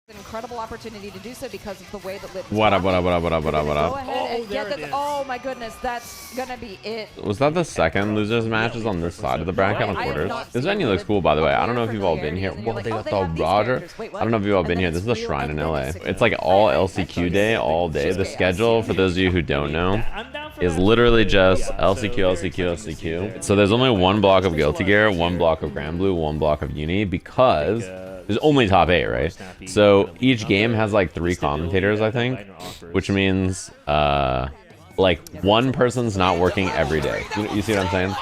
An incredible opportunity to do so because of the way that Lid's What up? Go ahead and get the, oh my goodness, that's gonna be it. Was that the second losers matches on this side of the bracket on quarters? This venue looks cool, by the way. I don't know if you've all been here. Whoa, they got the Roger. I don't know if you've all been here. This is the shrine in LA. It's like all LCQ day, all day. The schedule, for those of you who don't know, is literally just LCQ, LCQ, LCQ. So there's only one block of Guilty Gear, one block of Grand Blue, one block of Uni, because there's only top 8, right? So each game has like 3 commentators, I think, which means like one person's not working every day. You see what I'm saying?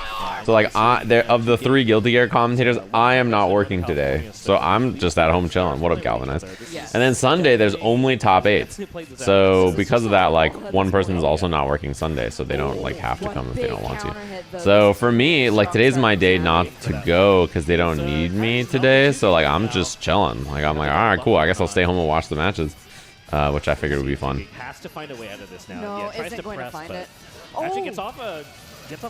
So like of the 3 Guilty Gear commentators, I am not working today, so I'm just at home chilling. What up, Galvanized? And then Sunday there's only top 8, so because of that, like one person's also not working Sunday, so they don't like have to come if they don't want to. So for me, like today's my day not to go because they don't need me today, so like I'm just chilling. Like I'm like, all right, cool, I guess I'll stay home and watch the matches, which I figured would be fun. Has to find a way out of this now. No, isn't going to find it. Actually gets off a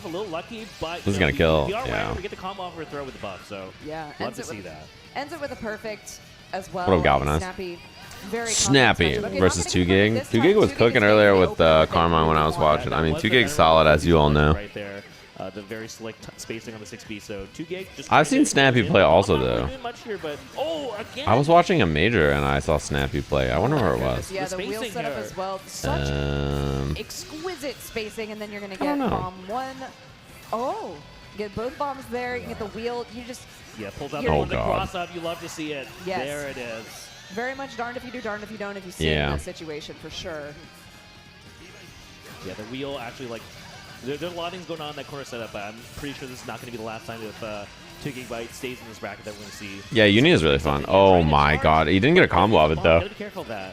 little lucky, but this is gonna kill. Yeah, we get the combo off or throw with the buff, so yeah, love to see that. Ends it with a perfect as well. What up, Galvanized? Snappy, very Snappy versus 2GIG. 2GIG was cooking earlier with Carmine when I was watching. I mean, 2GIG's solid, as you all know. Right there, the very slick spacing on the 6B. So 2GIG. I've seen Snappy play also though. I was watching a major and I saw Snappy play. I wonder where it was. Yeah, the wheel setup as well. Such exquisite spacing, and then you're gonna get bomb 1. Oh, get both bombs there. You get the wheel. You just pulled out the cross up. You love to see it. Yes. There it is. Very much darned if you do, darned if you don't. If you see it in that situation, for sure. Yeah, the wheel actually like. There's a lot of things going on in that corner setup, but I'm pretty sure this is not going to be the last time if 2GIG stays in this bracket that we're going to see. Yeah, Uni is really fun. Oh my god, he didn't get a combo of it though. Gotta be careful of that.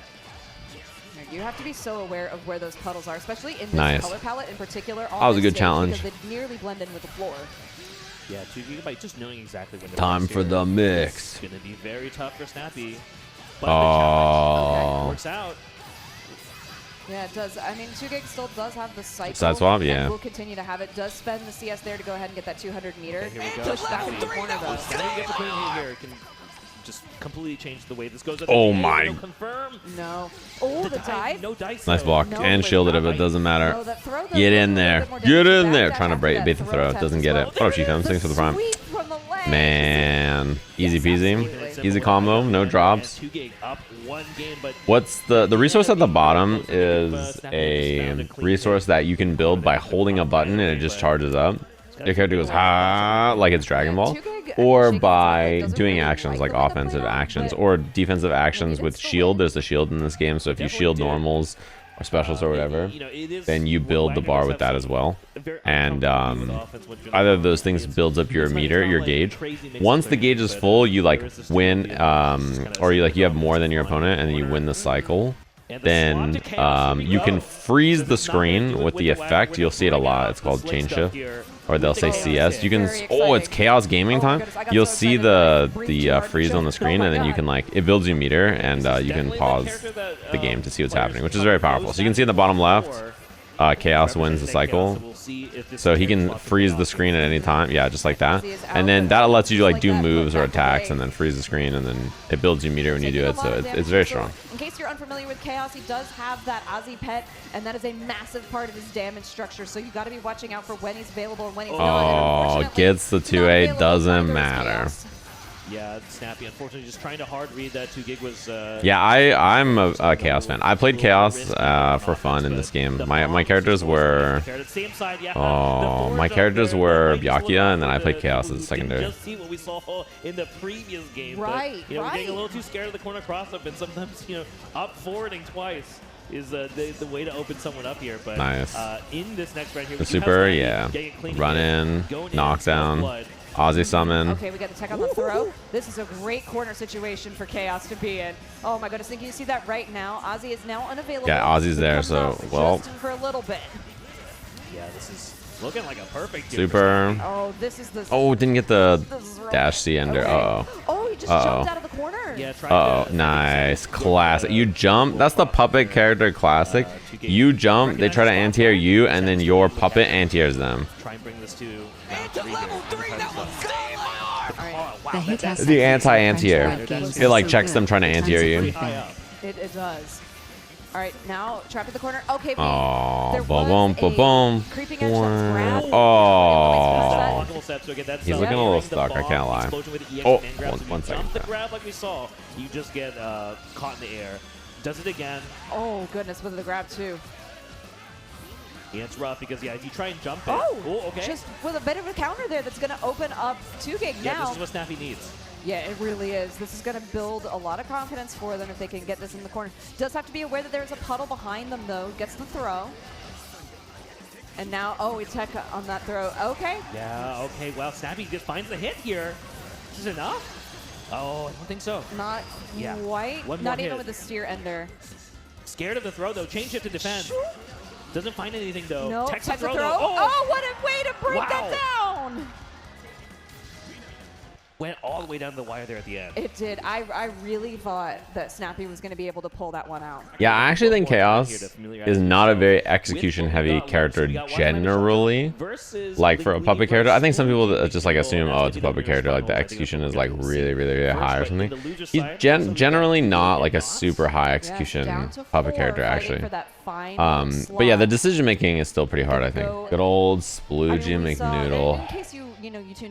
You have to be so aware of where those puddles are, especially in this color palette in particular. That was a good challenge. Because they nearly blend in with the floor. Yeah, 2GIG just knowing exactly when. Time for the mix. It's going to be very tough for Snappy. But okay, works out. Yeah, it does. I mean, 2GIG still does have the cycle. Side swap, yeah. Will continue to have it. Does spend the CS there to go ahead and get that 200 meter. Okay, here we go. Push back into the corner, though. Now you get the queen here. Can just completely change the way this goes. Oh my. Confirm. No. Oh, the dive. No dice. Nice block. And shielded it, but it doesn't matter. Get in there. Get in there. Trying to bait the throw. Doesn't get it. What up, Chief? Thanks for the prime. Man. Easy peasy. Easy combo. No drops. What's the resource at the bottom is a resource that you can build by holding a button and it just charges up. Your character goes ha like it's Dragon Ball, or by doing actions like offensive actions or defensive actions with shield. There's a shield in this game, so if you shield normals or specials or whatever, then you build the bar with that as well. And either of those things builds up your meter, your gauge. Once the gauge is full, you like win, or you have more than your opponent, and then you win the cycle. Then you can freeze the screen with the effect. You'll see it a lot. It's called chain shift, or they'll say CS. You can, oh, it's chaos gaming time. You'll see the freeze on the screen, and then you can it builds you meter, and you can pause the game to see what's happening, which is very powerful. So you can see in the bottom left, chaos wins the cycle. So he can freeze the screen at any time. Yeah, just like that. And then that lets you do moves or attacks and then freeze the screen, and then it builds you meter when you do it. So it's very strong. In case you're unfamiliar with Chaos, he does have that Ozzy pet, and that is a massive part of his damage structure. So you got to be watching out for when he's available and when he's not. Oh, gets the 2A, doesn't matter. Yeah, Snappy, unfortunately, just trying to hard read that 2GIG was... Yeah, I'm a Chaos fan. I played Chaos for fun in this game. My characters were... Oh, my characters were Byakuya, and then I played Chaos as a secondary. Just see what we saw in the previous game. Right, but, we're getting a little too scared of the corner cross-up, and sometimes, up forwarding twice is the way to open someone up here. But nice. In this next round here, the super, yeah. Run in, knockdown. Aussie summon. Okay, we got to check on the throw. This is a great corner situation for Chaos to be in. Oh my goodness, can you see that right now? Ozzy is now unavailable. Yeah, Ozzy's there, so, well. Just for a little bit. Yeah, this is looking like a perfect super. Oh, this is the... Oh, didn't get the dash C ender. Okay. Oh, he just jumped out of the corner. Yeah, nice. Classic. You jump. That's the puppet character classic. You jump, they try to anti-air you, and then your puppet anti-airs them. Try and bring this to... The anti-anti-air. It like checks them trying to anti-air you. It does. All right, now trapped in the corner. Okay, oh, there boom, boom, boom. Creeping edge grab. Oh, he's looking a little stuck. I can't lie. Oh, one second. The grab like we saw, you just get caught in the air. Does it again. Oh goodness, with the grab too. Yeah, it's rough because if you try and jump it. Oh, okay. Just with a bit of a counter there, that's going to open up 2Gig now. Yeah, this is what Snappy needs. Yeah, it really is. This is going to build a lot of confidence for them if they can get this in the corner. Does have to be aware that there's a puddle behind them, though. Gets the throw. And now, he tech on that throw. Okay. Yeah, okay. Well, Snappy just finds the hit here. Is this enough? Oh, I don't think so. Not quite. Not even with the steer ender. Scared of the throw, though. Change it to defend. Sure. Doesn't find anything, though. No, Tech the throw. Oh, what a way to break that down. Went all the way down the wire there at the end. It did. I really thought that Snappy was going to be able to pull that one out. Yeah, I actually think Chaos is not a very execution-heavy character generally. Like for a puppet character, I think some people just like assume, oh, it's a puppet character, like the execution is like really, really, really high or something. He's generally not like a super high execution puppet character actually. But yeah, the decision making is still pretty hard, I think. Good old SploogieMcNoodle.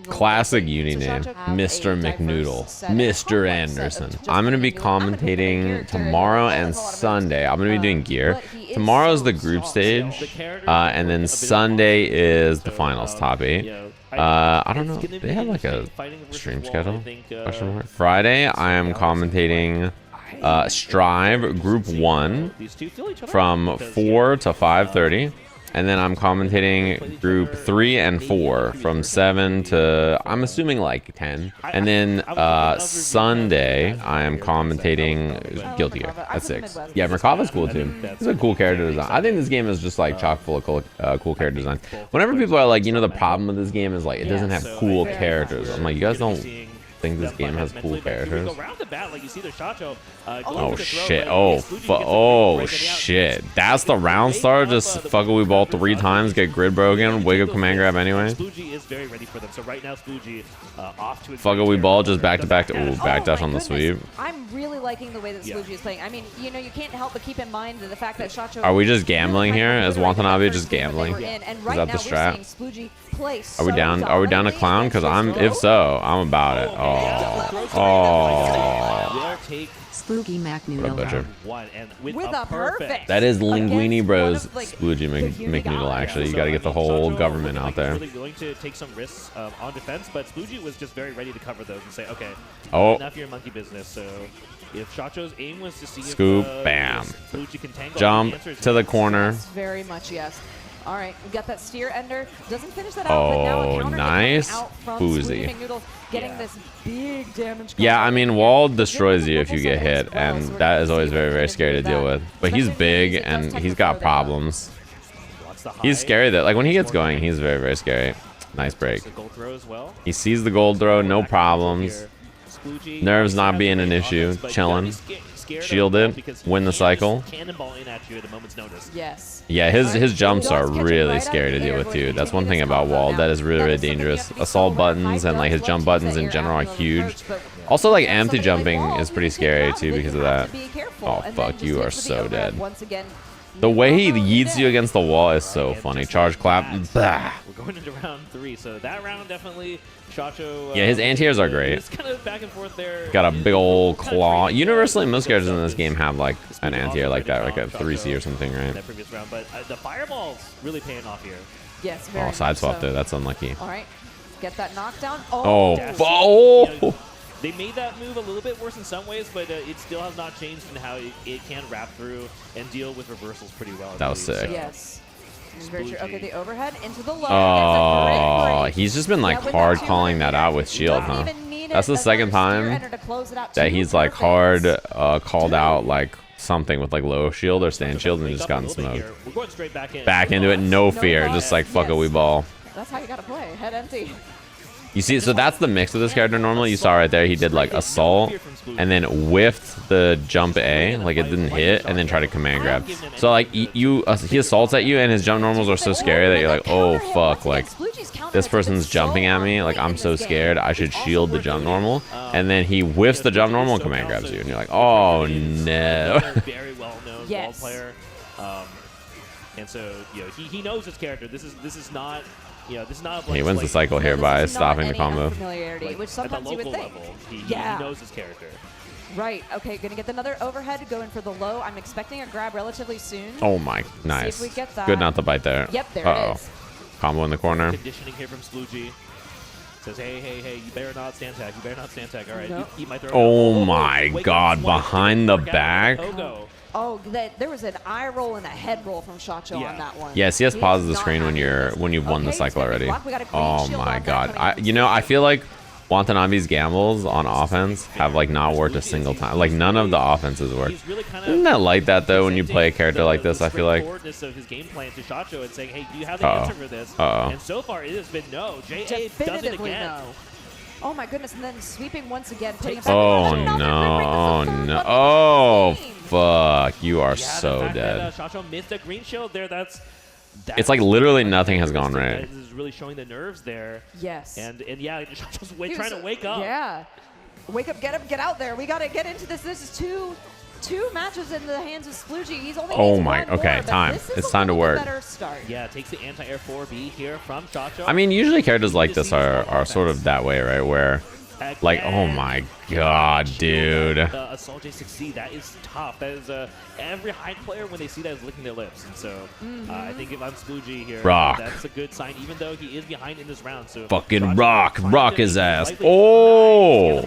Classic uni name, Mr. McNoodle, Mr. Anderson. I'm going to be commentating tomorrow and Sunday. I'm going to be doing gear. Tomorrow's the group stage, and then Sunday is the finals top 8. I don't know. They have like a stream schedule? Friday, I am commentating Strive Group 1 from 4 to 5:30. And then I'm commentating group 3 and 4 from 7 to, I'm assuming like 10. And then Sunday, I am commentating Guilty Gear at 6. Yeah, Merkava's cool too. He's a cool character design. I think this game is just like chock full of cool character design. Whenever people are like, the problem with this game is like, it doesn't have cool characters. I'm like, you guys don't think this game has cool characters? Oh shit! Oh shit! That's the round star. Just fuck we ball 3 times, get grid broken, wake up command grab anyway. Fuck we ball just back to back to backdash on the sweep. I'm really liking the way that Sploogie is playing. I mean, you can't help but keep in mind the fact that Shachou. Are we just gambling here? Is Watanabe just gambling? Is that the strat? Are we down? Are we down to clown? Because if so, I'm about it. Oh. SploogieMcNoodle. With a perfect. That is Linguini Bros. SploogieMcNoodle. Actually, you got to get the whole government out there. Really willing to take some risks on defense, but Sploogie was just very ready to cover those and say, okay, enough of your monkey business. So if Shachou's aim was to see scoop, bam, jump to the corner. Very much yes. All right, we got that steer ender. Doesn't finish that out, but now a counter nice. Out from Boozy. getting this big damage. Yeah, I mean, Wall destroys you if you get hit, and that is always very, very scary to deal with. But he's big, and he's got problems. He's scary, that like when he gets going, he's very, very scary. Nice break. He sees the gold throw, no problems. Nerves not being an issue, chilling. Shielded, win the cycle. Yes. Yeah, his jumps are really scary to deal with too. That's one thing about Wall that is really, really dangerous. Assault buttons and like his jump buttons in general are huge. Also, like anti-jumping is pretty scary too because of that. Oh fuck, you are so dead. The way he yeets you against the wall is so funny. Charge clap. Bah. We're going into round 3, so that round definitely Shachou. Yeah, his anti-airs are great. It's kind of back and forth there. Got a big old claw. Universally, most characters in this game have like an anti-air like that, like a 3C or something, right? That previous round, but the fireball's really paying off here. Yes, very much side swap so. there. That's unlucky. All right, get that knockdown. Oh. They made that move a little bit worse in some ways, but it still has not changed in how it can wrap through and deal with reversals pretty well. That was sick. So. Yes. Very true. Okay, the overhead into the low. Oh, he's just been like hard calling that out with shield, huh? That's the second time that he's like hard called out like something with like low shield or stand shield and just gotten smoked. Back into it, no fear, just like fuck a wee ball. That's how you gotta play, head empty. You see, so that's the mix of this character normally. You saw right there, he did like assault and then whiffed the jump A, like it didn't hit, and then tried to command grab. So like he assaults at you and his jump normals are so scary that you're like, oh fuck, like this person's jumping at me, like I'm so scared, I should shield the jump normal, and then he whiffs the jump normal and command grabs you, and you're like, oh no. Very well-known ball player, and so he knows his character. This is not. This is not a he wins the cycle here by stopping the combo. Which sometimes you would think. Level, he knows his character. Right. Okay. Gonna get another overhead. Going for the low. I'm expecting a grab relatively soon. Oh my, nice. See if we get that. Good not to bite there. Yep. There it is. Combo in the corner. Conditioning here from Sploogie. Says, hey, you better not stand tag. You better not stand tag. All right, Nope. eat my throw. Oh my god, behind the back. Oh, there was an eye roll and a head roll from Shachou on that one. Yes, he has paused the screen when you've won the cycle already. Oh my god. I feel like Watanabe's gambles on offense have like not worked a single time. Like none of the offenses work. Isn't that like that though when you play a character like this? I feel like. Of his game plan to Shachou and saying, hey, do you have the answer for this? And so far it has been no. JA does it again. No. Oh my goodness, and then sweeping once again. Back. Oh no! Oh no! Oh fuck! You are so dead. Shachou missed a green shield there. It's like literally nothing has gone right. This is really showing the nerves there. Yes. And yeah, Shachou's trying to wake up. Yeah. Wake up, get out there. We gotta get into this. This is two matches in the hands of Sploogie. He's only okay, time. It's time to work. Yeah, takes the anti-air 4B here from Shachou. I mean, usually characters like this are sort of that way, right? Where, like, oh my god, dude. Assault J6C, that is tough. That is every Hyde player when they see that is licking their lips. And so I think if I'm Sploogie here, that's a good sign, even though he is behind in this round. So fucking rock his ass. Oh,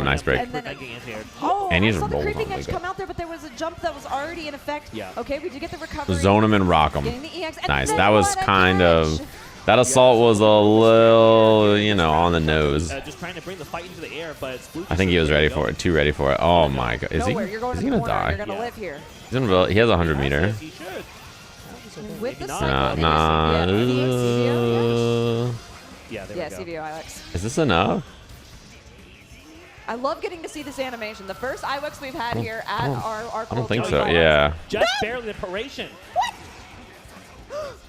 nice break. And he's rolling creeping edge come out there, but there was a jump that was already in effect. Yeah. Okay, we do get the recovery. Zone him and rock him. Nice. That was kind of. That assault was a little, on the nose. Just trying to bring the fight into the air, but I think he was ready for it. Too ready for it. Oh my god. Is he gonna die? You're gonna live here. He has a 100 meter. He should. With the nah. Yeah, there we go. CVO Ilex. Is this enough? I love getting to see this animation. The first Ilex we've had here at our I don't think so. Yeah. Just barely the paration.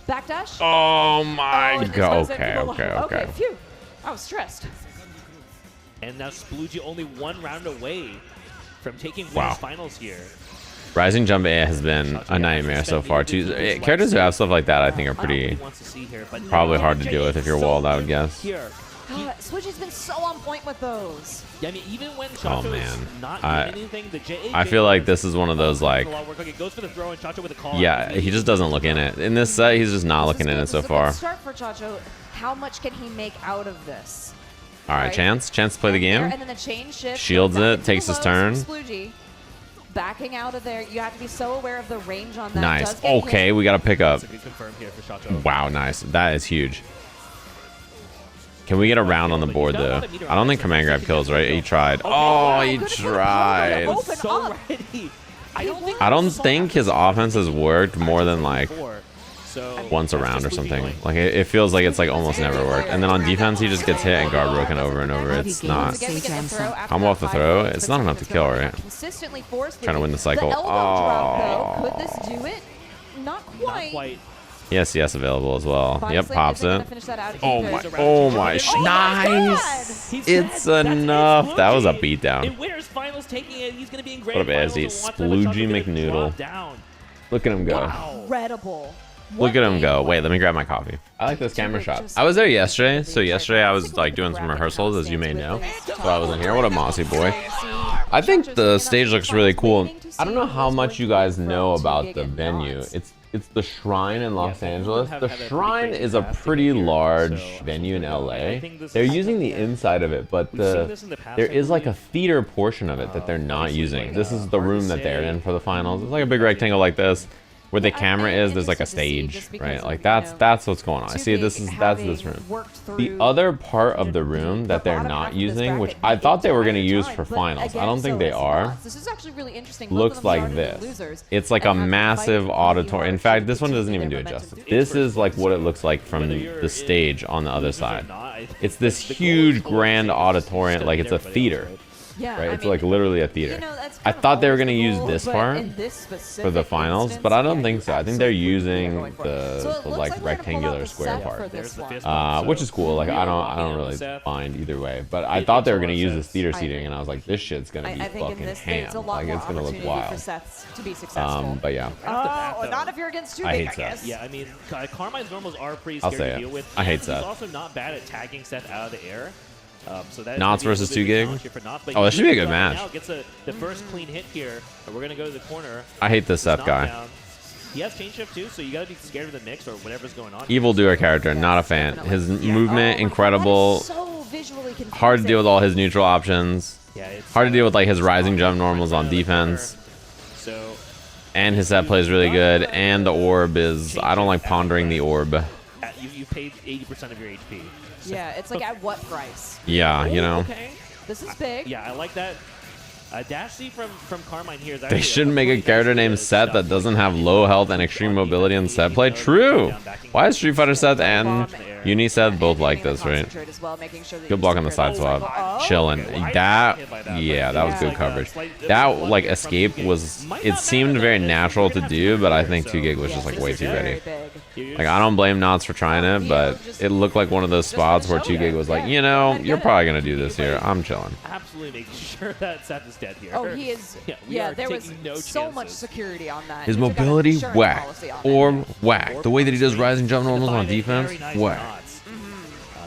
Backdash? Oh my god. Okay. Phew. I was stressed. And now Sploogie only one round away from taking Winners Finals here. Rising jump A has been a nightmare so far too. Characters who have stuff like that I think are probably hard to deal with if you're walled, I would guess. Splugie's been so on point with those. Yeah, I mean, even when Shachou is not doing anything, the JA I feel like this is one of those like. Goes for the throw and Shachou with a call. Yeah, he just doesn't look in it. In this set, he's just not looking in it so far. Start for Shachou. How much can he make out of this? All right, chance to play the game. And then the chain shift. Shields it, takes his turn. Backing out of there, you have to be so aware of the range on that. Nice. Okay, we got to pick up. That's a good confirm here for Shachou. Wow, nice. That is huge. Can we get a round on the board, though? I don't think command grab kills, right? He tried. Oh, he tried. I don't think his offense has worked more than, like, once a round or something. Like, it feels like it's, like, almost never worked. And then on defense, he just gets hit and guard broken over and over. It's not. Combo off the throw. It's not enough to kill, right? Trying to win the cycle. Oh. Could this do it? Not quite. Yes, available as well. Yep, pops it. Oh my, nice! It's enough. That was a beatdown. What up, ASD? SploogieMcNoodle. Look at him go. Incredible. Look at him go. Wait, let me grab my coffee. I like this camera shot. I was there yesterday. So yesterday I was like doing some rehearsals, as you may know. So I wasn't here. What a mossy boy. I think the stage looks really cool. I don't know how much you guys know about the venue. It's the Shrine in Los Angeles. The Shrine is a pretty large venue in LA. They're using the inside of it, but there is like a theater portion of it that they're not using. This is the room that they're in for the finals. It's like a big rectangle like this. Where the camera is, there's like a stage, right? Like that's what's going on. I see that's this room. The other part of the room that they're not using, which I thought they were going to use for finals, I don't think they are, looks like this. It's like a massive auditorium. In fact, this one doesn't even do it justice. This is like what it looks like from the stage on the other side. It's this huge grand auditorium, like it's a theater. Yeah, right? I It's mean, like literally a theater. You know, that's I kind of thought they were always gonna the use goal, this but part in this specific for the finals, instance, but I don't yeah, think you so. I think they're absolutely are using going for it. So it the looks like like we're gonna pull out rectangular the square Seth part. for this one. Which is cool. Like I don't really mind either way. But I thought they were gonna use this theater seating, and I was like, this shit's gonna be I think in fucking this ham. there's a lot Like more it's gonna look opportunity for wild. Seth to be successful. But yeah. Oh, not if you're against 2 I Gig, hate I Seth. guess. Yeah, I mean, Carmine's normals are pretty I'll scary say to it. deal with. I hate He's Seth. also not bad at tagging Seth out of the air. So that Knots versus 2 Gig? Oh, that should be a good match. Now gets the first clean hit here. And we're going to go to the corner. I hate this Seth guy. Knockdown. He has chain shift too, so you got to be scared of the mix or whatever's going on. Evil doer character, not a fan. His movement, incredible. So visually confusing. Hard to deal with all his neutral options. Yeah, it's Hard to deal with like his rising jump normals on defense. So And his set play is really good. And the orb is, I don't like pondering the orb. you paid 80% of your HP. Yeah, it's like at what price? Yeah, you know. Okay. This is big. Yeah, I like that. Dash C from Carmine here is They actually shouldn't make a character named Seth that doesn't have low health and extreme mobility in set play. True. Why is Street Fighter Seth and Uni Seth both like this, right? Good block on the side swap. Chilling. That, yeah, that was good coverage. That, like, escape was, it seemed very natural to do, but I think 2 Gig was just, like, way too ready. Like, I don't blame Knots for trying it, but it looked like one of those spots where 2 Gig was like, you know, you're probably going to do this here. I'm chilling. Absolutely making sure that Seth is dead here. Oh, he is. Yeah, there was so much security on that. His mobility, whack. Orb, whack. The way that he does rising jump normals on defense, whack.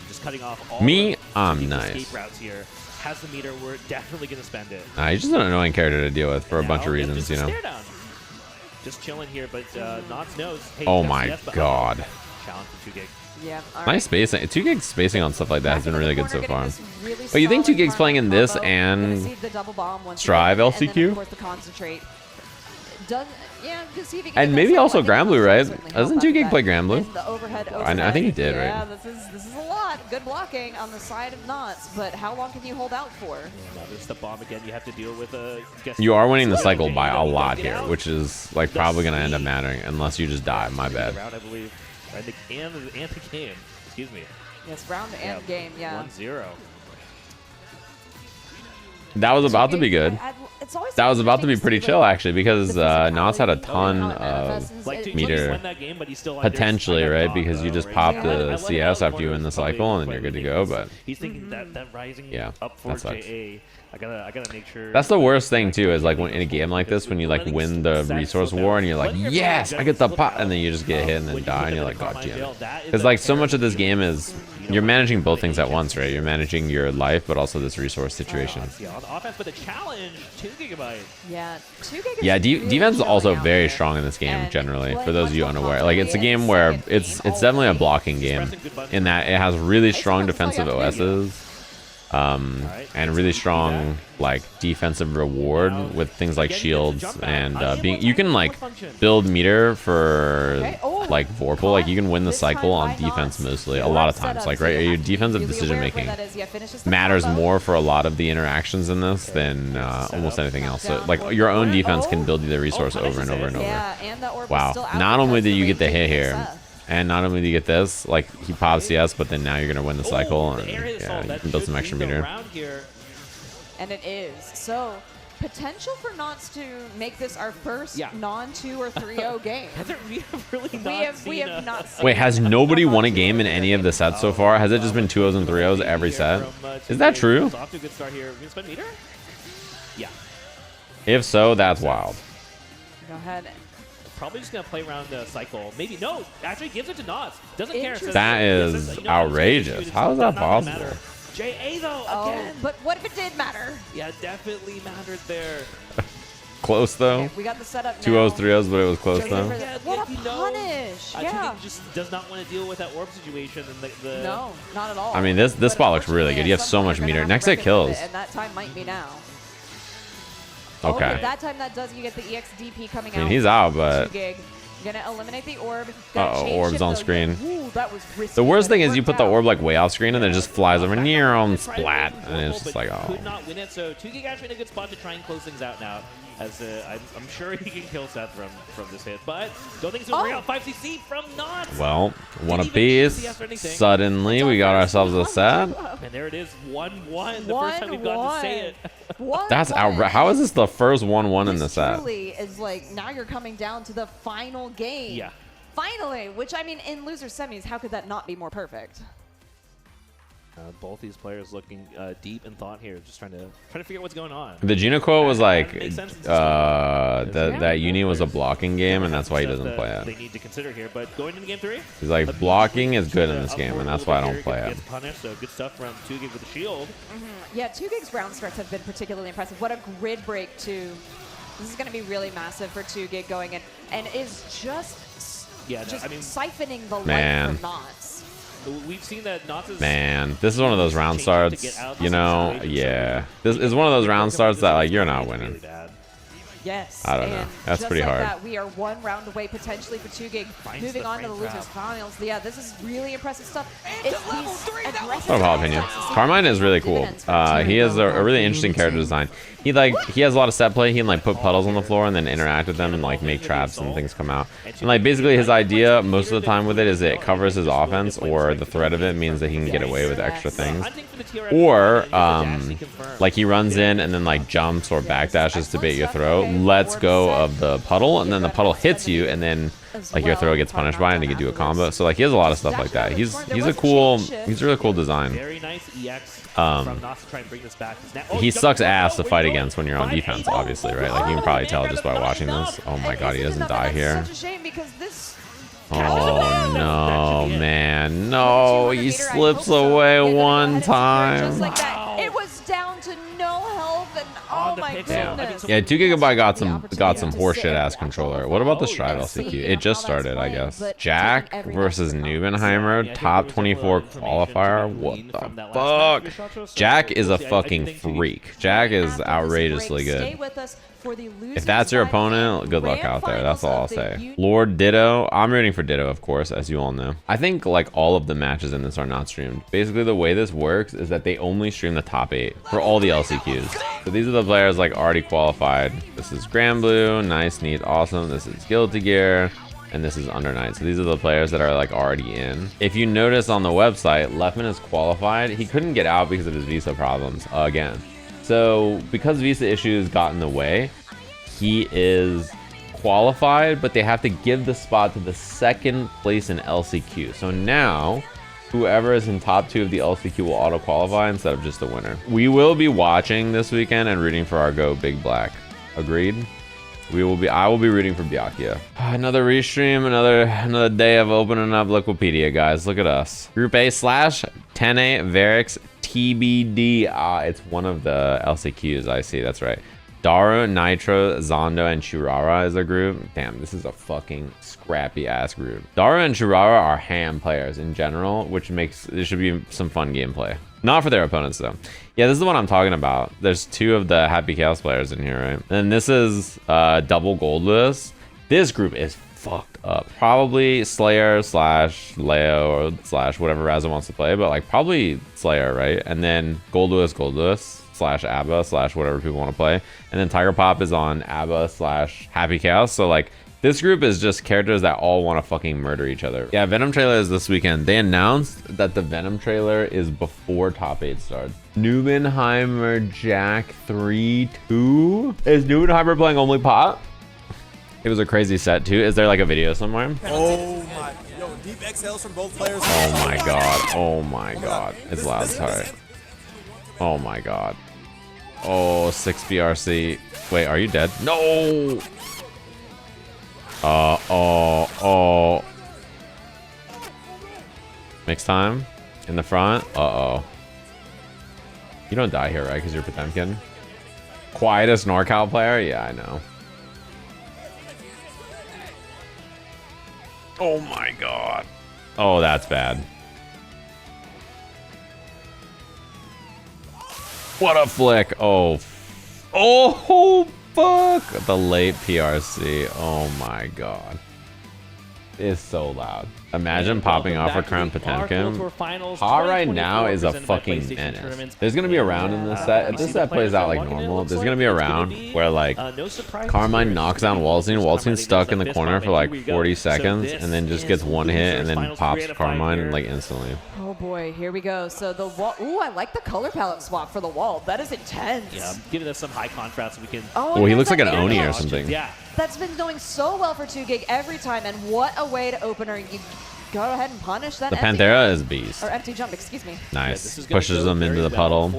Just cutting off all Me, I'm escape nice. routes here. Has the meter, we're definitely going to spend it. He's just an annoying character to deal with for a Now, bunch of reasons, just you a know. stare down. Just chilling here, but Knots knows. Hey, Oh yes, my yes, but- god. Challenge from 2 Gig. Yeah. Nice spacing. 2 Gig spacing on stuff like that has been really good so far. But you think 2 Gig's playing in this and Strive LCQ? And maybe also Granblue, right? Doesn't 2 Gig play Granblue? I think he did, right? Yeah, this is a lot. Good blocking on the side of Knots, but how long can you hold out for? Now there's the bomb again. You have to deal with a. You are winning the cycle by a lot here, which is like probably going to end up mattering unless you just die. My bad. Round, I believe. And the game. Excuse me. Yes, round and game, yeah. 1-0. That was about to be good. That was about to be pretty chill, actually, because Knots had a ton of meter potentially, right? Because you just pop the CS after you win the cycle, and then you're good to go. But he's thinking that rising yeah, up for that sucks. JA. I gotta make sure. That's the worst thing too, is like when in a game like this, when you like win the resource war and you're like, yes, I get the pot, and then you just get hit and then die, and you're like, god damn it. Because like so much of this game is you're managing both things at once, right? You're managing your life, but also this resource situation. Yeah, on the offense, but the challenge 2 GB. Yeah, 2 Gig. Yeah, defense is also very strong in this game generally. For those of you unaware, like it's a game where it's definitely a blocking game in that it has really strong defensive OSs. And really strong like defensive reward with things like shields and being you can like build meter for like Vorpal, like you can win the cycle on defense mostly a lot of times, like right, your defensive decision making matters more for a lot of the interactions in this than almost anything else. So like your own defense can build you the resource over and over and over. Wow, not only did you get the hit here, and not only do you get this, like he pops CS, but then now you're gonna win the cycle, and yeah, you can build some extra meter. And it is so potential for Knots to make this our first non-2 or 3-0 game. We have really not seen. Wait, has nobody won a game in any of the sets so far? Has it just been 2-0s and 3-0s every set? Is that true? Off to a good start here. We can spend meter? Yeah. If so, that's wild. Go ahead. Probably just gonna play around the cycle. Maybe no. Actually, gives it to Knots. Doesn't care. That is outrageous. How is that possible? JA though again. But what if it did matter? Yeah, definitely mattered there. Close though. Okay, we got the setup. 2-0s, 3-0s, but it was close though. Yeah, what a punish! Yeah. Just does not want to deal with that orb situation and the. No, not at all. I mean, this spot looks really good. You have so much meter. Next hit kills. And that time might be now. Okay. Oh, that time that does, you get the EXDP coming out. I mean, he's out, but. 2 Gig. Gonna eliminate the orb. Orb's on screen. Ooh, that was risky. The worst thing is you put the orb like way off screen and then it just flies over Nier on splat, and it's just like, oh. Could not win it, so 2 Gig actually in a good spot to try and close things out now. As I'm sure he can kill Seth from this hit, but don't think it's going to bring out 5cc from Knots. Well, one apiece. Suddenly, we got ourselves a set. And there it is, 1-1. The first time we've gotten to say it. That's outrageous. How is this the first 1-1 in the set? Truly is like, now you're coming down to the final game. Yeah. Finally, which I mean, in loser semis, how could that not be more perfect? Both these players looking deep in thought here, just trying to figure out what's going on. The Gino quote was like that Uni was a blocking game, and that's why he doesn't play it. They need to consider here, but going into game 3, he's like, blocking is good in this game, and that's why I don't play it. Punished, so good stuff from 2GIG with the shield. Yeah, 2GIG's ground starts have been particularly impressive. What a grid break too. This is going to be really massive for 2GIG going in, and is just siphoning the life from Knots. We've seen that Knots is... Man, this is one of those round starts, you know, yeah. This is one of those round starts that, like, you're not winning. Yes. I don't know. That's pretty hard. That, we are one round away potentially for 2GIG. Moving on to the losers finals. Yeah, this is really impressive stuff. It's these What opinion? Carmine is really cool. He has a really interesting character design. He has a lot of set play. He can like put puddles on the floor and then interact with them and like make traps and things come out. And like basically his idea most of the time with it is it covers his offense, or the threat of it means that he can get away with extra things. Or like he runs in and then like jumps or backdashes to bait your throw, lets go of the puddle, and then the puddle hits you, and then like your throw gets punished by it and you can do a combo. So like he has a lot of stuff like that. He's a really cool design. Very nice EX. He sucks ass to fight against when you're on defense, obviously, right? Like you can probably tell just by watching this. Oh my god, he doesn't die here. Oh no, man, no, he slips away one time. It was down to no health, and oh my goodness. Yeah, 2GB got some horseshit ass controller. What about the Stride LCQ? It just started, I guess. Jack versus Nubenheimer, top 24 qualifier. What the fuck? Jack is a fucking freak. Jack is outrageously good. If that's your opponent, good luck out there. That's all I'll say. Lord Ditto. I'm rooting for Ditto, of course, as you all know. I think like all of the matches in this are not streamed. Basically, the way this works is that they only stream the top 8 for all the LCQs. So these are the players like already qualified. This is Granblue, nice, neat, awesome. This is Guilty Gear, and this is Under Night. So these are the players that are like already in. If you notice on the website, Leftman is qualified. He couldn't get out because of his visa problems again. So because visa issues got in the way, he is qualified, but they have to give the spot to the second place in LCQ. So now whoever is in top 2 of the LCQ will auto qualify instead of just the winner. We will be watching this weekend and rooting for our Go Big Black. Agreed? I will be rooting for Byakuya. Another restream, another day of opening up Liquipedia, guys. Look at us. Group A / Tene, Verix, TBD. It's one of the LCQs. I see. That's right. Daru, Nitro, Zondo, and Churara is a group. Damn, this is a fucking scrappy ass group. Daru and Churara are ham players in general, which makes this should be some fun gameplay. Not for their opponents though. Yeah, this is the one I'm talking about. There's 2 of the Happy Chaos players in here, right? And this is double goldless. This group is fucked up. Probably Slayer / Leo or / whatever Raza wants to play, but like probably Slayer, right? And then goldless / ABBA / whatever people want to play. And then Tiger Pop is on ABBA / Happy Chaos. So like this group is just characters that all want to fucking murder each other. Yeah, Venom trailer is this weekend. They announced that the Venom trailer is before top 8 starts. Nubenheimer Jack 3-2. Is Nubenheimer playing only pot? It was a crazy set too. Is there like a video somewhere? Oh my, yo, deep exhales from both players. Oh my god. Oh my god. It's loud. Sorry. Oh my god. Oh, 6 BRC. Wait, are you dead? No. Oh. Mix time in the front. Uh-oh. You don't die here, right? Because you're Potemkin. Quietest NorCal player? Yeah, I know. Oh my god. Oh, that's bad. What a flick. Oh. Oh, fuck. The late PRC. Oh my god. is so loud. Imagine popping off a Crown Potemkin. Pa right now is a fucking menace. There's gonna be a round in this set. If this set plays out like normal, there's gonna be a round where like Carmine knocks down Waldstein. Waldstein's stuck in the corner for like 40 seconds and then just gets one hit and then pops Carmine like instantly. Oh boy, here we go. So the wall. Ooh, I like the color palette swap for the wall. That is intense. Yeah, giving us some high contrast. We can. Oh, well, he looks like an Oni or something. Yeah. That's been going so well for 2GIG every time, and what a way to opener. You go ahead and punish that. The Panthera is beast. Or empty jump, excuse me. Nice. Pushes them into the puddle.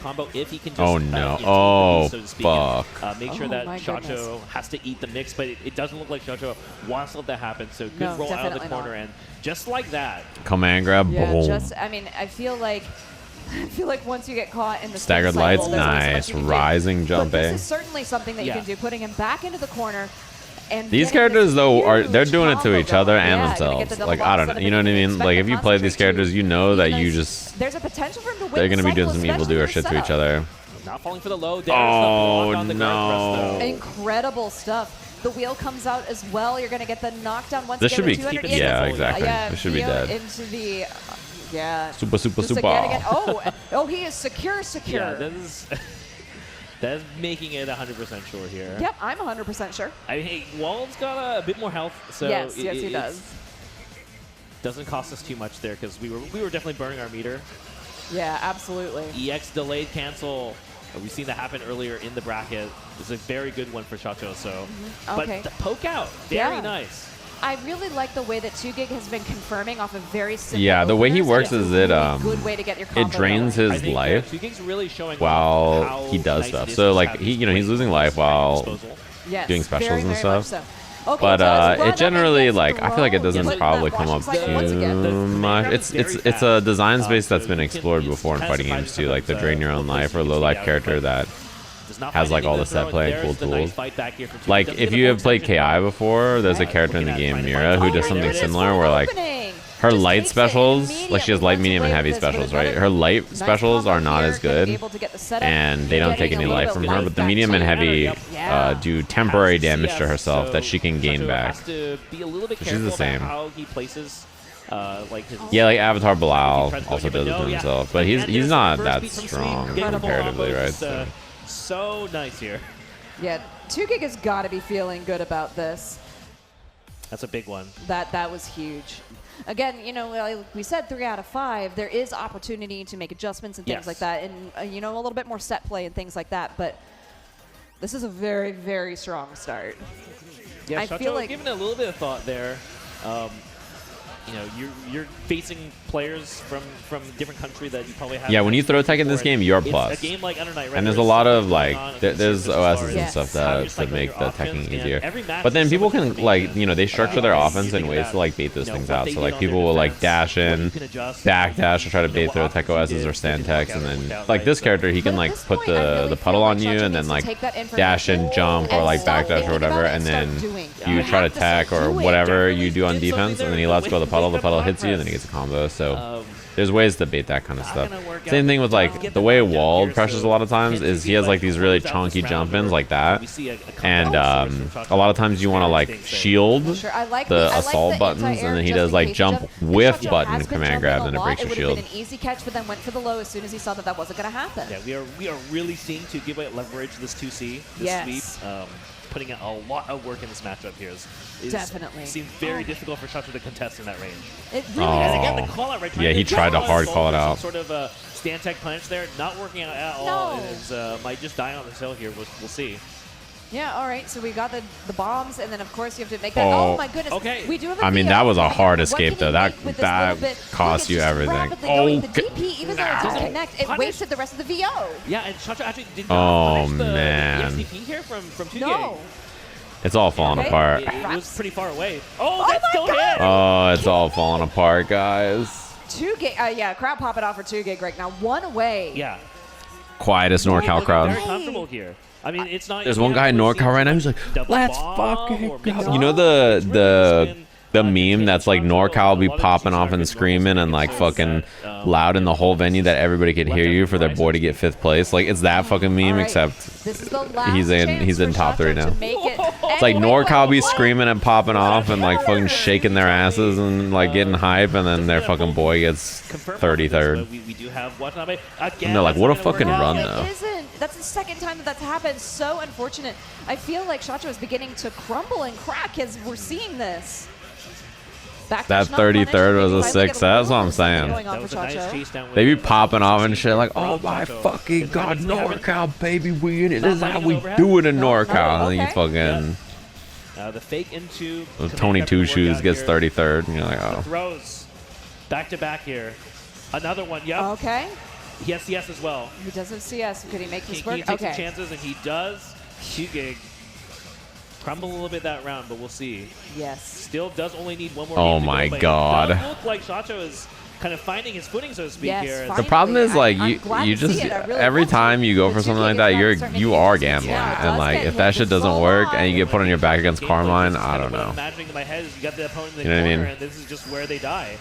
Combo if he can just, oh no. Oh, so fuck. Make sure that Shachou has to eat the mix, but it doesn't look like Shachou wants to let that happen. So good roll out of the corner, and just like that. Command grab, boom. I mean, I feel like once you get caught in the staggered lights, nice. Rising jump, this is certainly something that you can do, putting him back into the corner. And these characters though they're doing it to each other and themselves. Like I don't know, you know what I mean? Like if you play these characters, you know that you just there's a potential for him to win. They're gonna be doing some evildoer shit to each other. Not falling for the low. Oh no! Incredible stuff. The wheel comes out as well. You're gonna get the knockdown once. This should be yeah, exactly. This should be dead. Into the yeah. Super. Again. Oh, he is secure. Yeah, that's making it 100% sure here. Yep, I'm 100% sure. I mean, hey, Wald's got a bit more health, so yes, he does. Doesn't cost us too much there because we were definitely burning our meter. Yeah, absolutely. EX delayed cancel. We've seen that happen earlier in the bracket. It's a very good one for Shachou. So, but the poke out, very nice. I really like the way that 2GIG has been confirming off of very simple the way he works is good way to get your it drains his life really showing while he does stuff. So like he's losing life while doing specials and stuff. So. Okay, but it generally like I feel like it doesn't probably come up too much. It's a design space that's been explored before in fighting games too, like the drain your own life or low life character that has like all the set play and cool tools. Like if you have played KI before, there's a character in the game, Mira, who does something similar where like her light specials, like she has light, medium, and heavy specials, right? Her light specials are not as good, and they don't take any life from her, but the medium and heavy do temporary damage to herself that she can gain back. So she's the same. Yeah, like Avatar Bilal also does it to himself, but he's not that strong comparatively, right? So nice here. Yeah, 2GIG has got to be feeling good about this. That's a big one. That was huge. Again, you know, like we said, 3 out of 5. There is opportunity to make adjustments and things like that, and you know, a little bit more set play and things like that. But this is a very, very strong start. Yeah, I feel like giving it a little bit of thought there. You know, you're facing players from different country that you probably have. Yeah, when you throw tech in this game, you're plus. It's a game like Under Night, right? And there's a lot of like there's OSs and stuff that make the teching easier. But then people can like they structure their offense in ways to like bait those things out. So like people will like dash in, backdash, or try to bait throw tech OSs or stand techs, and then like this character he can like put the puddle on you and then like dash and jump or like backdash or whatever, and then you try to tech or whatever you do on defense, and then he lets go the puddle hits you, and then he gets a combo. So there's ways to bait that kind of stuff. Same thing with like the way Wald pressures a lot of times is he has like these really chunky jump ins like that, and a lot of times you want to like shield the assault buttons, and then he does like jump with button command grab, and it breaks your shield. An easy catch, but then went for the low as soon as he saw that wasn't going to happen. Yeah, we are really seeing 2GIG leverage this 2C, this sweep. Putting in a lot of work in this matchup here definitely seems very difficult for Shachou to contest in that range. It really and again, the call out right. Yeah, he tried to hard call it out. Sort of stand tech punch there, not working out at all. It might just die on this hill here. We'll see. Yeah, all right. So we got the bombs, and then of course you have to make that. Oh my goodness. Okay. We do have a I mean, that was a hard escape though. That cost you everything. Oh, the DP, even though it didn't connect, it wasted the rest of the VO. Yeah, and Shachou actually did not punish the DP here from 2GIG. No. It's all falling apart. It was pretty far away. Oh, that's still hit. Oh, it's all falling apart, guys. 2GIG, yeah, crowd popping off for 2GIG right now. One away. Yeah. Quietest NorCal crowd. Very comfortable here. I mean, it's not. There's one guy in NorCal right now who's like, let's fucking go. You know the the meme that's like NorCal will be popping off and screaming and like fucking loud in the whole venue that everybody could hear you for their boy to get 5th place. Like it's that fucking meme, except he's in top 3 now. It's like NorCal be screaming and popping off and like fucking shaking their asses and like getting hype, and then their fucking boy gets 33rd. We do have Watanabe again. And they're like, what a fucking run though. It isn't. That's the second time that's happened. So unfortunate. I feel like Shachou is beginning to crumble and crack as we're seeing this. That 33rd was a 6. That's what I'm saying. They be popping off and shit like, oh my fucking god, NorCal, baby, we in it. This is how we do it in NorCal. And then you fucking... the fake into... Tony Two Shoes gets 33rd. And you're like, oh. Throws. Back to back here. Another one, yep. Okay. He has CS as well. He does have CS. Could he make this work? He takes some chances, and he does. 2GIG. Crumble a little bit that round, but we'll see. Yes. Still does only need one more. Oh my god. It does look like Shachou is kind of finding his footing, so to speak. Yes, here. finally. The problem is like you just every time you go for something like that, you are gambling, and like if that shit doesn't work and you get put on your back against Carmine, I don't know. Imagining in my head is you got the opponent in the You know what I corner, mean? and this is just where they die.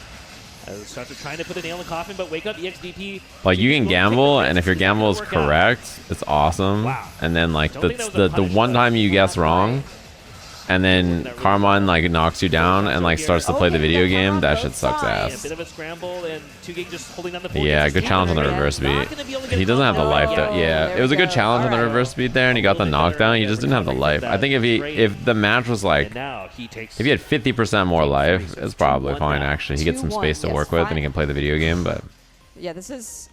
Shachou trying to put a nail in the coffin, but wake up EXDP. Like you can gamble, and if your gamble is correct, it's awesome. And then like the one time you guess wrong, and then Carmine like knocks you down and like starts to play the video game, that shit sucks ass. A bit of a scramble, and 2GIG just holding down the board. Yeah, good challenge on the reverse beat. He doesn't have the life though. Yeah, it was a good challenge on the reverse beat there, and he got the knockdown. He just didn't have the life. I think if the match was like, if he had 50% more life, it's probably fine actually. He gets some space to work with, and he can play the video game. But yeah, this is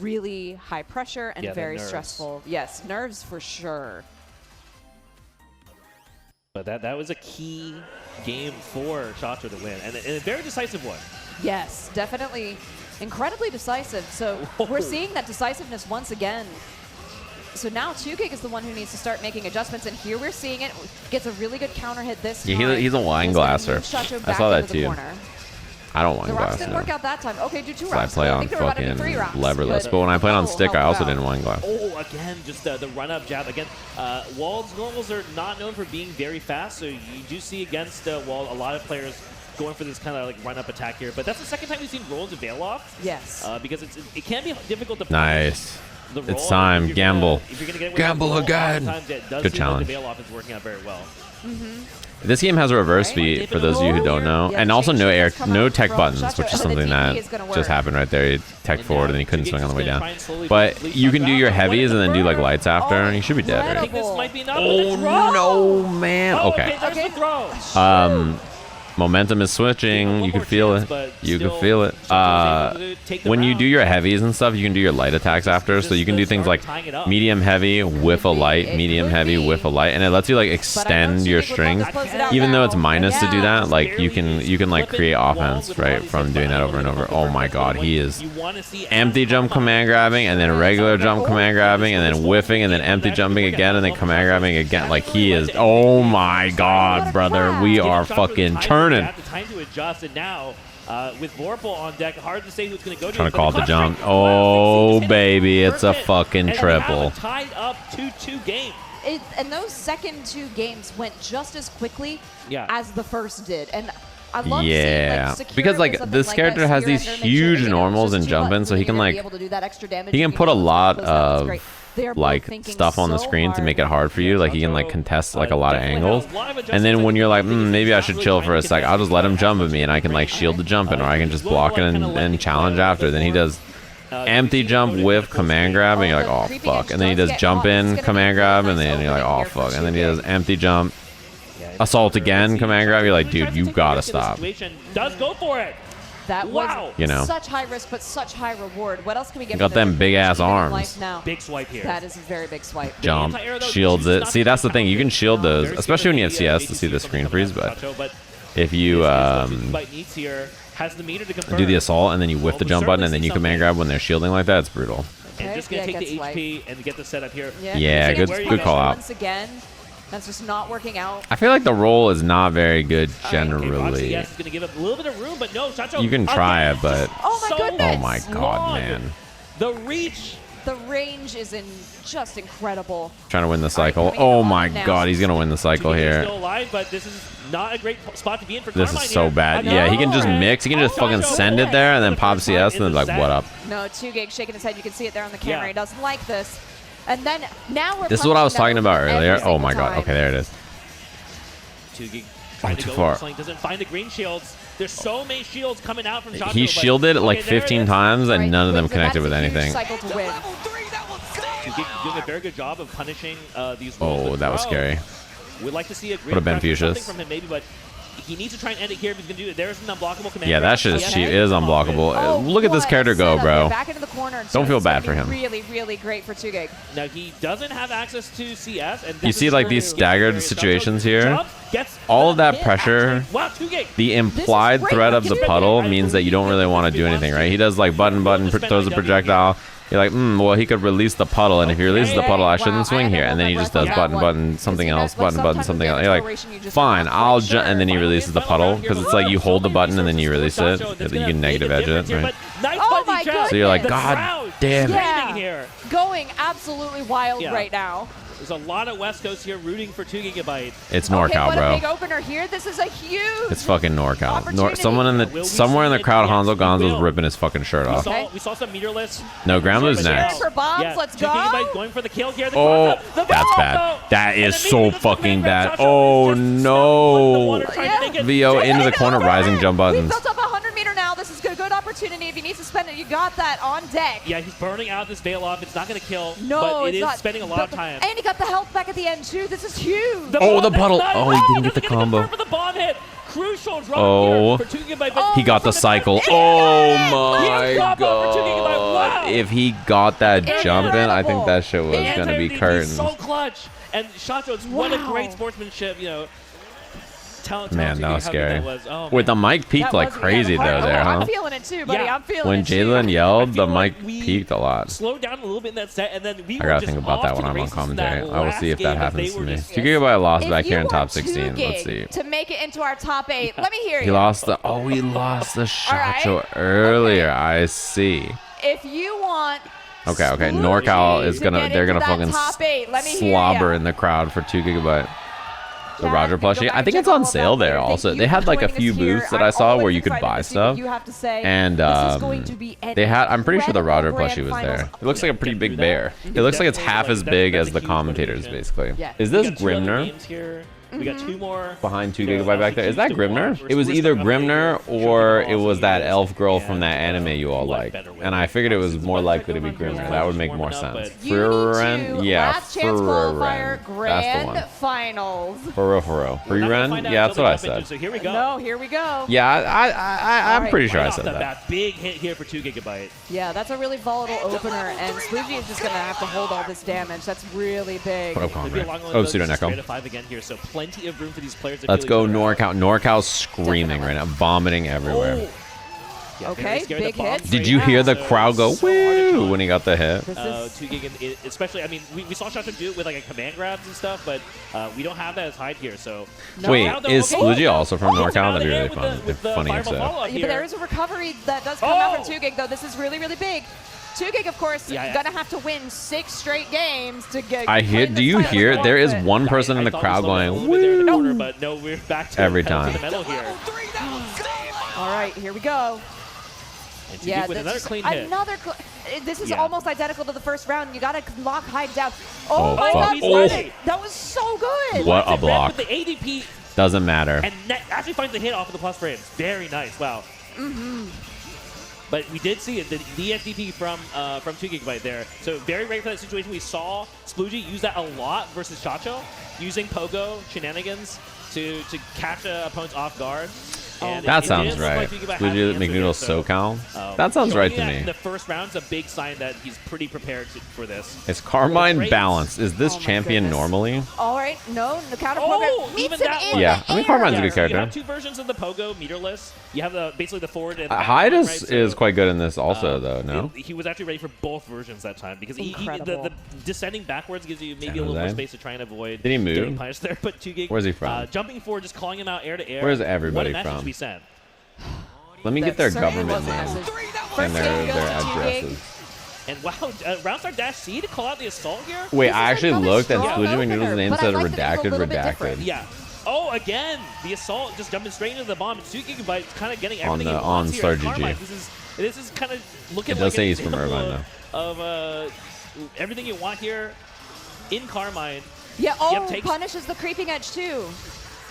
really high pressure and very stressful. Yes, nerves for sure. But that was a key game for Shachou to win, and a very decisive one. Yes, definitely incredibly decisive. So we're seeing that decisiveness once again. So now 2GIG is the one who needs to start making adjustments, and here we're seeing it. Gets a really good counter hit this time. Yeah, he's a wine glasser. I saw that too. I don't wine glass. Didn't work out that time. Okay, do 2 rounds. rounds. I play on fucking leverless, but when I played on stick, I also didn't wine glass. Oh, again, just the run-up jab. Again, Wald's normals are not known for being very fast, so you do see against Wald a lot of players going for this kind of like run-up attack here. But that's the second time we've seen rolls to bail off. Yes. Because it can be difficult to nice. It's time. Gamble. Gamble again. Good challenge. The bail off is working out very well. This game has a reverse beat for those of you who don't know, and also no tech buttons, which is something that just happened right there. He tech forward and he couldn't swing on the way down. But you can do your heavies and then do like lights after, and you should be dead. Right? Oh no, man. Okay. Momentum is switching. You can feel it. You can feel it. When you do your heavies and stuff, you can do your light attacks after. So you can do things like medium heavy, whiff a light, medium heavy, whiff a light, and it lets you like extend your strings. Even though it's minus to do that, like you can like create offense right from doing that over and over. Oh my god, he is empty jump command grabbing and then regular jump command grabbing and then whiffing and then empty jumping again and then command grabbing again. Like he is. Oh my god, brother, we are fucking turning. Have the time to adjust, and now with Vorpal on deck, hard to say who's going to go to. Trying to call the jump. Oh baby, it's a fucking triple. Tied up 2-2 game. And those second 2 games went just as quickly as the first did, and I love seeing, like, because like this character has these huge normals and jumping, so he can like put a lot of like stuff on the screen to make it hard for you. Like he can like contest like a lot of angles, and then when you're like maybe I should chill for a sec, I'll just let him jump at me and I can like shield the jumping, or I can just block it and challenge after. Then he does empty jump with command grab and you're like, oh fuck, and then he does jump in command grab and then you're like, oh fuck, and then he does empty jump assault again command grab. You're like, dude, you gotta stop. Does go for it. That was such high risk, but such high reward. What else can we get? Got them big ass arms. Big swipe here. That is a very big swipe. Jump, shields it. See, that's the thing. You can shield those, especially when you have CS to see the screen freeze. But if you do the assault and then you whiff the jump button and then you command grab when they're shielding like that, it's brutal. And just gonna take the HP and get the setup here. Yeah, good call out. Once again. That's just not working out. I feel like the roll is not very good generally. Yes, it's going to give up a little bit of room, but no, Shachou. You can try it, but oh my goodness. Oh my god, man. The reach. The range is just incredible. Trying to win the cycle. Oh my god, he's going to win the cycle here. Hyde, but this is not a great spot to be in for Carmine. This is so here. bad. Yeah, he can just mix. He can just fucking send it there and then pop CS and then like, what up? No, 2GIG shaking his head. You can see it there on the camera. He doesn't like this. And then now we're. This is what I was talking about earlier. Oh my god. Okay, there it is. 2GIG trying to go for doesn't find the green shields. There's so many shields coming out from Shachou. He shielded like 15 times and none of them connected with anything. Doing a very good job of punishing these. Oh, that was scary. We'd like to see a would have been Fuchsia's. from him maybe, but he needs to try and end it here if he's gonna do it. There's an unblockable command. Yeah, that shit is cheap. It is unblockable. Look at this character go, bro. Back into the corner. Don't feel bad for him. Really, really great for 2GIG. Now he doesn't have access to CS, and you see like these staggered situations here. All of that pressure, the implied threat of the puddle means that you don't really want to do anything, right? He does like button, throws a projectile. You're like, well, he could release the puddle, and if he releases the puddle, I shouldn't swing here. And then he just does button, something else, button, something else. You're like, fine, I'll jump, and then he releases the puddle because it's like you hold the button and then you release it. You can negative edge it, right? Oh my goodness! So you're like, god damn it! Yeah. Going absolutely wild right now. There's a lot of West Coast here rooting for 2GB. It's NorCal, bro. A big opener here. This is a huge. It's fucking NorCal. Somewhere in the crowd, Hanzo Gonzo's ripping his fucking shirt off. We saw some meterless. No, Gramlu's next. For bombs, let's go. Going for the kill here. Oh, that's bad. That is so fucking bad. Oh no. VO into the corner, rising jump buttons. We've built up 100 meter now. This is a good opportunity. If he needs to spend it, you got that on deck. Yeah, he's burning out this veil off. It's not going to kill, no, but it is spending a lot of time. And he got the health back at the end too. This is huge. The puddle. Oh, he didn't get the combo. For the bomb hit. Crucial drop here for 2GB. He got the cycle. Oh my god. If he got that jump in, I think that shit was going to be curtains. So clutch. And Shachou, what a great sportsmanship, you know. Man, that was scary. Wait, the mic peaked like crazy though there, huh? I'm feeling it too, buddy. I'm feeling when it Jalen yelled, the mic peaked a lot. Slowed down a little bit in that set, and then we I gotta think about that when I'm on commentary. I will see if that happens to me. 2GB lost back here in top 16. Let's see. To make it into our top 8, let me hear you. He lost the. Oh, he lost the Shachou earlier. I see. If you want. Okay. NorCal is gonna. They're gonna fucking slobber in the crowd for 2GB. The Roger plushie. I think it's on sale there also. They had like a few booths that I saw where you could buy stuff. And they had, I'm pretty sure the Roger plushie was there. It looks like a pretty big bear. It looks like it's half as big as the commentators basically. Is this Grimnir? We got 2 more behind 2GB back there. Is that Grimnir? It was either Grimnir or it was that elf girl from that anime you all like. And I figured it was more likely to be Grimnir. That would make more sense. Frieren? Yeah, Last Chance Qualifier Grand Finals. Frieren? Yeah, that's what I said. So here we go. No, here we go. Yeah, I'm pretty sure I said that. Big hit here for 2GB. Yeah, that's a really volatile opener, and Splugie is just going to have to hold all this damage. That's really big. Oh, pseudo Neko. 5 again here, so plenty of room for these players. Let's go NorCal. NorCal's screaming right now, vomiting everywhere. Yeah, okay, big hit. Did you hear the crowd go woo when he got the hit? 2GB, especially, I mean, we saw Shachou do it with like a command grabs and stuff, but we don't have that as Hyde here, so. Wait, is Splugie also from NorCal? That'd be really fun. Funny if so. Yeah, but there is a recovery that does come out from 2GB, though. This is really, really big. 2GB, of course, gonna have to win 6 straight games to get. I hear. Do you hear? There is one person in the crowd going woo. But no, we're back to every time. All right, here we go. Yeah, with another clean hit. This is almost identical to the first round. You gotta lock Hyde down. Oh my God! That was so good. What a block! With the ADP doesn't matter. And actually finds the hit off of the plus frames. Very nice. Wow. But we did see it, the SDP from 2GB there. So very ready for that situation. We saw Splugie use that a lot versus Shachou, using pogo shenanigans to catch opponents off guard. That sounds right. SploogieMcNoodle SoCal. That sounds right to me. The first round's a big sign that he's pretty prepared for this. Is Carmine balanced? Is this champion normally? All right, no, the counter program. Even that yeah, I mean Carmine's a good character. You have 2 versions of the pogo meterless. You have basically the forward and Hyde is quite good in this also though. No, he was actually ready for both versions that time because the descending backwards gives you maybe a little more space to try and avoid. Did he move? Getting punished there, but 2GB. Where's he from? Jumping forward, just calling him out air to air. Where's everybody from? Let me get their government name and their addresses. And wow, Roundstar Dash C to call out the assault here? Wait, I actually looked and SploogieMcNoodle's name said redacted. Yeah. Oh, again, the assault just jumping straight into the bomb. 2 GB kind of getting everything on he wants here. Star Carmine, GG. This is kind of looking It like does say he's from Irvine, of everything you want here in Carmine. Yeah, oh, punishes the creeping edge too.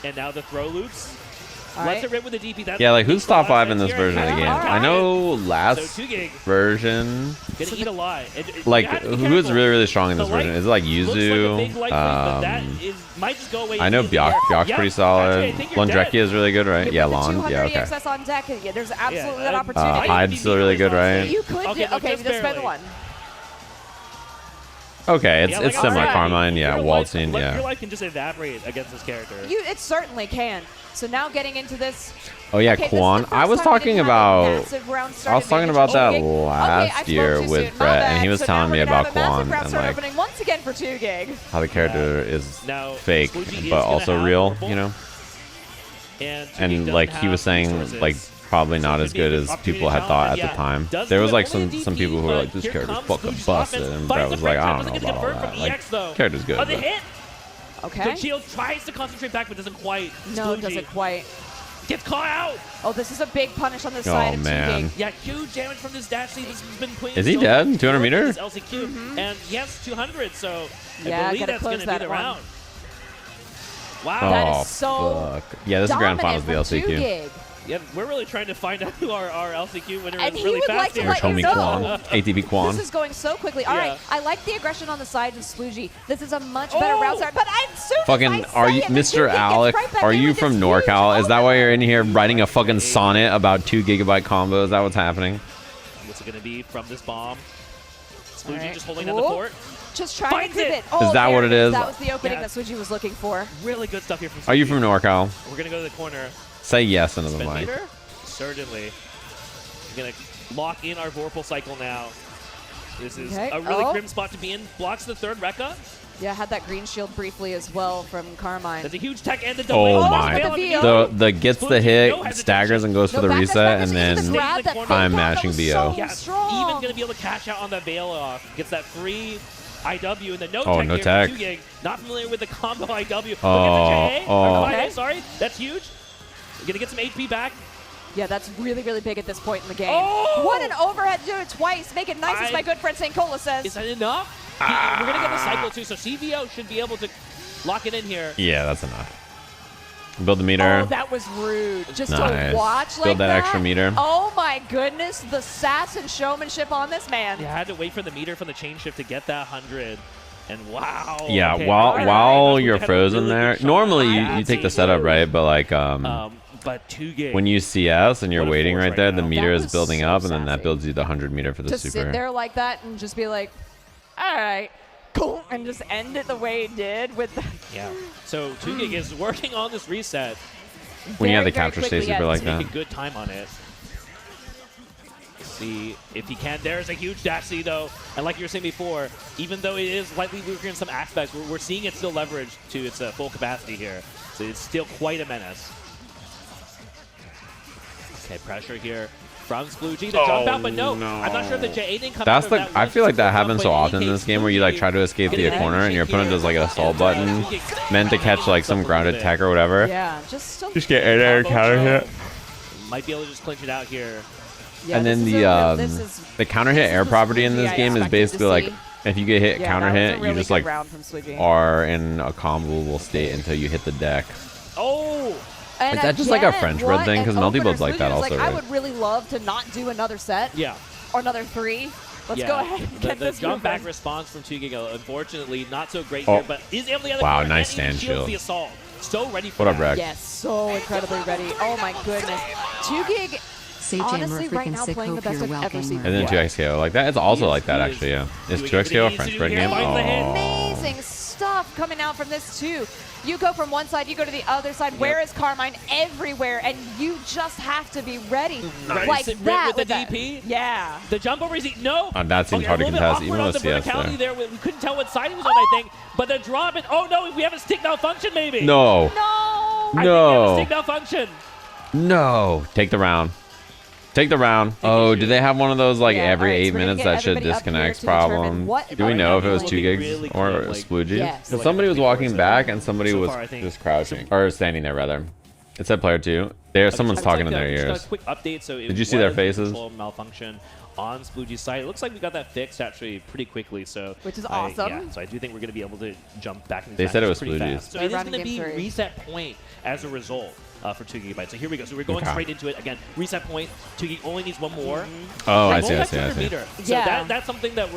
And now the throw loops. All Lets right. it rip with the DP. That Yeah, like who's top 5 in this version of the game? I know last so 2 gig version. gonna eat a lot. Like who's really strong in this version? Is it like Yuzu? Might just go away. I know Byaku's pretty solid. Londreki is really good, right? Yeah, Lon. Yeah, okay. Access on deck. Yeah, there's absolutely that opportunity. Hyde's still really good, right? You could. Okay, just spend one. Okay, it's similar. Carmine, yeah. Waldstein, yeah. Your life can just evaporate against this character. It certainly can. So now getting into this. Oh yeah, Quan. I was talking about that last year with Brett, and he was telling me about Quan and like once again for 2 gig. how the character is fake but also real, you know. And like he was saying, like probably not as good as people had thought at the time. There was like some people who were like, this character's fucking busted, and Brett was like, I don't know about all that. Like, character's good. Okay. The shield tries to concentrate back, but doesn't quite. No, doesn't quite. Gets caught out. Oh, this is a big punish on the side of 2 gig. Yeah, huge damage from this dash lead. This has been playing. Is he dead? 200 meter? LCQ. And yes, 200. So yeah, I believe that's going to be the round. Wow. That is so fuck. Yeah, this is grand finals of the LCQ. Yeah, we're really trying to find out who our LCQ winner and is really fast here. Homie Quan. ATB Quan. This is going so quickly. All right, I like the aggression on the side of Sploogie. This is a much better route start, but I'm so fucking, are you, Mr. Alec, are you from NorCal? Is that why you're in here writing a fucking sonnet about 2 GB combos? Is that what's happening? What's it going to be from this bomb? Sploogie just holding down the fort. Just trying to creep it. Oh, is that what it is? That was the opening that Sploogie was looking for. Really good stuff here from Sploogie. Are you from NorCal? We're going to go to the corner. Say yes into the mic. Certainly. We're going to lock in our Vorpal cycle now. This is a really grim spot to be in. Blocks the third Rekka. Yeah, had that green shield briefly as well from Carmine. That's a huge tech and the delay. Oh my. The gets the hit, staggers and goes for the reset, and then I'm mashing BO. Yeah, even going to be able to cash out on that bail off. Gets that free IW and the no tech no here tech. from 2 gig. Not familiar with the combo IW. Look at the JA. Sorry, that's huge. We're going to get some HP back. Yeah, that's really, really big at this point in the game. Oh! What an overhead to do it twice. Make it nice, as my good friend St. Cola says. Is that enough? We're going to get the cycle, too, so CVO should be able to lock it in here. Yeah, that's enough. Build the meter. Oh, that was rude. Just to watch like Build that extra meter. Oh, my goodness. The sass and showmanship on this man. Yeah, I had to wait for the meter from the chain shift to get that 100. And wow. Yeah, while you're frozen there, normally you take the setup, right? But like, but 2 gig. when you CS and you're waiting right there, the meter is building up, and then that builds you the 100 meter for the super. To sit there like that and just be like, all right, cool, and just end it the way it did with the yeah. So 2 gig is working on this reset. When you have the capture stage super like that. Making good time on it. See if he can. There's a huge dash C though, and like you were saying before, even though it is lightly weaker in some aspects, we're seeing it still leveraged to its full capacity here. So it's still quite a menace. Okay, pressure here from Sploogie. The jump out, but no. I'm not sure if the J8 didn't come out of that. I feel like that happens so often in this game where you like try to escape the corner and your opponent does like an assault button meant to catch like some grounded tech or whatever. Yeah, just get air to air counter hit. Might be able to just clinch it out here. Yeah, and then the counter hit air property in this game is basically like if you get hit counter hit, you just like are in a comboable state until you hit the deck. Oh! And is that just like a French bread thing? Because Melty Build's like that also, like, right? I would really love to not do another set. Yeah. Or another 3. Let's go ahead and get this jump back response from 2 gig, unfortunately, not so great here, but is able to get wow, nice stand shield. The assault. So ready for what up, Rex? Yes, so incredibly ready. Oh my goodness. 2 gig, honestly, right now playing the best I've ever seen. And then 2xKO like that. It's also like that, actually, yeah. Is 2xKO a French bread game? Amazing stuff coming out from this, too. You go from one side, you go to the other side. Yep. Where is Carmine? Everywhere, and you just have to be ready. Nice. Like that. With the DP? Yeah. The jump over is no. That seems hard to contest, even with CS there. We couldn't tell what side he was on, I think. But the drop, and oh no, we have a stick malfunction maybe. No. No. I think we have a stick malfunction. No. Take the round. Take the round. Oh, do they have one of those like every right, 8 minutes that shit disconnects problem? Do we know if it was 2 gigs or Sploogie? Yes. Because somebody was walking back and somebody was just crouching or standing there rather. It said player 2. Someone's talking in their ears. Quick update. So did you see their faces? Malfunction on Sploogie's side. It looks like we got that fixed actually pretty quickly. So which is awesome. Yeah, so I do think we're going to be able to jump back into They said it was Sploogies. So it is going to be reset point as a result. For 2 GB. So here we go. So we're going straight into it. Again, reset point. 2 GB only needs one more. Oh, I see. So that's something that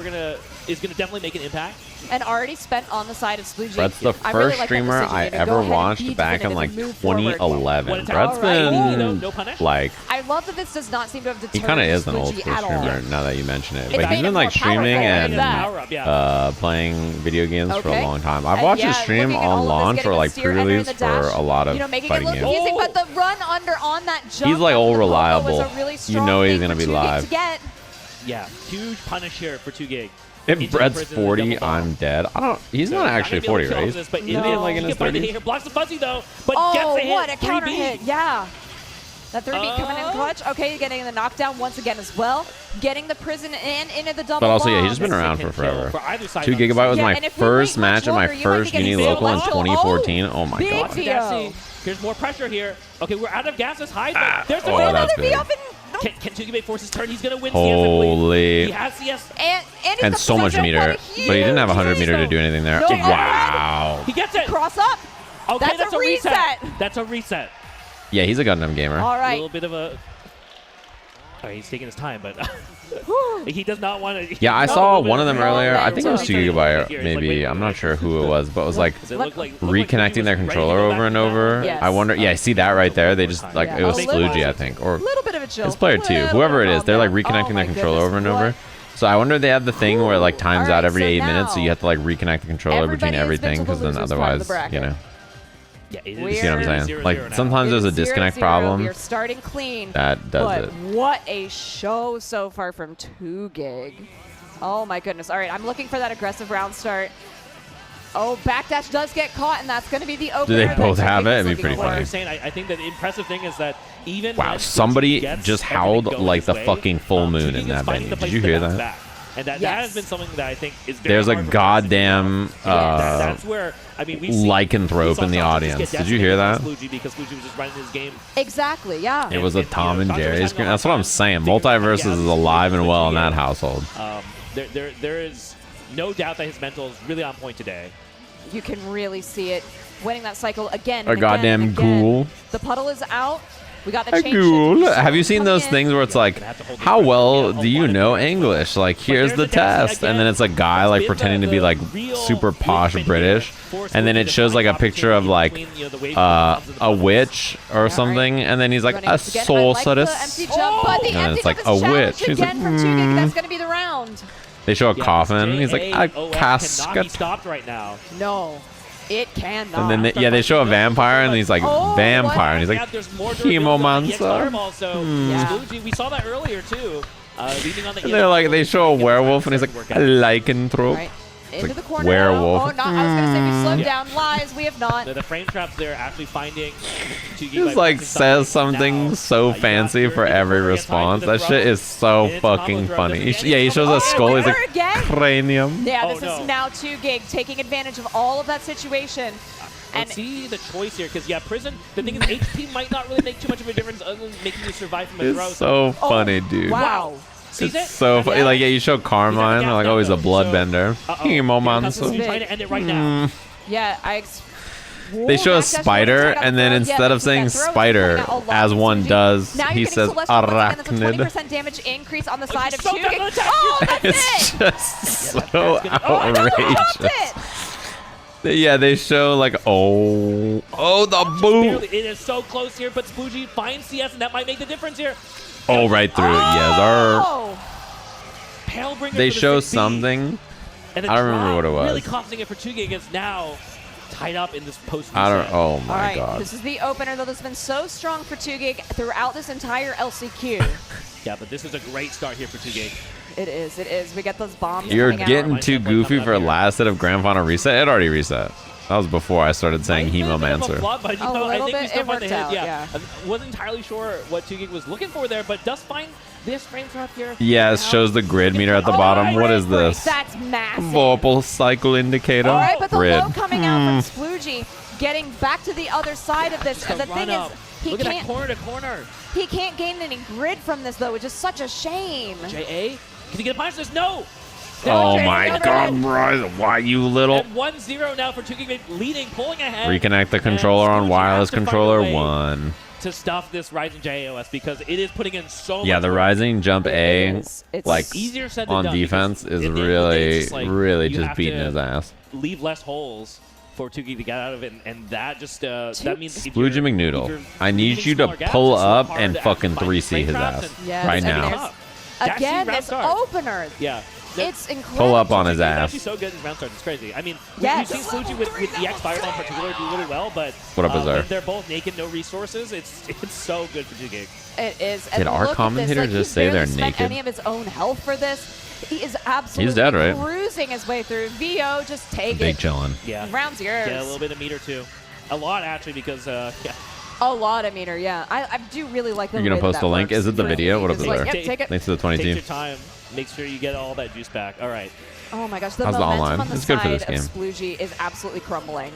is gonna definitely make an impact. And already spent on the side of Sploogie. Brett's the first streamer I ever watched back in like 2011. Brett's been like... I love that this does not seem to have deterred He kind of is an old school streamer now that you mention it. But he's been like streaming and playing video games for a long time. I've watched his stream on launch or like pre-release for a lot of fighting games. But the run under on that jump. He's like all reliable. You know he's gonna be live. Yeah, huge punish here for 2 gig. If Brett's 40, I'm dead. He's not actually 40, right? He's like in his 30s. Blocks the fuzzy though, but gets a hit. What a counter hit! Yeah. That 3B coming in clutch. Okay, getting the knockdown once again as well. Getting the prison and into the double. But also, bomb. he's just been around for forever. 2 GB was my first match at my first Uni local in 2014. Oh my god. Here's more pressure here. Okay, we're out of gas as Hyde. There's that's good. Can 2 GB force his turn? He's going to win Holy. CS. He has CS. And so much meter. But he didn't have 100 meter to do anything there. No, wow. He gets it. Cross up. Okay, that's a reset. That's a reset. Yeah, he's a Gundam gamer. All right. A little bit of a... Oh, he's taking his time, but he does not want to... Yeah, I saw one of them earlier. I think it was 2 GB, maybe. I'm not sure who it was, but it was like reconnecting their controller over and over. I wonder... Yeah, see that right there? They just, like, it was Sploogie, I think. Or it's player 2. Whoever it is, they're like reconnecting their controller over and over. So I wonder if they have the thing where it like times out every 8 minutes, so you have to like reconnect the controller between everything, because then otherwise, you know. Yeah, you see what I'm saying? Like sometimes there's a disconnect problem. We're starting clean. That does it. What a show so far from 2 gig. Oh my goodness. All right, I'm looking for that aggressive round start. Oh, backdash does get caught, and that's going to be the opener. Do they both have it? It'd be pretty funny. I think that the impressive thing is that even wow, somebody just howled like the fucking full moon in that venue. Did you hear that? And that has been something that I think is very There's a goddamn that's where I mean lycanthrope in the audience. Did you hear that? Because Sploogie was just running his game. Exactly, yeah. It was a Tom and Jerry screen. That's what I'm saying. Multiverses is alive and well in that household. There is no doubt that his mental is really on point today. You can really see it. Winning that cycle again. A goddamn ghoul. The puddle is out. We got the ghoul. Have you seen those things where it's like, how well do you know English? Like, here's the test. And then it's a guy like pretending to be like super posh British. And then it shows like a picture of like a witch or something. And then he's like, a sorceress. And then it's like, a witch. He's like, That's going to be the round. They show a coffin. He's like, a casket. Stopped right now. No. It cannot. And then they show a vampire, and he's like, vampire, and he's like, chemomancer. We saw that earlier too. And they're like, they show a werewolf, and he's like, a lycanthrope. Right. Into the corner. Werewolf. Oh, no, I was gonna say we slowed down. Lies, we have not. The frame traps there actually finding. Just like says something so fancy for every response. That shit is so fucking funny. He shows a skull. He's like, cranium. Yeah, this is now 2 gig taking advantage of all of that situation. And see the choice here, because prison. The thing is, HP might not really make too much of a difference other than making you survive from a throw. It's so funny, dude. Wow. It's so funny. Like, you show Carmine, they're like, oh, he's a bloodbender. Chemomancer. He's trying to end it right now. Yeah, they show a spider, and then instead of saying spider, as one does, he says arachnid. 20% damage increase on the side of 2 gig. Oh, that's it's just so outrageous. Yeah, they show like, the boot. It is so close here, but Sploogie finds CS, and that might make the difference here. Oh, right through. Yes, they show something. I don't remember what it was. Really costing it for 2 gig is now tied up in this post. Oh my god. This is the opener, though. That's been so strong for 2 gig throughout this entire LCQ. Yeah, but this is a great start here for 2 gig. It is. We get those bombs. You're getting too goofy for last set of Grand Final reset. It already reset. That was before I started saying Hemomancer. But, a little bit, it worked out, yeah. I wasn't entirely sure what 2Gig was looking for there, but does find this frame drop here. Yeah, it shows the grid meter at the bottom. What is this? That's massive. Vorpal cycle indicator. All right, but the Grid. low coming out from Sploogie, getting back to the other side of this. And the thing is, Look at that corner to corner. He can't gain any grid from this, though, which is such a shame. JA, can he get a punish this? No. Oh my God, bro! Why you little? And 1-0 now for 2Gig leading, pulling ahead. Reconnect the controller on wireless controller 1. To stuff this Rising JAOS because it is putting in so much. Yeah, the Rising Jump A, It's like easier said than on done defense, is really just beating his ass. Leave less holes for 2Gig to get out of it, and that just that means SploogieMcNoodle, I need you to pull up and fucking 3C his ass right now. Again, this opener. Yeah. It's incredible. Pull up on his ass. He's actually so good in round starts. It's crazy. I mean, we've seen Sploogie with EX Fireball in particular do really well, but what up, when they're both naked, no resources, it's so good for 2Gig. It is. Did our commentator just say they're naked? Any of his own health for this. He is absolutely He's dead, right? cruising his way through. VO, just take Big it. chillin'. Yeah. Round's yours. Yeah, a little bit of meter too. A lot actually because yeah. A lot of meter, yeah. I do really like the You're gonna way post a link? Is it the video? What up is there? Yep, take it. Thanks to the 22. Take your time. Make sure you get all that juice back. All right. Oh my gosh, the How's the momentum online? on the It's good for side this game. of Sploogie is absolutely crumbling.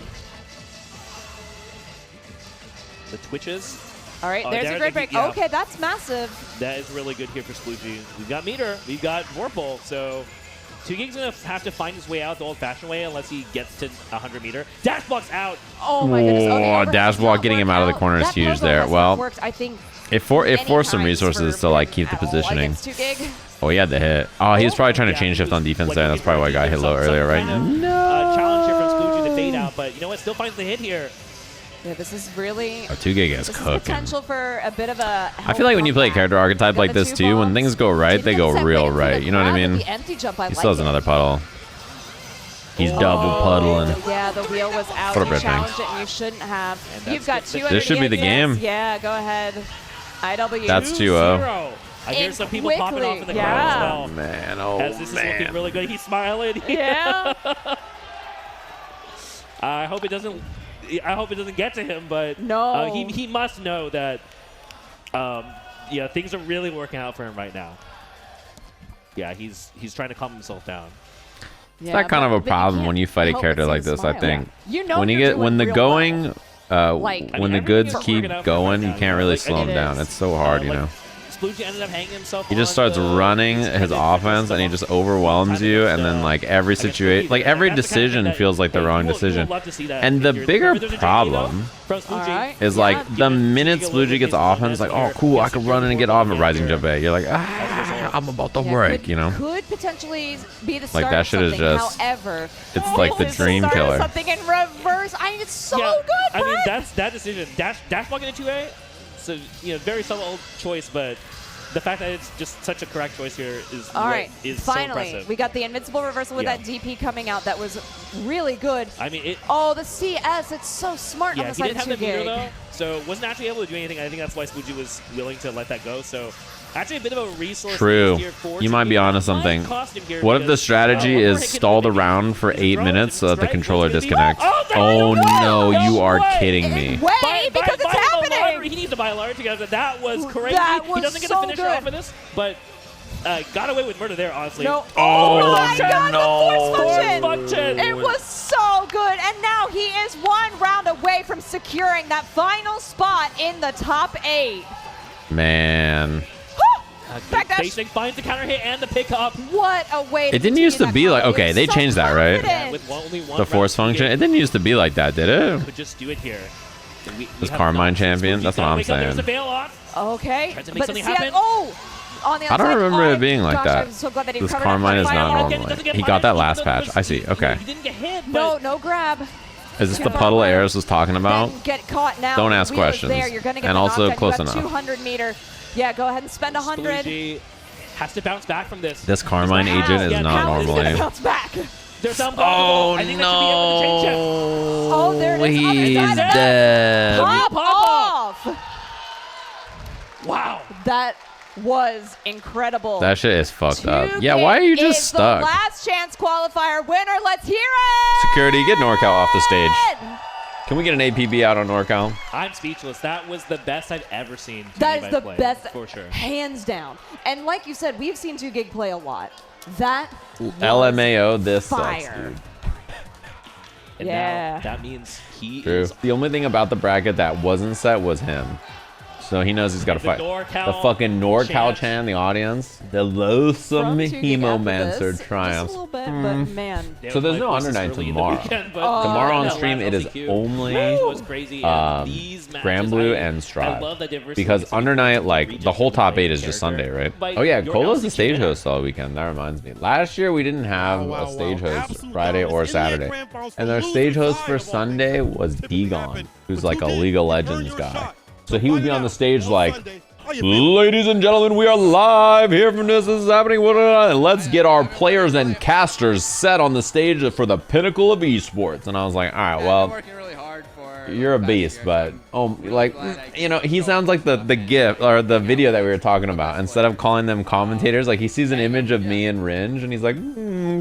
The twitches. All right, there's a great break. Yeah. Okay, that's massive. That is really good here for Sploogie. We've got meter. We've got Vorpal. So 2Gig's going to have to find his way out the old-fashioned way unless he gets to 100 meter. Dash block's out. Oh my goodness. Okay, dash block getting him out of the corner is huge there. Well, worked, I think, it forced some reasources to like keep the positioning. Oh, he had the hit. Oh, he was probably trying to chain shift on defense there. That's probably why I got hit low earlier, right? No. Challenge here from Sploogie to fade out, but you know what? Still finds the hit here. Yeah, this is really 2Gig is cooking. Potential for a bit of a. I feel like when you play a character archetype like this too, when things go right, they go real right. You know what I mean? He still has another puddle. He's double puddling. Yeah, the wheel was out. What a You rip challenged it and you shouldn't have. You've got 200. This should be the game. Yeah, go ahead. IW. That's 2-0. I hear some people popping off in the crowd as well. Man, as this is looking really good. He's smiling. Yeah. I hope it doesn't get to him, but no. He must know that yeah, things are really working out for him right now. Yeah, he's trying to calm himself down. It's that kind of a problem when you fight a character like this, I think. You know, when the going like, when the goods keep going, you can't really slow them down. It's so hard, you know. Sploogie ended up hanging himself. He just starts running his offense and he just overwhelms you, and then like every situation, like every decision feels like the wrong decision. And the bigger problem is like the minute Sploogie gets offense, like, oh cool, I can run in and get off a rising jump A. You're like, I'm about to break, you know. Could potentially be the start like that shit of is something. just. However, it's like the dream killer. Something in reverse. I mean, it's so good. I mean, that's that decision. Dash blocking into 2A. So, you know, very subtle choice, but the fact that it's just such a correct choice here is finally, so impressive. We got the invincible reversal with that DP coming out. That was really good. I mean, the CS, it's so smart on the side of 2Gig. He didn't have the meter, though, so wasn't actually able to do anything. I think that's why Sploogie was willing to let that go. So actually a bit of a resource. True. Here for you might be onto something. What if the strategy is stall the round for 8 minutes so that the controller disconnects? Oh no, you are kidding me. Wait, because it's happening. He needs to buy a large together. That was crazy. He doesn't get to finish off of this, but got away with murder there, honestly. No. Oh my God, no. The force function. It was so good, and now he is 1 round away from securing that final spot in the top 8. Man. Basic finds the counter hit and the pickup. What a way to It didn't used to be like, okay, they changed that, right? Yeah, with only one the force function. It didn't used to be like that, did it? Could just do it here. Was Carmine champion? That's what I'm saying. Okay. But see, on the I don't remember it being like that. I'm so glad that he this Carmine is not normally. He got that last patch. I see. Okay. He didn't get hit. No grab. Is this the puddle Eris was talking about? Get caught now. Don't ask questions. You're gonna get and also close enough. 200 meter. Yeah, go ahead and spend 100. Has to bounce back from this. This Carmine agent is not normally. Bounce back. Oh no! Oh, there it is. He's dead. Pop off. Wow. That was incredible. That shit is fucked up. Yeah, why are you just stuck? The last chance qualifier winner. Let's hear it. Security, get NorCal off the stage. Can we get an APB out on NorCal? I'm speechless. That was the best I've ever seen. That is the best, for sure, hands down. And like you said, we've seen 2Gig play a lot. That LMAO, this fire. sucks, dude. And now that means he True. is. The only thing about the bracket that wasn't set was him. So he knows he's got to fight the fucking NorCal Chan, the audience. The loathsome Hemomancer triumphs. Just a little bit, but man. So there's no Under Night tomorrow. Tomorrow on stream, it is only Grand Blue and Strive. Because Under Night, like, the whole top 8 is just Sunday, right? Oh yeah, Colo's the stage host all weekend. That reminds me. Last year, we didn't have a stage host Friday or Saturday. And our stage host for Sunday was Degon, who's like a League of Legends guy. So he would be on the stage like, ladies and gentlemen, we are live here from this is happening. And let's get our players and casters set on the stage for the pinnacle of esports. And I was like, all right, well, you're a beast, but like, you know, he sounds like the GIF or the video that we were talking about. Instead of calling them commentators, like he sees an image of me and Ringe, and he's like,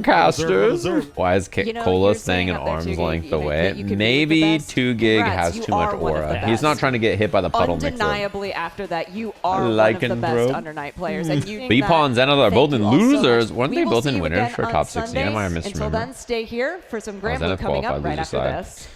casters. Why is Cola staying an arm's length away? Maybe 2Gig has too much aura. He's not trying to get hit by the puddle mixer. Undeniably, after that, you are one of the best Under Night players. And Bepaw and Zenith are both in losers. Weren't they both in winners for top 16? I might have misremembered. Until then, stay here for some Grand Blue coming up right after this.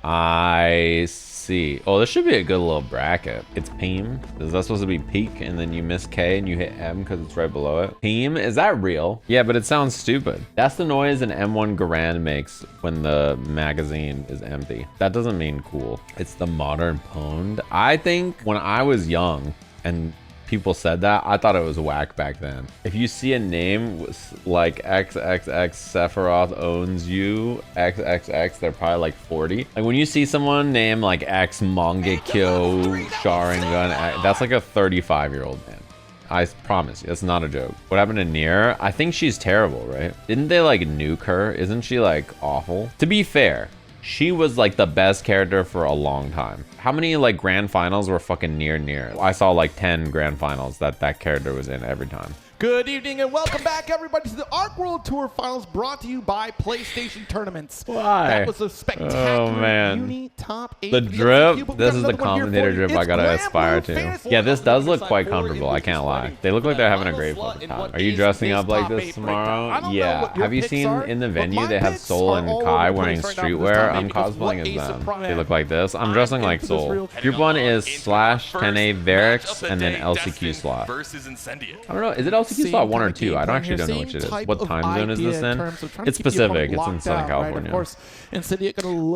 I see. Oh, this should be a good little bracket. It's Peem. Is that supposed to be peak and then you miss K and you hit M because it's right below it? Peem? Is that real? Yeah, but it sounds stupid. That's the noise an M1 Garand makes when the magazine is empty. That doesn't mean cool. It's the modern pwned. I think when I was young and people said that, I thought it was whack back then. If you see a name like XXX Sephiroth owns you, XXX, they're probably like 40. Like when you see someone named like X Mangekyo Sharingan, that's like a 35-year-old man. I promise you, that's not a joke. What happened to Nier? I think she's terrible, right? Didn't they like nuke her? Isn't she like awful? To be fair, she was like the best character for a long time. How many like grand finals were fucking Nier? I saw like 10 grand finals that character was in every time. Good evening and welcome back, everybody, to the Arc World Tour Finals brought to you by PlayStation Tournaments. Why? That was a spectacular Uni top 8. The drip. This is the commentator drip I gotta aspire to. Yeah, this does look quite comfortable. I can't lie. They look like they're having a great fucking time. Are you dressing up like this tomorrow? Yeah. Have you seen in the venue they have Sol and Kai wearing streetwear? I'm cosplaying as them. They look like this. I'm dressing like Sol. Group 1 is /10A Beatrix and then LCQ slot. I don't know. Is it LCQ slot 1 or 2? I actually don't know which it is. What time zone is this in? It's Pacific. It's in Southern California.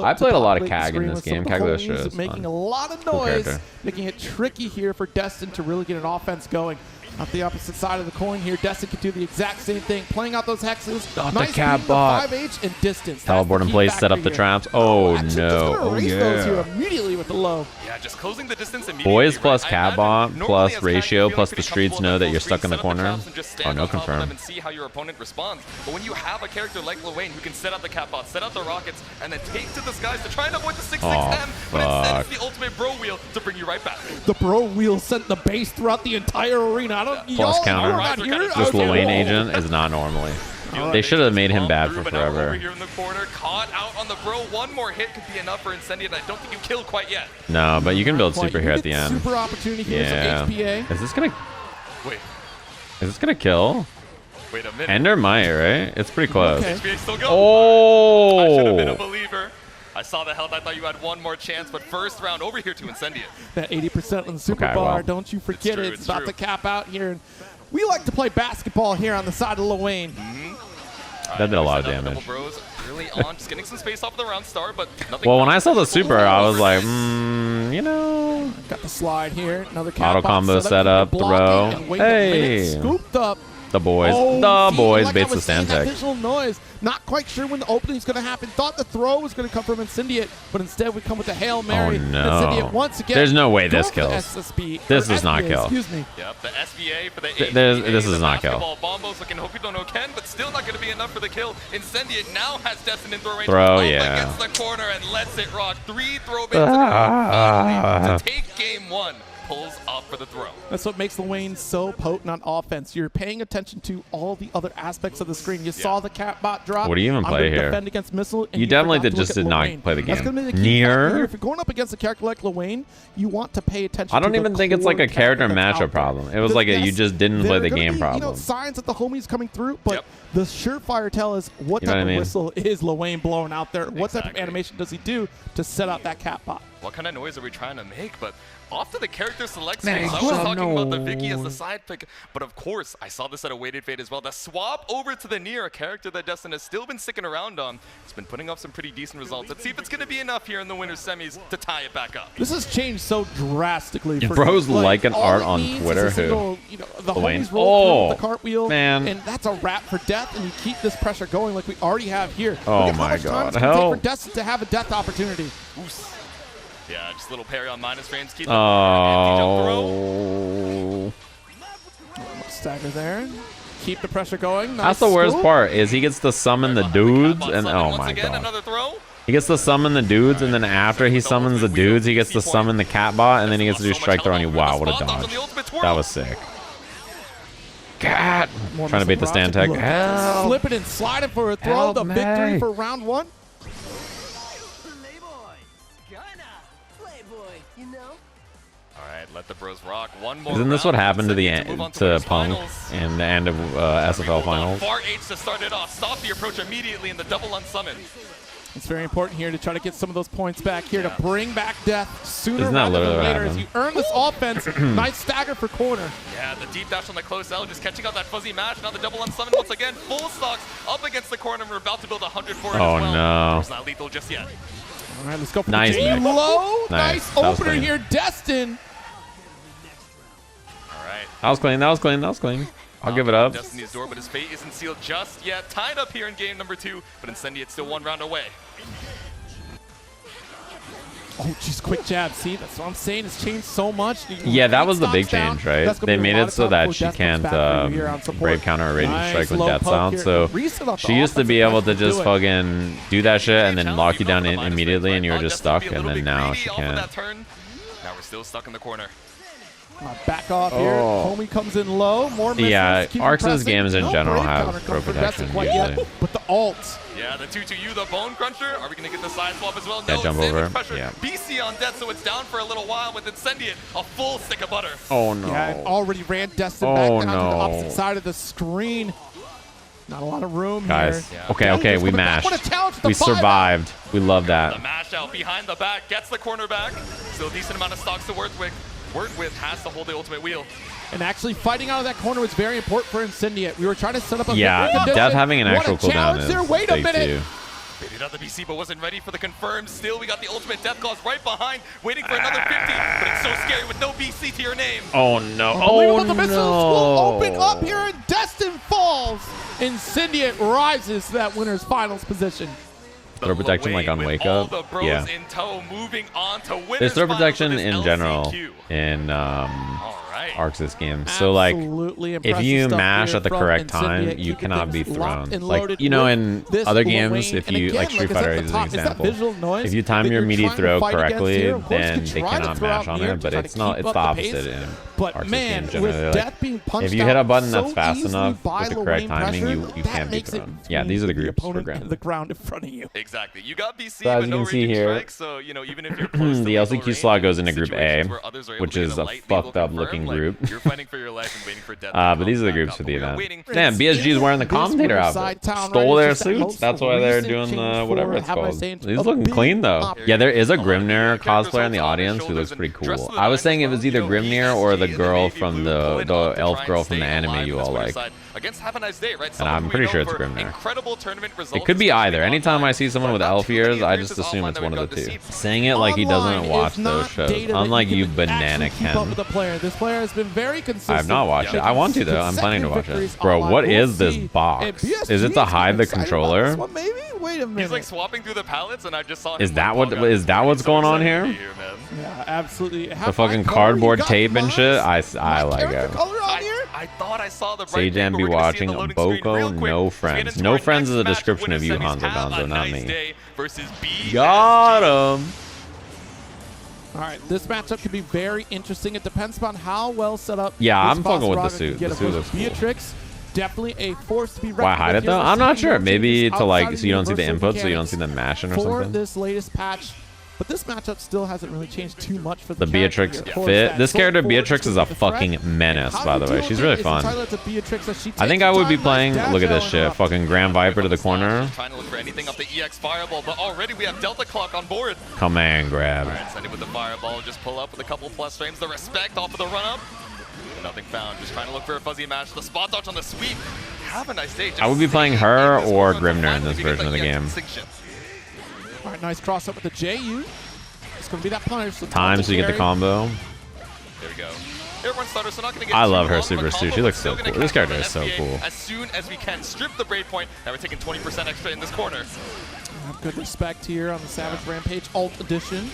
I played a lot of CAG in this game. Cagliostro is making a lot of noise, making it tricky here for Destin to really get an offense going. At the opposite side of the coin here, Destin can do the exact same thing, playing out those hexes. Not nice the cat bot. 5H and distance. Teleport in place, set up the traps. Oh no! Oh yeah! Those here immediately with the low. Yeah, just closing the distance immediately. Boys plus cat bot plus ratio plus the streets know that you're stuck in the corner. Oh no, confirm. And see how your opponent responds. But when you have a character like Lowain who can set up the cat bot, set up the rockets, and then take to the skies to try and avoid the 6-6M, but instead it's the ultimate bro wheel to bring you right back. The bro wheel sent the base throughout the entire arena. I don't. Plus counter. This Lowain agent is not normally. They should have made him bad for forever. Over here in the corner, caught out on the bro. One more hit could be enough for Incendiate. I don't think you kill quite yet. No, but you can build super here at the end. Super opportunity here. Yeah. HPA. Is this gonna? Wait. Is this gonna kill? Wait a minute. Ender might, right? It's pretty close. Okay. HPA still going. Oh! I should have been a believer. I saw the health. I thought you had one more chance, but first round over here to Incendiate. That 80% on the super bar. Well, don't you forget it. It's about to cap out here. We like to play basketball here on the side of Lowain. That did a lot of damage. Bros really on, just getting some space off of the round start, but nothing. Well, when I saw the super, I was like, you know. Got the slide here. Another auto combo setup, throw. Hey. Scooped up. The boys. Baits the Stantec. Visual noise. Not quite sure when the opening is going to happen. Thought the throw was going to come from Incendiate, but instead we come with a Hail Mary. Oh, no. Incendiate once again. There's no way this kills. SSB, this does not kill. Excuse me. Yep, the SVA for the this is not kill. Bombos looking hope you don't know Ken, but still not going to be enough for the kill. Incendiate now has Destin in throw range. Yeah. Against the corner and lets it rock. 3 throw baits to take game 1. Pulls up for the throw. That's what makes Lowain so potent on offense. You're paying attention to all the other aspects of the screen. You saw the cat bot drop. What do you even play here? Defend against missile, and you definitely did not play the game. That's gonna be the key Nier. If you're going up against a character like Lowain, you want to pay attention. I don't to even think it's like a character matchup problem. It was like you just didn't play the game problem. You know, signs that the homie's coming through, but the surefire tell is what type of whistle is Lowain blowing out there? What type of animation does he do to set up that cat bot? What kind of noise are we trying to make? But off to the character select screen. I was talking about the Vicky as the side pick, but of course, I saw this at a weighted fade as well. The swap over to the Nier, a character that Destin has still been sticking around on. It's been putting up some pretty decent results. Let's see if it's going to be enough here in the winner's semis to tie it back up. This has changed so drastically. Bro's like an art on Twitter who. The homies roll through the cartwheel, man. And that's a wrap for death, and you keep this pressure going like we already have here. Oh my God. Help. For Destin to have a death opportunity. Oops. Yeah, just a little parry on minus frames. Keep stagger there. Keep the pressure going. Nice. That's the worst part is he gets to summon the dudes and oh my God. Another throw. He gets to summon the dudes and then after he summons the dudes, he gets to summon the cat bot and then he gets to do strike throw on you. Wow, what a dodge. That was sick. God. Trying to beat the stand tech. Help. Flip it and slide it for a throw. Help the me. Victory for round 1. Let the bros rock. One more. Isn't this what happened to Punk in the end of SFL Finals? Far H to start it off. Stop the approach immediately in the double unsummon. It's very important here to try to get some of those points back here to bring back death sooner rather than later as you earn this offense. Nice stagger for corner. Yeah, the deep dash on the close L, just catching out that fuzzy mash. Now the double unsummon once again. Full stocks up against the corner. We're about to build 100 for it as well. Oh no. It's not lethal just yet. All right, let's go for nice the low. Nice opener here, Destin. That was clean. That was clean. That was clean. I'll give it up. Destiny's door, but his fate isn't sealed just yet. Tied up here in game number 2, but Incendiate still 1 round away. Oh, jeez, quick jab. See, that's what I'm saying. It's changed so much. Yeah, that was the big change, right? They made it so that she can't brave counter or radiant strike with death sound. So she used to be able to just fucking do that shit and then lock you down immediately and you were just stuck. And then now she can't. Now we're still stuck in the corner. Back off here. Homie comes in low. More missiles. Yeah, Arx's games in general have throw protection usually. But the ult. Yeah, the 2-2-U, the bone cruncher. Are we going to get the side swap as well? No, yeah, jump over. Yeah. BC on death, so it's down for a little while with Incendiate. A full stick of butter. Oh no. Yeah, it already ran Destin back down to the opposite side of the screen. Not a lot of room guys. here. Okay, we mashed. We survived. We love that. The mash out behind the back gets the corner back. Still a decent amount of stocks to work with has to hold the ultimate wheel. And actually fighting out of that corner was very important for Incendiate. We were trying to set up a Death having an actual cooldown is Wait a minute. too. Baited out the BC, but wasn't ready for the confirmed. Still, we got the ultimate death clause right behind, waiting for another 50. But it's so scary with no BC to your name. Oh no! Oh the missiles will open up here, and Destin falls. Incendiate rises to that winner's finals position. Throw protection like on wake up. Yeah. In tow, moving on to there's throw protection in general in Arx's game. So like if you mash at the correct time, you cannot be thrown. Like in other games, if you like Street Fighter is an example. If you time your meaty throw correctly, then they cannot mash on it. But it's not. It's the opposite in Arx's game generally. Like, if you hit a button that's fast enough with the correct timing, you can't be thrown. Yeah, these are the groups for granted. The ground in front of you. Exactly. You got BC, so as you can see here, so even if you're close to the LCQ slot goes into Group A, which is a fucked up looking group. You're fighting for your life and waiting for death. But these are the groups for the event. Damn, BSG is wearing the commentator outfit. Stole their suits. That's why they're doing whatever it's called. He's looking clean though. Yeah, there is a Grimnir cosplayer in the audience who looks pretty cool. I was saying it was either Grimnir or the girl from the elf girl from the anime you all like. Against Havaniceday, right? And I'm pretty sure it's Grimnir. Incredible tournament results. It could be either. Anytime I see someone with elf ears, I just assume it's one of the two. Saying it like he doesn't watch those shows. Unlike you, Banana Ken. This player has been very consistent. I have not watched it. I want to though. I'm planning to watch it. Bro, what is this box? Is it to hide the controller? Maybe? Wait a minute. He's like swapping through the pallets, and I just saw him. Is that what's going on here? Yeah, absolutely. The fucking cardboard tape and shit. I like it. I thought I saw the Sajam be watching Boko, no friends. No friends is a description of you, Hanzo Gonzo, not me. Got him. All right, this matchup could be very interesting. It depends upon how well set up. Yeah, this I'm fucking with the Vaseraga suit. can The get suit looks cool. Beatrix, definitely a force to be reckoned Why hide with it though? here. I'm not sure. No Maybe changes to like, outside so you don't see the universal inputs, so you don't see them mashing or for something. this latest patch. But this matchup still hasn't really changed too much for The the Beatrix character here. fit. This character, Forward Beatrix, is a the fucking threat. menace, How by you the deal way. with She's it really is fun. entirely up to Beatrix as she I think takes I would the be time, playing, nice look at dash this out shit, and fucking Grand Viper to the corner. Trying to look for anything up the EX Fireball, but already we have Delta Clock on board. Command grab. All right, send it with the Fireball. Just pull up with a couple plus frames. The respect off of the run-up. Nothing found. Just trying to look for a fuzzy match. The spot dodge on the sweep. Have a nice day. Just I would be playing her or Grimnir in this version of the game. All right, nice cross up with the JU. It's going to be that punish. So Time so you get the combo. There we go. Everyone stutters, so not going to get I too love her long of a super combo, suit. She but looks still so gonna cool. This catch character on is so SBA cool. As soon as we can strip the breakpoint, now we're taking 20% extra in this corner. Good respect here on the Savage Rampage Alt Edition.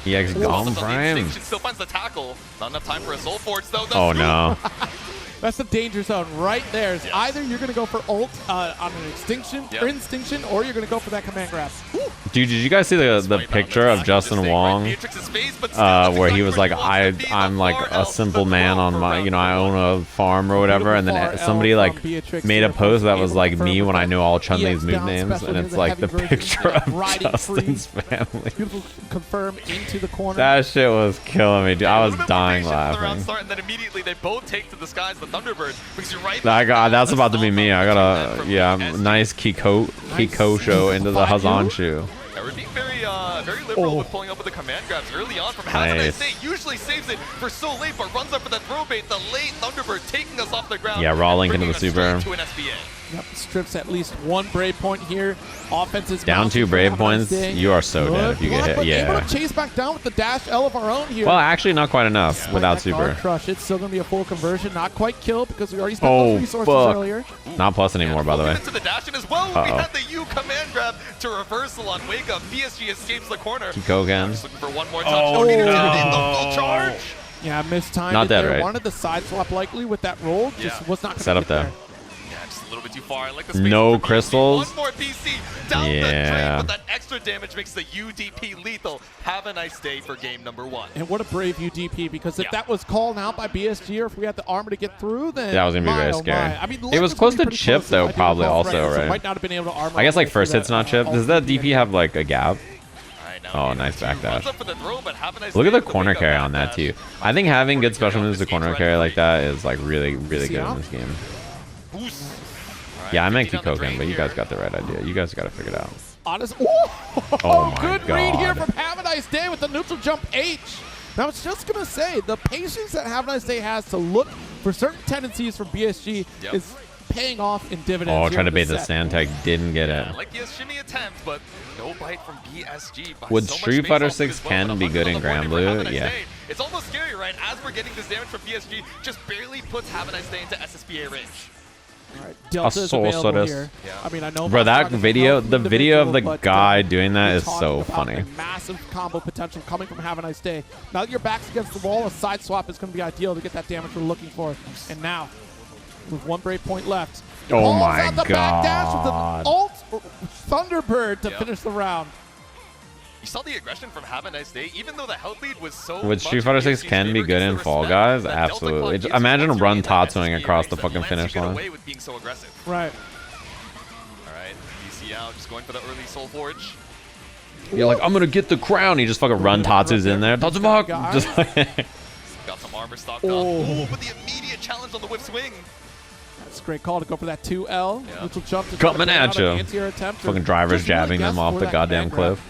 EX Golem Prime. Still finds the tackle. Not enough time for a Soul Forge though. Oh no. That's the danger zone right there. Is either you're going to go for ult on an extinction or instinction, or you're going to go for that command grab. Dude, did you guys see the picture of Justin Wong where he was like, I'm like a simple man on my, you know, I own a farm or whatever, and then somebody like made a post that was like me when I know all Chun-Li's move names, and it's like the picture of Justin's family. Beautiful confirm into the corner. That shit was killing me, dude. I was dying laughing. And then immediately they both take to the skies the Thunderbird because you're right. That's about to be me. I gotta, nice Kiko show into the Hazanshu. We're being very liberal with pulling up with the command grabs early on from Havaniceday. Usually saves it for so late, but runs up for that throw bait. The late Thunderbird taking us off the ground. Yeah, raw link into the super. To an SBA. Yep, strips at least one brave point here. Offense is down 2 brave points. You are so dead if you get hit. Yeah. Able to chase back down with the dash L of our own here. Well, actually, not quite enough without super. Crush. It's still going to be a full conversion. Not quite kill because we already spent those resources earlier. Not plus anymore, by the way. Into the dash in as well. We had the U command grab to reversal on Wake Up. BSG escapes the corner. Kiko again. Just looking for one more touch. Oh, no. The full charge. Yeah, missed time. Not dead, right? Wanted the side swap likely with that roll. Just was not going to set up there. A little bit too far. I like the no crystals. One more BC down the drain, but that extra damage makes the UDP lethal. Have a nice day for game number 1. And what a brave UDP, because if that was called out by BSG or if we had the armor to get through, then that was gonna be very scary. I mean, it was close to chip though, probably also, right? So might not have been able to armor. I guess like first hit's not chip. Does that DP have like a gap? Oh, nice backdash. Look at the corner carry on that too. I think having good special moves to corner carry like that is like really good in this game. Yeah, I meant Kikoken, but you guys got the right idea. You guys got to figure it out. Honest. Oh my good God. read here from Havaniceday with the neutral jump H. Now, I was just going to say, the patience that Havaniceday has to look for certain tendencies from BSG is paying off in dividends. Oh, trying to bait the stand tag, didn't get it. I like the shimmy attempt, but no bite from BSG. Would Street Fighter 6 Ken be good in Grand Blue? Yeah. It's almost scary, right? As we're getting this damage from BSG, just barely puts Havaniceday into SSBA range. Right. Delta is available here. I mean, I know. Bro, that video, the video of the guy doing that is so funny. Massive combo potential coming from Havaniceday. Now that your back's against the wall, a side swap is going to be ideal to get that damage we're looking for. And now, with one brave point left, oh my out the back dash with an ult Thunderbird to finish the round. You saw the aggression from Havaniceday, even though the health lead was so Would Street Fighter 6 can be good in Fall Guys? Absolutely. Imagine run Tatsuing across the fucking finish line. Right. Right. Alright, DC out, just going for the early Soul Forge. You're like, I'm gonna get the crown. He just fucking run Tatsu's in there. Tatsubak! Just got some armor stocked up. Ooh, with the immediate challenge on the whip swing. That's a great call to go for that 2L. Neutral jump to coming at you. Fucking drivers jabbing them off the goddamn cliff.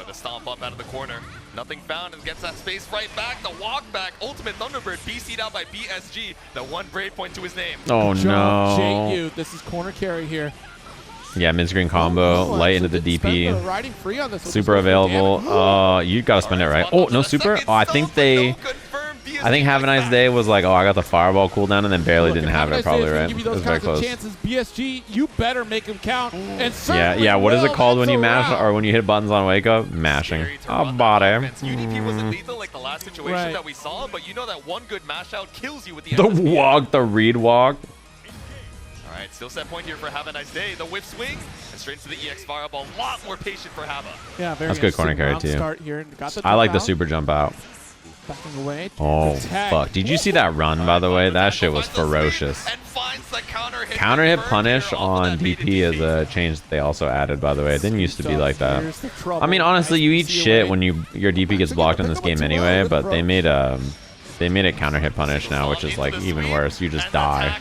The stomp up out of the corner. Nothing found and gets that space right back. The walk back. Ultimate Thunderbird BC'd out by BSG. The one brave point to his name. Oh no. JU. This is corner carry here. Yeah, mid-screen combo. Light into the DP. Riding free on this super available. You gotta spend it right. Oh, no super? Oh, I think Havaniceday was like, oh, I got the fireball cooldown, and then barely didn't have it, probably, right? Give you those kinds of chances. BSG, you better make them count. And yeah. What is it called when you mash or when you hit buttons on wake up? Mashing. Oh, body. UDP wasn't lethal like the last situation that we saw, but you know that one good mash out kills you with the walk, the read walk. All right, still set point here for Havaniceday. The whip swing and straight into the EX fireball. A lot more patient for Hava. Yeah, very That's good corner carry too. Start here and got the I like the out. super jump out. Backing away. Oh, fuck. Did you see that run, by the way? That shit was ferocious. And finds the Counter hit punish on DP is a change that they also added, by the way. It didn't used to be like that. I mean, honestly, you eat shit when your DP gets blocked in this game anyway, but they made it counter hit punish now, which is like even worse. You just die.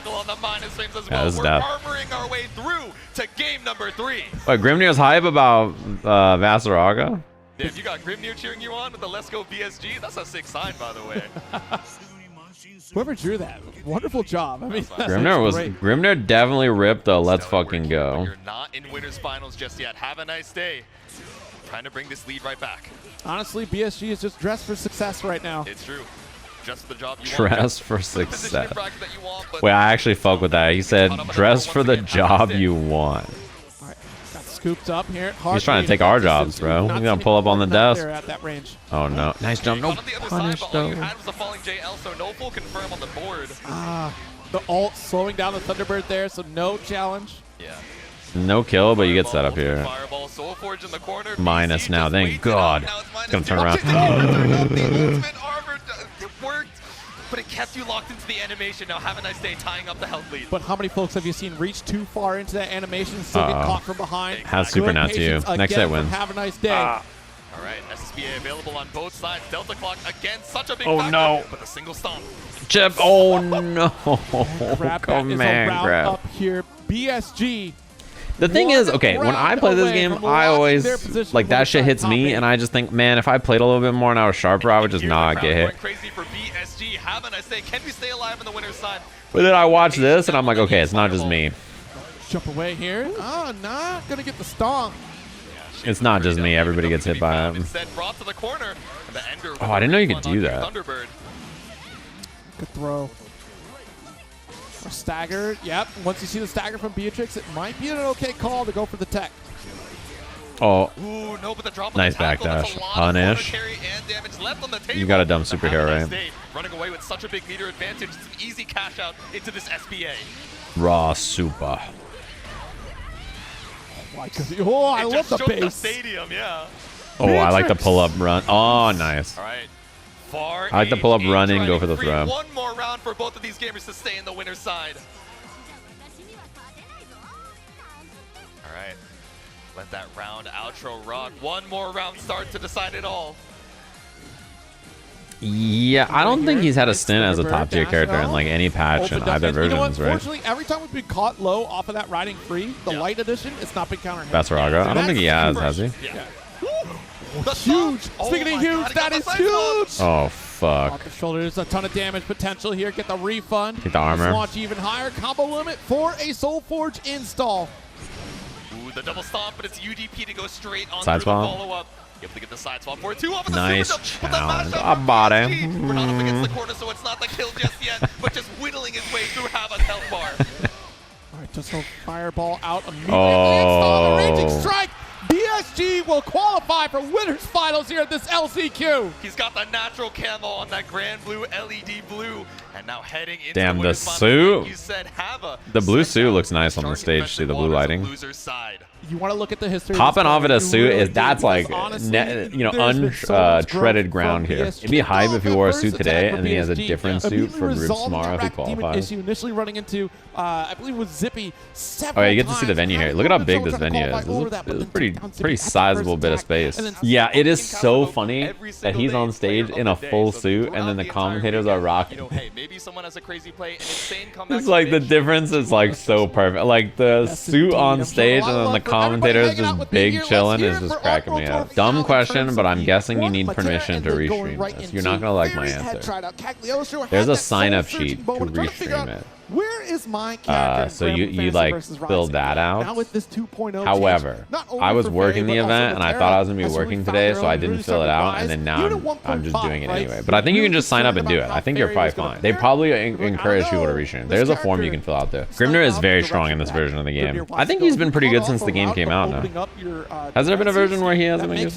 Yeah, this is death. Our way through to game number 3. Wait, Grimnir's hype about Vaseraga? Yeah, if you got Grimnir cheering you on with the Let's Go BSG, that's a sick sign, by the way. Whoever drew that, wonderful job. I mean, Grimnir definitely ripped the let's fucking go. You're not in winners finals just yet. Have a nice day. Trying to bring this lead right back. Honestly, BSG is just dressed for success right now. It's true. Just for the job you dress for success. Wait, I actually fuck with that. He said, dress for the job you want. All right, got scooped up here. He's trying to take our jobs, bro. He's going to pull up on the desk. At that range. Oh, no. Nice jump. No punish, though. The ult slowing down the Thunderbird there, so no challenge. Yeah. No kill, but you get set up here. Minus now. Thank God. It's going to turn around. It worked, but it kept you locked into the animation. Now have a nice day tying up the health lead. But how many folks have you seen reach too far into that animation and still get caught from behind? Has super nat to you. Next set wins. Have a nice day. All right, SSBA available on both sides. Delta clock again, such a big factor, no. But a single stomp. Chip, oh no. Come on, grab. Up here, BSG. The thing is, okay, when I play this game, I always, like, that shit hits me, and I just think, man, if I played a little bit more and I was sharper, I would just not get hit. Crazy for BSG. Can we stay alive on the winner's side? But then I watch this, and I'm like, okay, it's not just me. Jump away here. Oh, not going to get the stomp. It's not just me. Everybody gets hit by him. Oh, I didn't know you could do that. Good throw. Or stagger. Yep. Once you see the stagger from Beatrix, it might be an okay call to go for the tech. Oh. Ooh, no, but the drop nice backdash. Punish. You got a dumb superhero, right? Running away with such a big meter advantage. It's an easy cash out into this SBA. Raw super. Oh, I love the base. The stadium, yeah. Oh, I like the pull-up run. Oh, nice. All right. I like the pull-up run and go for the throw. One more round for both of these gamers to stay in the winner's side. All right. Let that round outro rock. One more round start to decide it all. Yeah, I don't think he's had a stint as a top-tier character in like any patch in either versions, right? Unfortunately, every time we've been caught low off of that riding free, the light edition, it's not been counter hit. Vaseraga? I don't think he has he? Yeah. Huge! Speaking of huge, that is huge! Oh, fuck. Off the shoulder, there's a ton of damage potential here. Get the refund. Get the armor. Launch even higher. Combo limit for a Soul Forge install. Ooh, the double stomp, but it's UDP to go straight on side through the follow-up. Able to get the side swap for it. Nice challenge. I bought him. We're not up against the corner, so it's not the kill just yet, but just whittling his way through Hava's health bar. All right, just a fireball out immediately. Install the raging strike. BSG will qualify for winners finals here at this LCQ. He's got the natural camo on that grand blue LED blue, and now heading into damn, the suit. You said Hava. The blue suit looks nice on the stage. See the blue lighting. You want to look at the history. Hopping off at a suit is that's like untreaded ground here. It'd be hype if he wore a suit today and then he has a different suit for groups tomorrow if he qualifies. Initially running into, I believe it was Zippy. Oh yeah, you get to see the venue here. Look at how big this venue is. This is a pretty sizable bit of space. Yeah, it is so funny that he's on stage in a full suit and then the commentators are rocking. Maybe someone has a crazy play. It's like the difference is like so perfect. Like the suit on stage and then the commentators just big chilling is just cracking me up. Dumb question, but I'm guessing you need permission to restream this. You're not gonna like my answer. There's a sign-up sheet to restream it. Where is my character? So you like fill that out. However, I was working the event and I thought I was gonna be working today, so I didn't fill it out, and then now I'm just doing it anyway. But I think you can just sign up and do it. I think you're probably fine. They probably encourage people to restream. There's a form you can fill out though. Grimnir is very strong in this version of the game. I think he's been pretty good since the game came out now. Has there been a version where he hasn't been good?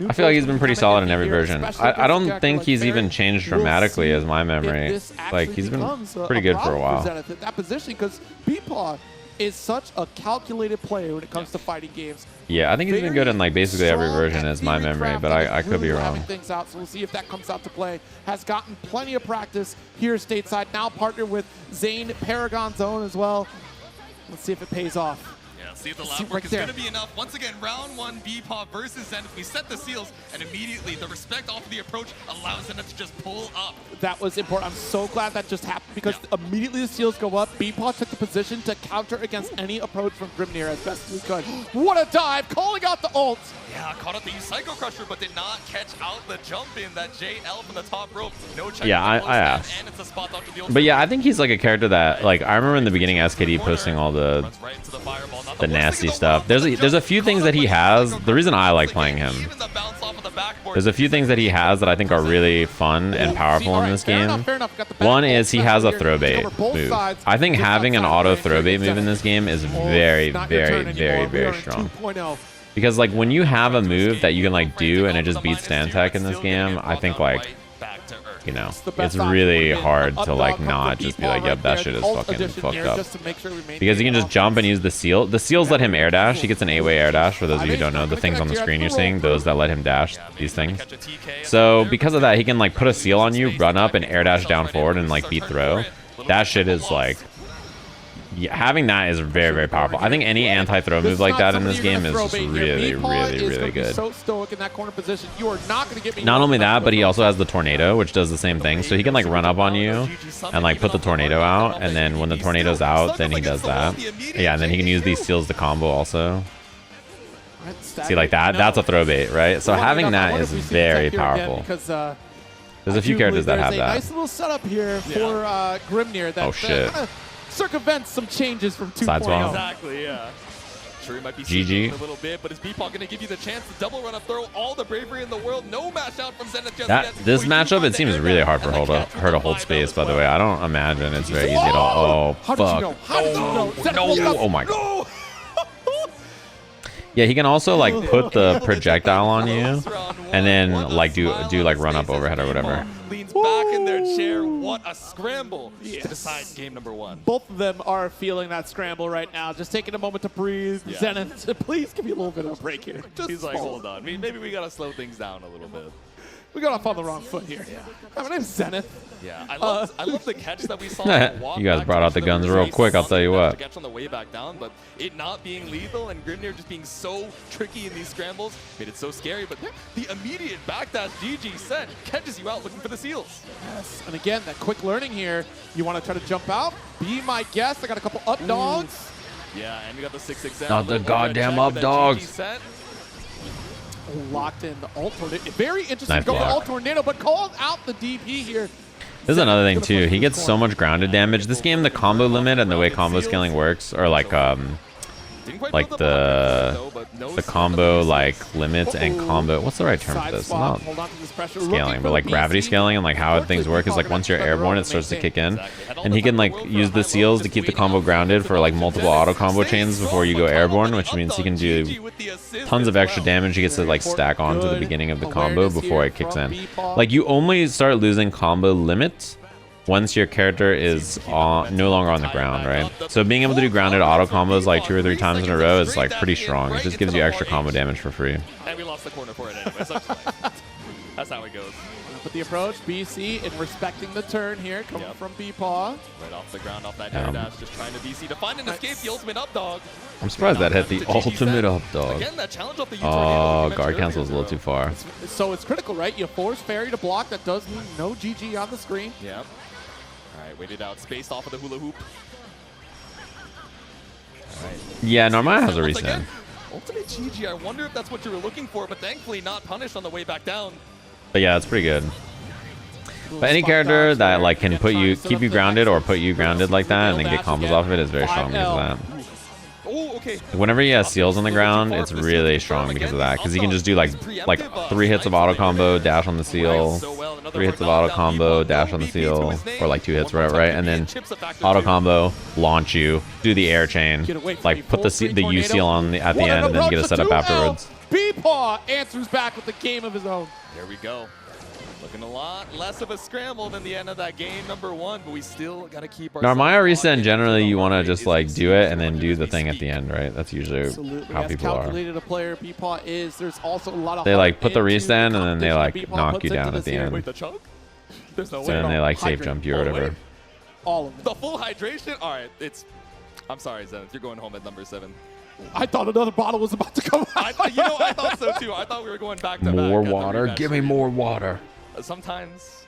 I feel like he's been pretty solid in every version. I don't think he's even changed dramatically as my memory. Like he's He's been pretty good for a while. Zenith at that position, because Bepaw is such a calculated player when it comes to fighting games. Yeah, I think he's been good in like basically every version is my memory, but I could be wrong. Things out, so we'll see if that comes out to play. Has gotten plenty of practice here stateside. Now partnered with Zane, Paragon's own as well. Let's see if it pays off. See if the lab work is going to be enough. Once again, round 1, Bepaw versus Zenith. We set the seals, and immediately the respect off of the approach allows Zenith to just pull up. That was important. I'm so glad that just happened, because immediately the seals go up. Bepaw took the position to counter against any approach from Grimnir as best as he could. What a dive, calling out the ult. Yeah, caught up the Psycho Crusher, but did not catch out the jump in that JL from the top rope. No check. Yeah, I asked. And it's a spot after the ult. But yeah, I think he's like a character that, like, I remember in the beginning SKD posting all the nasty stuff. There's a few things that he has. The reason I like playing him, there's a few things that he has that I think are really fun and powerful in this game. One is he has a throw bait move. I think having an auto throw bait move in this game is very, very, very, very strong. Because like when you have a move that you can like do and it just beats Nyantic in this game, I think like, you know, it's really hard to like not just be like, yep, that shit is fucking fucked up. Because he can just jump and use the seal. The seals let him air dash. He gets an 8-way air dash. For those of you who don't know, the things on the screen you're seeing, those that let him dash these things. So because of that, he can like put a seal on you, run up and air dash down forward and like beat throw. That shit is like, yeah, having that is very, very powerful. I think any anti-throw move like that in this game is just really, really, really good. Not only that, but he also has the tornado, which does the same thing. So he can like run up on you and like put the tornado out, and then when the tornado's out, then he does that. Yeah, and then he can use these seals to combo also. See, like that? That's a throw bait, right? So having that is very powerful. There's a few characters that have that. Nice little setup here for Grimnir. Oh shit. Circumvents some changes from 2.0. Exactly, yeah. Sure, he might be GG a little bit, but is Bepaw going to give you the chance to double run up throw? All the bravery in the world. No match out from Zenith just yet. This matchup, it seems really hard for her to hold space, by the way. I don't imagine it's very easy at all. Oh, fuck. No. Oh, my God. Yeah, he can also, like, put the projectile on you and then, like, do like, run up overhead or whatever. Leans back in their chair. What a scramble to decide game number 1. Both of them are feeling that scramble right now. Just taking a moment to breathe. Yeah. Zenith, please give me a little bit of a break here. He's like, hold on. Maybe we got to slow things down a little bit. We got off on the wrong foot here. Yeah. My name's Zenith. Yeah, I love the catch that we saw. You guys brought out the guns real quick, I'll tell you what. Catch on the way back down, but it not being lethal and Grimnir just being so tricky in these scrambles made it so scary. But the immediate backdash GG set catches you out looking for the seals. Yes, and again, that quick learning here. You want to try to jump out? Be my guest. I got a couple up dogs. Yeah, and we got the 6-6. Not the goddamn up dogs. Locked in the ult tornado. Very interesting to go for ult tornado, but called out the DP here. There's another thing too. He gets so much grounded damage. This game, the combo limit and the way combo scaling works, or like the combo like limits and combo. What's the right term for this? Not scaling, but like gravity scaling and like how things work is like once you're airborne, it starts to kick in, and he can like use the seals to keep the combo grounded for like multiple auto combo chains before you go airborne, which means he can do tons of extra damage. He gets to like stack on to the beginning of the combo before it kicks in. Like you only start losing combo limits once your character is no longer on the ground, right? So being able to do grounded auto combos like 2 or 3 times in a row is like pretty strong. It just gives you extra combo damage for free. And we lost the corner for it anyway. So that's how it goes. But the approach, BC, in respecting the turn here, coming from Bepaw. Right off the ground, off that air dash, just trying to BC to find and escape the ultimate up dog. I'm surprised that hit the ultimate up dog. Again, that challenge off the guard cancel is a little too far. So it's critical, right? You force Ferry to block. That does mean no GG on the screen. Yeah. All right, waited out, spaced off of the hula hoop. All right. Yeah, Norma has a reset. Ultimate GG, I wonder if that's what you were looking for, but thankfully not punished on the way back down. But yeah, it's pretty good. But any character that like can keep you grounded or put you grounded like that and then get combos off of it is very strong because of that. Oh, okay. Whenever he has seals on the ground, it's really strong because of that. Because he can just do like 3 hits of auto combo, dash on the seal, 3 hits of auto combo, dash on the seal, or like 2 hits, right? And then auto combo, launch you, do the air chain, like put the U seal on at the end, and then get a setup afterwards. Bepaw answers back with the game of his own. There we go. Looking a lot less of a scramble than the end of that game #1, but we still got to keep our. Narmaya reset, generally you want to just like do it and then do the thing at the end, right? That's usually how people are. Calculated a player Bepaw is. There's also a lot of. They like put the reset and then they like knock you down at the end. Wait, the choke? There's no way. So then they like safe jump you or whatever. All of it. The full hydration? All right, it's. I'm sorry, Zenith. You're going home at #7. I thought another bottle was about to come out. I thought so too. I thought we were going back to back. More water. Give me more water. Sometimes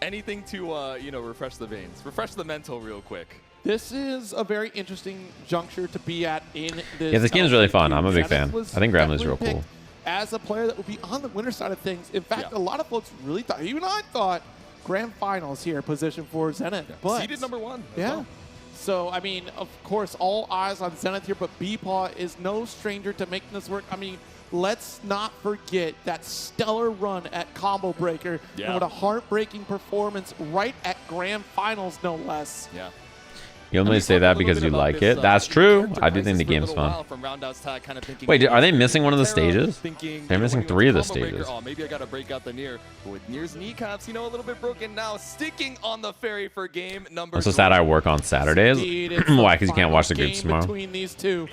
anything to refresh the veins, refresh the mental real quick. This is a very interesting juncture to be at in this. Yeah, this game is really fun. I'm a big fan. I think Gremlin's real cool. As a player that would be on the winner side of things. In fact, a lot of folks really thought, even I thought, grand finals here position for Zenith. Yeah. But seeded #1. Yeah. Well. So, I mean, of course, all eyes on Zenith here, but Bepaw is no stranger to making this work. I mean, let's not forget that stellar run at Combo Breaker. Yeah. And what a heartbreaking performance right at grand finals, no less. Yeah. You only say that because you like it. That's true. I do think the game's fun. Wait, are they missing one of the stages? They're missing 3 of the stages. Oh, maybe I got to break out the Nier. With Nier's kneecaps, a little bit broken now. Sticking on the Ferry for game #3. I'm so sad I work on Saturdays. Why? Because you can't watch the groups tomorrow. Between these two.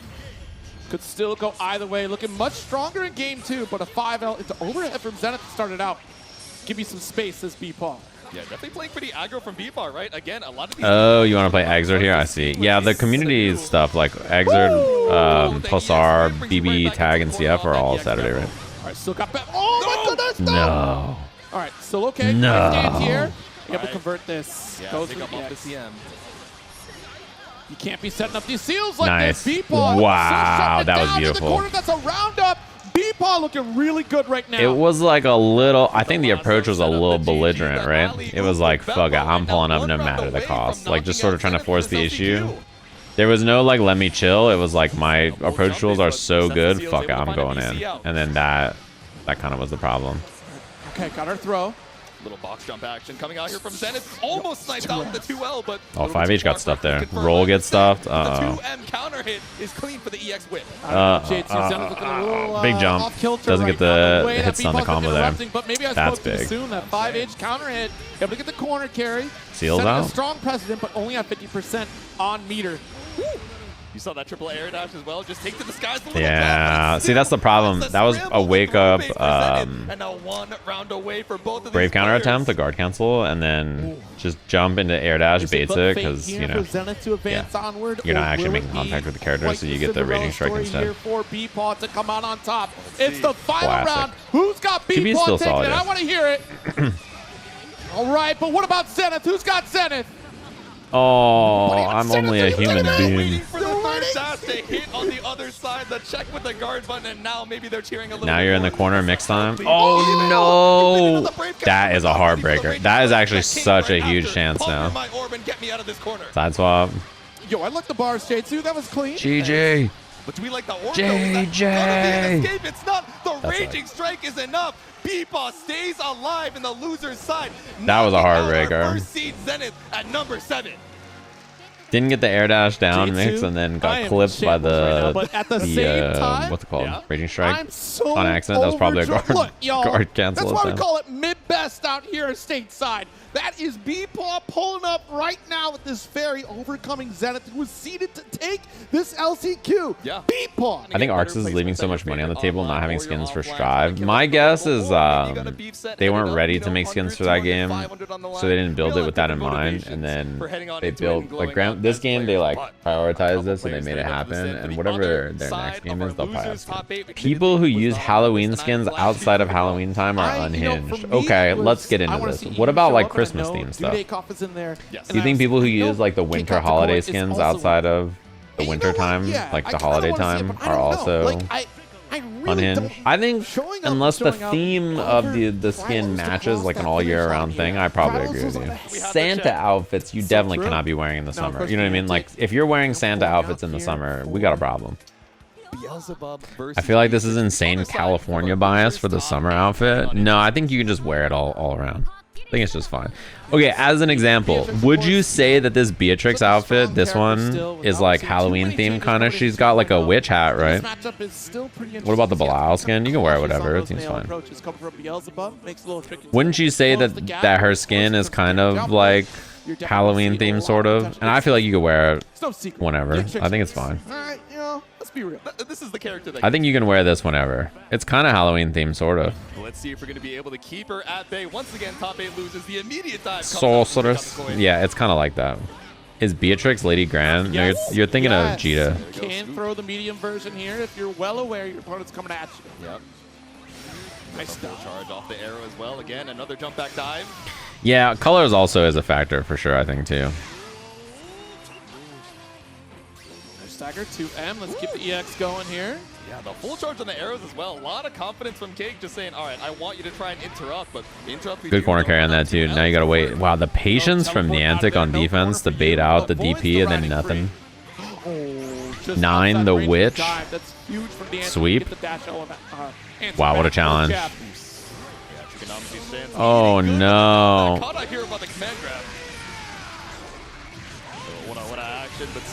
Could still go either way. Looking much stronger in game 2, but a 5L. It's overhead from Zenith to start it out. Give me some space, says Bepaw. Yeah, definitely playing pretty aggro from Bepaw, right? Again, a lot of these. Oh, you want to play Exert here? I see. Yeah, the community stuff like Exert, Pulsar, BB, Tag, and CF are all Saturday, right? All right, still got. Oh my goodness! No. All right, still okay. No. Here, able to convert this. Yeah, goes pick up off the CM. You can't be setting up these seals like Nice. this. Bepaw. Wow, that was down in the beautiful. corner. That's a roundup. Bepaw looking really good right now. It was like a little, I think the approach was a little belligerent, right? It was like, fuck it, I'm pulling up no matter the cost. Like just sort of trying to force the issue. There was no like, let me chill. It was like, my approach tools are so good, fuck it, I'm going in. And then that kind of was the problem. Okay, got our throw. Little box jump action coming out here from Zenith. Almost sniped out with the 2L, but... Oh, 5H got stuffed there. Roll gets stuffed. The 2M counter hit is clean for the EX whip. Big jump. Doesn't get the hits on the combo there. That's big. That 5H counter hit. Able to get the corner carry. Seals out. A strong precedent, but only at 50% on meter. Woo. You saw that triple air dash as well. Just take to the skies. Yeah. See, that's the problem. That was a wake up. And now 1 round away for both of Brave these counter players. attempt, the guard cancel, and then just jump into air dash, baits it, because you're not actually making contact with the character, so you get the raging strike instead. Here for Bepaw to come out on top. It's the final Classic. round. Who's got QB's Bepaw still taking solid, it? yeah. I want to hear it. All right, but what about Zenith? Who's got Zenith? Oh, I'm only a human being. Waiting for the third dash to hit on the other side. The check with the guard button, and now maybe they're cheering a little. Now bit you're in the more. corner mixed time. Oh no! That is a heartbreaker. That is actually such a huge chance now. Side swap. Yo, I like the bars, J2. That was clean. GG. But do we like the orb? JJ. Escape? It's not. The raging strike is enough. Bepaw stays alive in the loser's side. That was a heartbreaker. First seed Zenith at #7. Didn't get the air dash down mix and then got clipped by the, but at the same time, what's it called? Raging strike I'm so on accident. That was probably a guard cancel. That's why we attempt. call it mid-best out here stateside. That is Bepaw pulling up right now with this Ferry, overcoming Zenith, who was seeded to take this LCQ. Yeah. Bepaw. I think Arx is leaving so much money on the table, not having skins for Strive. My guess is they weren't ready to make skins for that game, so they didn't build it with that in mind. And then they built like this game. They like prioritized this and they made it happen. And whatever their next game is, they'll probably have skins. People who use Halloween skins outside of Halloween time are unhinged. Okay, let's get into this. What about like Christmas themed stuff? Do you think people who use like the winter holiday skins outside of the winter time, like the holiday time, are also unhinged? I think unless the theme of the skin matches like an all year round thing, I probably agree with you. Santa outfits you definitely cannot be wearing in the summer. You know what I mean? Like if you're wearing Santa outfits in the summer, we got a problem. I feel like this is insane California bias for the summer outfit. No, I think you can just wear it all around. I think it's just fine. Okay, as an example, would you say that this Beatrix outfit, this one, is like Halloween themed kind of? She's got like a witch hat, right? What about the Belial skin? You can wear it whatever. It seems fine. Wouldn't you say that her skin is kind of like Halloween themed, sort of? And I feel like you could wear it whenever. I think it's fine. Alright, you know, let's be real. This is the character that I think you can wear this whenever. It's kind of Halloween themed, sort of. Let's see if we're going to be able to keep her at bay. Once again, top 8 loses. The immediate dive. Sorceress. Yeah, it's kind of like that. Is Beatrix Lady Grand? No, you're thinking of Jita. You can throw the medium version here if you're well aware your opponent's coming at you. Yep. Nice full charge off the arrow as well. Again, another jump back dive. Yeah, colors also is a factor for sure, I think, too. Stagger 2M. Let's keep the EX going here. Yeah, the full charge on the arrows as well. A lot of confidence from Cake, just saying, all right, I want you to try and interrupt, but interrupt. Good corner carry on that, too. Now you got to wait. Wow, the patience from Nyantic on defense to bait out the DP and then nothing. 9, the Witch. Sweep. Wow, what a challenge. Oh, no.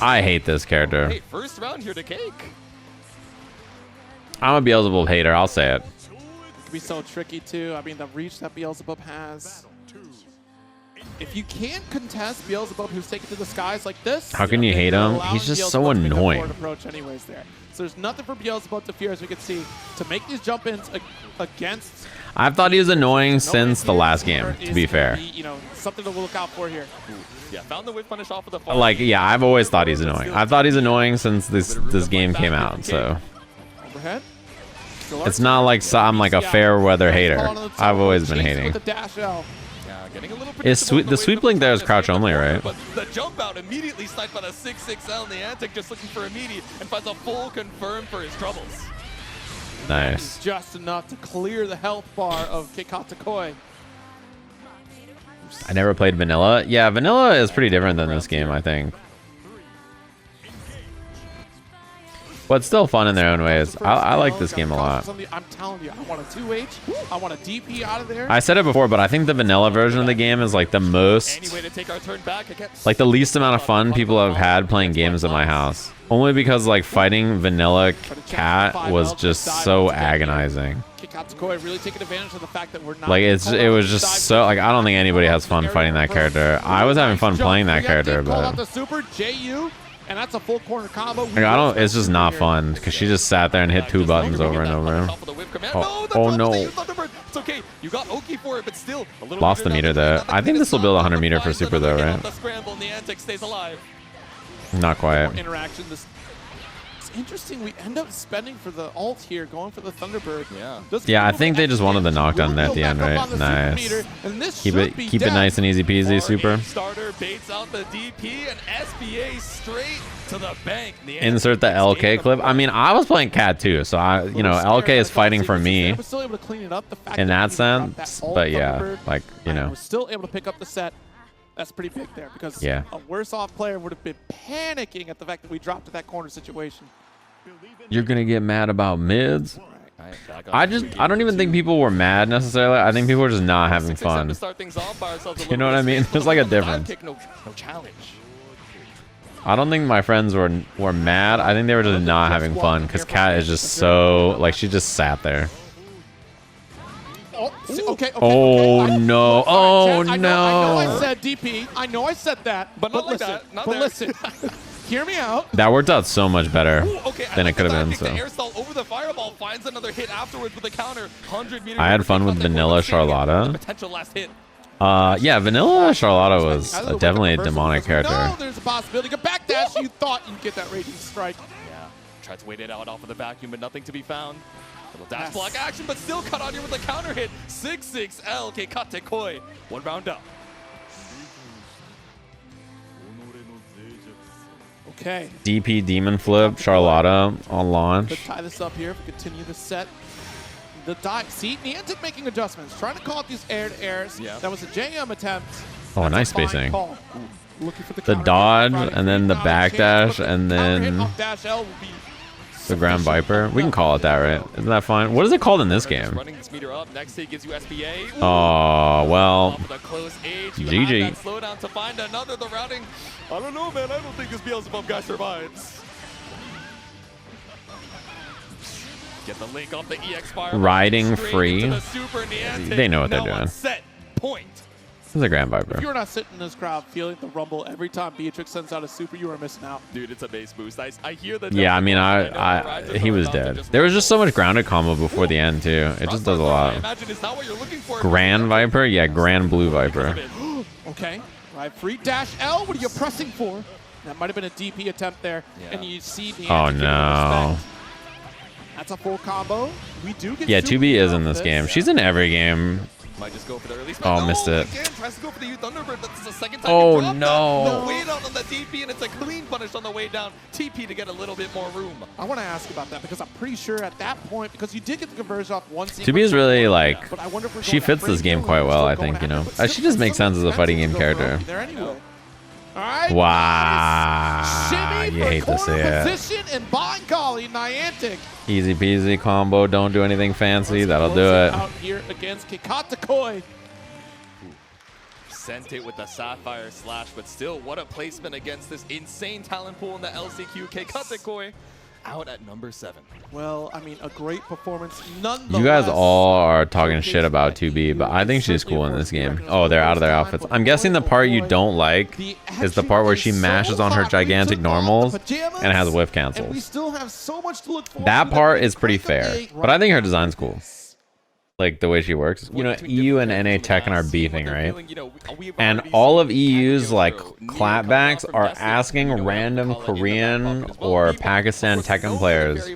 I hate this character. Hey, first round here to Cake. I'm a Beelzebub hater, I'll say it. It can be so tricky too. I mean, the reach that Beelzebub has. If you can't contest Beelzebub, who's taken to the skies like this, how can you hate him? He's just so annoying. Approach anyways there. So there's nothing for Beelzebub to fear, as we can see, to make these jump-ins against. I've thought he was annoying since the last game, to be fair. You know, something to look out for here. Yeah, found the whip punish off of the like, yeah, I've always thought he's annoying. I've thought he's annoying since this game came out, so. Overhead. It's not like I'm like a fair weather hater. I've always been hating. Is the sweep link there is crouch only, right? But the jump out immediately sniped by the 6-6L. Nyantic just looking for immediate and finds a full confirm for his troubles. Nice. Just enough to clear the health bar of CakeKattekoi. I never played vanilla. Yeah, vanilla is pretty different than this game, I think. But it's still fun in their own ways. I like this game a lot. I'm telling you, I want a 2H. I want a DP out of there. I said it before, but I think the vanilla version of the game is like the most, like the least amount of fun people have had playing games at my house. Only because like fighting vanilla cat was just so agonizing. Really taking advantage of the fact that we're not like it was just so like I don't think anybody has fun fighting that character. I was having fun playing that character, but. And that's a full corner combo. Like, I don't. It's just not fun because she just sat there and hit 2 buttons over and over. Oh no! It's okay. You got Oki for it, but still lost the meter there. I think this will build 100 meter for super though, right? Not quite. Interaction. It's interesting. We end up spending for the ult here, going for the Thunderbird. Yeah, I think they just wanted the knockdown there at the end, right? Nice. Keep it nice and easy peasy, super. Starter baits out the DP and SBA straight to the bank. Insert the LK clip. I mean, I was playing Cat too, so LK is fighting for me in that sense. But yeah, like was still able to pick up the set. That's pretty big there because a worse off player would have been panicking at the fact that we dropped to that corner situation. You're gonna get mad about mids? I don't even think people were mad necessarily. I think people were just not having fun. You know what I mean? There's like a difference. I don't think my friends were mad. I think they were just not having fun because Kat is just so like she just sat there. Oh no! Oh no! I know I said DP. I know I said that. But listen. Hear me out. That worked out so much better than it could have been. So. The air stall over the fireball finds another hit afterwards with a counter. 100 meters. I had fun with Vanilla Charlotta. Potential last hit. Yeah, Vanilla Charlotta was definitely a demonic character. No, there's a possibility. Go backdash. You thought you'd get that raging strike. Yeah. Tried to wait it out off of the vacuum, but nothing to be found. Little dash block action, but still cut on here with the counter hit. 6-6L CakeKattekoi. 1 round up. Okay. DP Demon Flip, Charlotta on launch. Let's tie this up here if we continue the set. The dive. See, Nyantic making adjustments, trying to call out these air-to-airs. Yeah. That was a JM attempt. Oh, nice spacing. Looking for the dodge and then the backdash and then. Up dash L will be The Grand Viper. We can call it that, right? Isn't that fine? What is it called in this game? Running this meter up. Next hit gives you SBA. Oh, well. Off of the close age, GG. Slowdown to find another. The routing. I don't know, man. I don't think this Beelzebub guy survives. Get the link off the EX fire. Riding free. The Super Nyantic. They know what they're doing. Set point. This is a Grand Viper. If you're not sitting in this crowd feeling the rumble every time Beatrix sends out a super, you are missing out. Dude, it's a base boost. I hear that. Yeah, I mean, he was dead. There was just so much grounded combo before the end, too. It just does a lot. Grand Viper? Yeah, Grand Blue Viper. Okay. Right, free dash L. What are you pressing for? That might have been a DP attempt there. Yeah. And you see the no. That's a full combo. We do get 2B is in this game. She's in every game. Might just go for the release. Oh, missed it. Again, tries to go for the Thunderbird. That's the second time oh, no. No. The way down on the DP, and it's a clean punish on the way down. TP to get a little bit more room. I want to ask about that because I'm pretty sure at that point, because you did get the conversion off one sequence. 2B is really like, if she fits this game quite well, I think, you know. She just makes sense as a fighting game character. Right. Wow. You hate to see it. Position and bind golly, Nyantic. Easy peasy combo. Don't do anything fancy. That'll do it. Out here against CakeKattekoi. Sent it with the Sapphire Slash, but still, what a placement against this insane talent pool in the LCQ. CakeKattekoi out at number 7. Well, I mean, a great performance nonetheless. You guys all are talking shit about 2B, but I think she's cool in this game. Oh, they're out of their outfits. I'm guessing the part you don't like is the part where she mashes on her gigantic normals and has whiff cancels. That part is pretty fair, but I think her design's cool. Like the way she works. You know, EU and NA Tekken are beefing, right? And all of EU's like clapbacks are asking random Korean or Pakistan Tekken players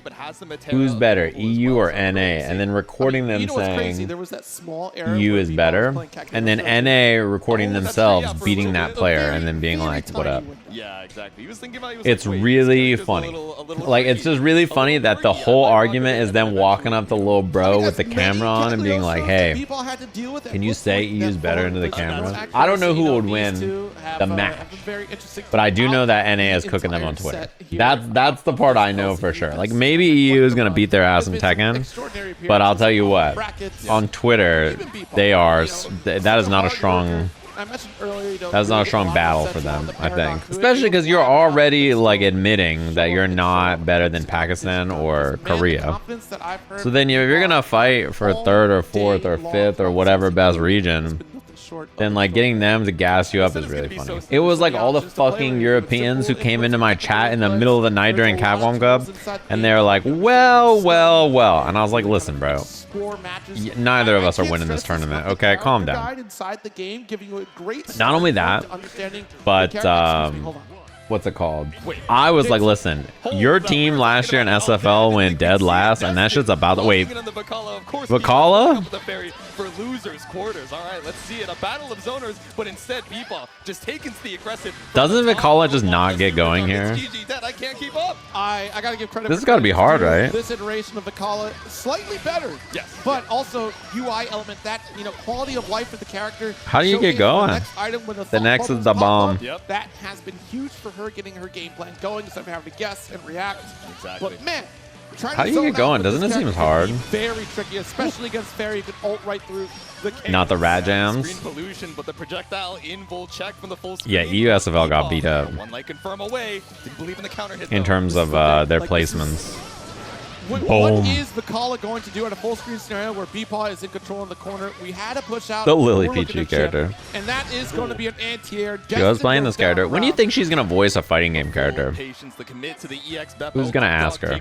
who's better, EU or NA, and then recording them saying EU is better, and then NA recording themselves beating that player and then being like, what up? Yeah, exactly. It's really funny. Like, it's just really funny that the whole argument is them walking up to little bro with the camera on and being like, hey, can you say EU's better into the camera? I don't know who would win the match, but I do know that NA is cooking them on Twitter. That's the part I know for sure. Like, maybe EU is going to beat their ass in Tekken, but I'll tell you what, on Twitter, that is not a strong... That's not a strong battle for them, I think. Especially because you're already like admitting that you're not better than Pakistan or Korea. So then if you're gonna fight for 3rd or 4th or 5th or whatever best region, then like getting them to gas you up is really funny. It was like all the fucking Europeans who came into my chat in the middle of the night during Capcom Cup, and they were like, well, and I was like, listen, bro, neither of us are winning this tournament. Okay, calm down. Not only that, but what's it called? I was like, listen, your team last year in SFL went dead last, and that shit's about to wait. Vikala? For losers quarters. All right, let's see it. A battle of zoners, but instead Bepaw just taking to the aggressive. Doesn't Vikala just not get going here? I can't keep up. I gotta give credit. This has got to be hard, right? This iteration of Vikala slightly better. Yes. But also UI element, that quality of life for the character. How do you get going? The next is the bomb. Yep. That has been huge for her getting her game plan going instead of having to guess and react. Exactly. But man, how do you get going? Doesn't it seem hard? Very tricky, especially against Ferry. You can ult right through the not the rad jams. Screen pollution, but the projectile in full check from the full screen. Yeah, EU SFL got beat up. One light confirm away. Didn't believe in the counter hit. In terms of their placements. What is Vikala going to do at a full screen scenario where Bepaw is in control in the corner? We had to push out the Lily Peachy character. And that is going to be an anti-air. I was playing this character. When do you think she's going to voice a fighting game character? Who's going to ask her?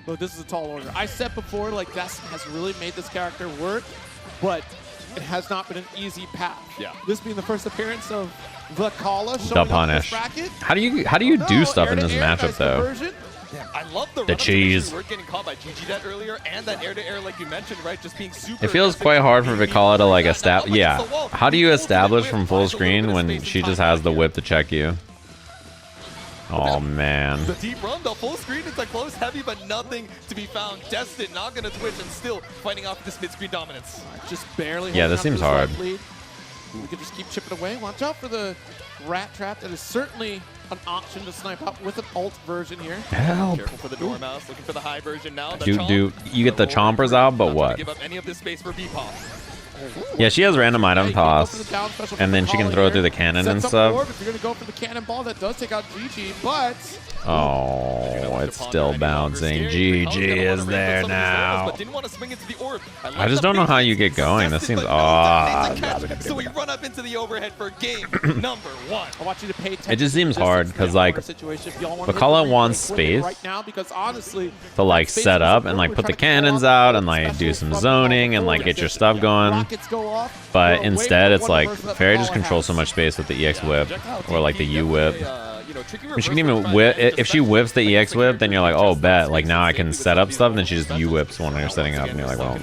Look, this is a tall order. I said before, like, Destin has really made this character work, but it has not been an easy path. Yeah. This being the first appearance of Vikala showing the punish. Up this bracket. How do you do stuff in this matchup though? Yeah, I love the cheese. We're getting caught by GG that earlier, and that air-to-air, like you mentioned, right? Just being super. It feels quite hard for Vikala to like establish. Yeah. How do you establish from full screen when she just has the whip to check you? Oh man. The deep run, the full screen, it's a close heavy, but nothing to be found. Destin not gonna twitch and still fighting off this mid-screen dominance. Just barely. Yeah, this seems hard. We can just keep chipping away. Watch out for the rat trap. That is certainly an option to snipe up with an ult version here. Help. Careful for the Dormouse, looking for the high version now. Do you get the chompers out, but what? Give up any of this space for Bepaw. Yeah, she has random item toss, and then she can throw it through the cannon and stuff. If you're gonna go for the cannonball, that does take out GG, but oh, it's still bouncing. GG is there now. I just don't know how you get going. This seems So we run up into the overhead for game number 1. I want you to pay attention. It just seems hard because like Vikala wants space right now because honestly to like set up and like put the cannons out and like do some zoning and like get your stuff going. But instead, it's like Ferry just controls so much space with the EX whip or like the U whip. She can even whip if she whips the EX whip, then you're like, oh, bet. Like now I can set up stuff, and then she just U whips when you're setting up, and you're like, well.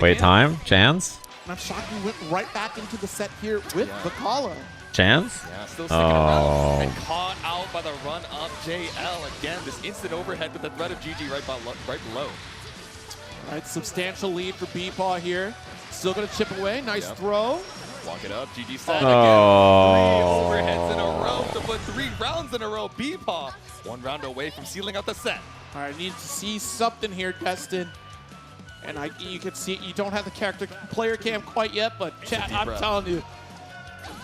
Wait, time? Chance? Now Shachou went right back into the set here with Vikala. Chance? Yeah, still sticking around and caught out by the run up JL. Again, this instant overhead with the threat of GG right below. All right, substantial lead for Bepaw here. Still going to chip away. Nice throw. Walk it up. GG Seth again. 3 overheads in a row to put 3 rounds in a row. Bepaw 1 round away from sealing out the set. All right, need to see something here, Destin. And you can see you don't have the player cam quite yet, but chat, I'm telling you,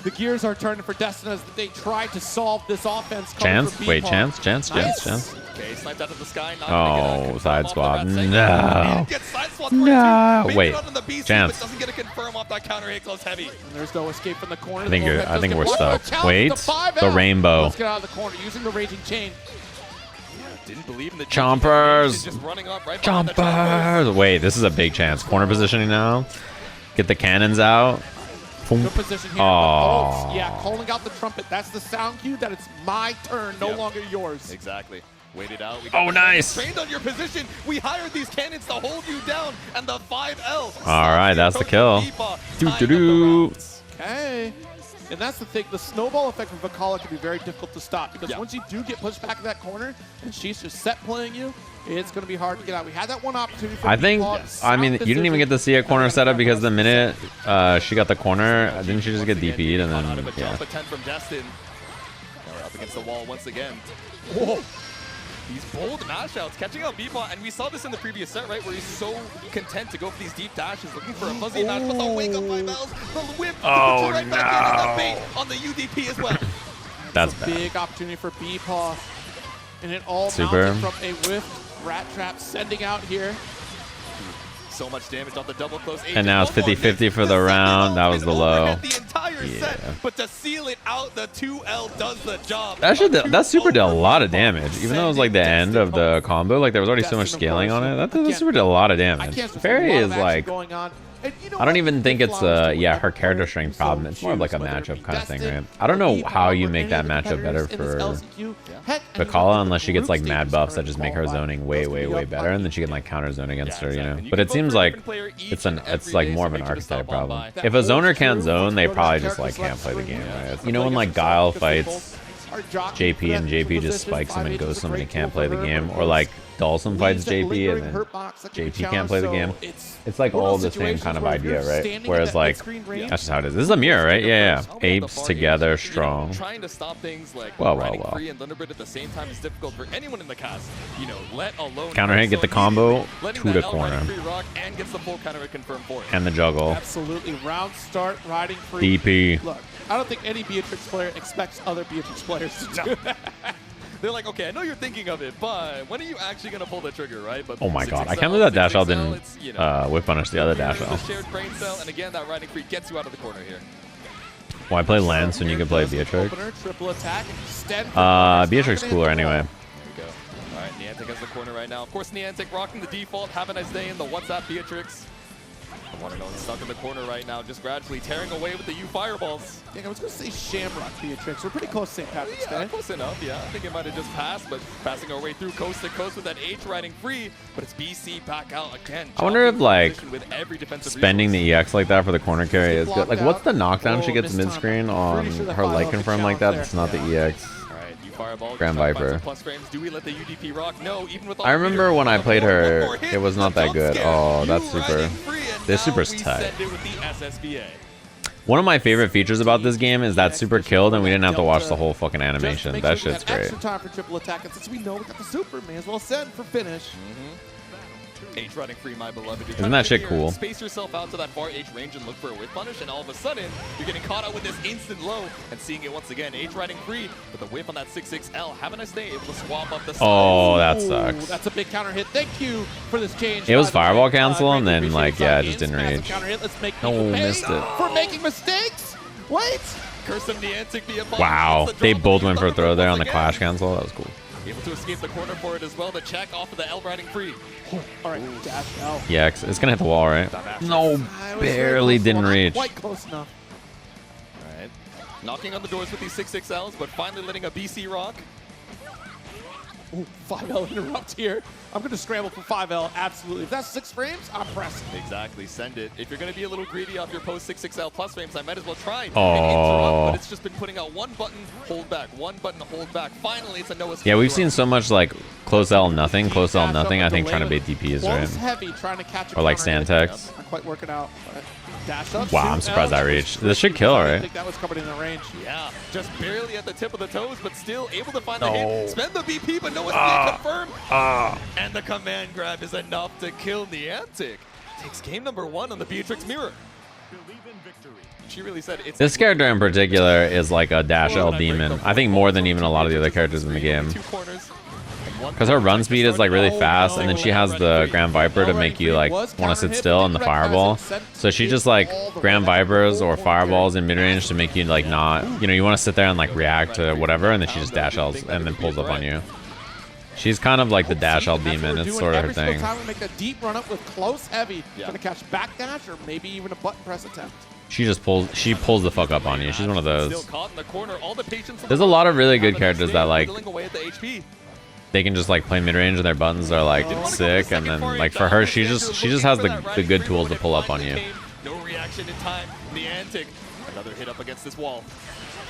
the gears are turning for Destin as they try to solve this offense. Chance? Wait, Chance? Okay, sniped out of the sky. Oh, side swap. No. No. Wait. Chance. Doesn't get a confirm off that counter hit close heavy. There's no escape from the corner. I think we're stuck. Wait. The rainbow. Let's get out of the corner using the raging chain. Didn't believe in the chompers. Right chompers. Wait, this is a big chance. Corner positioning now. Get the cannons out. Good position here. Oh. Yeah, calling out the trumpet. That's the sound cue that it's my turn, no longer yours. Exactly. Waited out. Oh, nice. Trained on your position. We hired these cannons to hold you down, and the 5L. All right, that's the kill. Okay. And that's the thing. The snowball effect of Vikala can be very difficult to stop because once you do get pushed back in that corner and she's just set playing you, it's going to be hard to get out. We had that one opportunity for I mean, you didn't even get to see a corner setup because the minute she got the corner, didn't she just get DP'd and then, yeah. From Destin. We're up against the wall once again. Whoa. These bold mash outs catching out Bepaw, and we saw this in the previous set, right, where he's so content to go for these deep dashes, looking for a fuzzy mash, but the wake up by Bells, the whip, right back in, and the bait on the UDP as well. That's a big opportunity for Bepaw, and it all Super. mounted from a whiff rat trap sending out here. So much damage on the double close. And now it's 50-50 for the round. That was the low. The entire set, but to seal it out, the 2L does the job. That super did a lot of damage, even though it was like the end of the combo. Like there was already so much scaling on it. That super did a lot of damage. Ferry is like, I don't even think it's her character strength problem. It's more of like a matchup kind of thing, right? I don't know how you make that matchup better for Vikala unless she gets like mad buffs that just make her zoning way better, and then she can like counter zone against her, you know. But it seems like it's like more of an archetype problem. If a zoner can't zone, they probably just like can't play the game, right? You know when like Guile fights JP and JP just spikes him and goes him and he can't play the game, or like Dalsum fights JP and then JP can't play the game. It's like all the same kind of idea, right? Whereas like, that's just how it is. This is a mirror, right? Yeah. Apes together strong. Trying to stop things like free and Thunderbird at the same time is difficult for anyone in the cast. You know, let alone counter hit, get the combo to the corner. And gets the full counter hit confirmed for it. And the juggle. Absolutely. Round start, riding free. DP. Look, I don't think any Beatrix player expects other Beatrix players to do that. They're like, okay, I know you're thinking of it, but when are you actually going to pull the trigger, right? But oh my god, I can't believe that dash out didn't whip punish the other dash out. Shared brain cell, and again, that riding free gets you out of the corner here. Why play Lance when you can play Beatrix? Triple attack. Beatrix cooler anyway. There we go. All right, Nyantic has the corner right now. Of course, Nyantic rocking the default. Havaniceday in the WhatsApp Beatrix. I want to know, stuck in the corner right now, just gradually tearing away with the U fireballs. Yeah, I was going to say Shamrock Beatrix. We're pretty close to St. Patrick's Day. Close enough, yeah. I think it might have just passed, but passing our way through coast to coast with that H riding free, but it's BC back out again. I wonder if, like, spending the EX like that for the corner carry is good. Like, what's the knockdown she gets mid-screen on her light confirm like that? It's not the EX. Grand Viper. I remember when I played her, it was not that good. Oh, that's super. This super's tight. One of my favorite features about this game is that super killed and we didn't have to watch the whole fucking animation. That shit's great. Extra time for triple attack, and since we know we got the super, may as well send for finish. H running free, my beloved. Isn't that shit cool? Space yourself out to that far H range and look for a whip punish, and all of a sudden, you're getting caught out with this instant low and seeing it once again. H riding free, but the whip on that 6-6L. Havaniceday able to swap up the sides. Oh, that sucks. That's a big counter hit. Thank you for this change. It was fireball cancel, and then, like, yeah, it just didn't reach. Oh, missed it. For making mistakes? Wait! Curse him, Nyantic, Bepaw. Wow, they both went for a throw there on the clash cancel. That was cool. Able to escape the corner for it as well. The check off of the L riding free. All right, dash L. Yeah, it's gonna hit the wall, right? No, barely didn't reach. Quite close enough. All right, knocking on the doors with these 6-6Ls, but finally letting a BC rock. Ooh, 5L interrupt here. I'm going to scramble for 5L, absolutely. If that's 6 frames, I'm pressing. Exactly, send it. If you're going to be a little greedy off your post 6-6L plus frames, I might as well try and interrupt, but it's just been putting out one button, hold back, one button, hold back. Finally, it's a no escape. Yeah, we've seen so much like close L nothing, close L nothing. I think trying to bait DPs, right? Heavy, trying to catch a or like counter hit. Stantex. Not quite working out. Dash up, Wow, I'm surprised that reached. This should kill, I right? think that was covered in the range. Yeah, just barely at the tip of the toes, but still able to find the hit. Spend the BP, but no escape confirmed. And the command grab is enough to kill Nyantic. Takes game number 1 on the Beatrix mirror. She really said it's This character in particular is like a dash L demon. I think more than even a lot of the other characters in the game. Because her run speed is like really fast, and then she has the Grand Viper to make you like want to sit still, and the Fireball. So she just like Grand Vipers or Fireballs in mid range to make you like not, you know, you want to sit there and like react to whatever, and then she just dash L's and then pulls up on you. She's kind of like the dash L demon. It's sort of her thing. Make a deep run up with close heavy, gonna catch backdash or maybe even a button press attempt. She pulls the fuck up on you. She's one of those. There's a lot of really good characters that like they can just like play mid range and their buttons are like sick, and then like for her, she just has the good tools to pull up on you. No reaction in time. Nyantic, another hit up against this wall.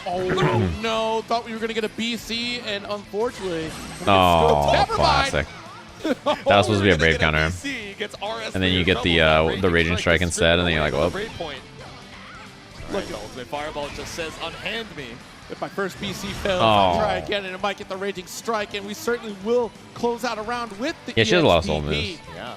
Oh no! Thought we were gonna get a BC, and unfortunately, oh, classic. That was supposed to be a brave counter, and then you get the raging strike instead, and then you're like, well. Look, the ultimate fireball just says, unhand me. If my first BC fails, I'll try again, and it might get the raging strike, and we certainly will close out a round with the she has a lot of soul moves. Yeah.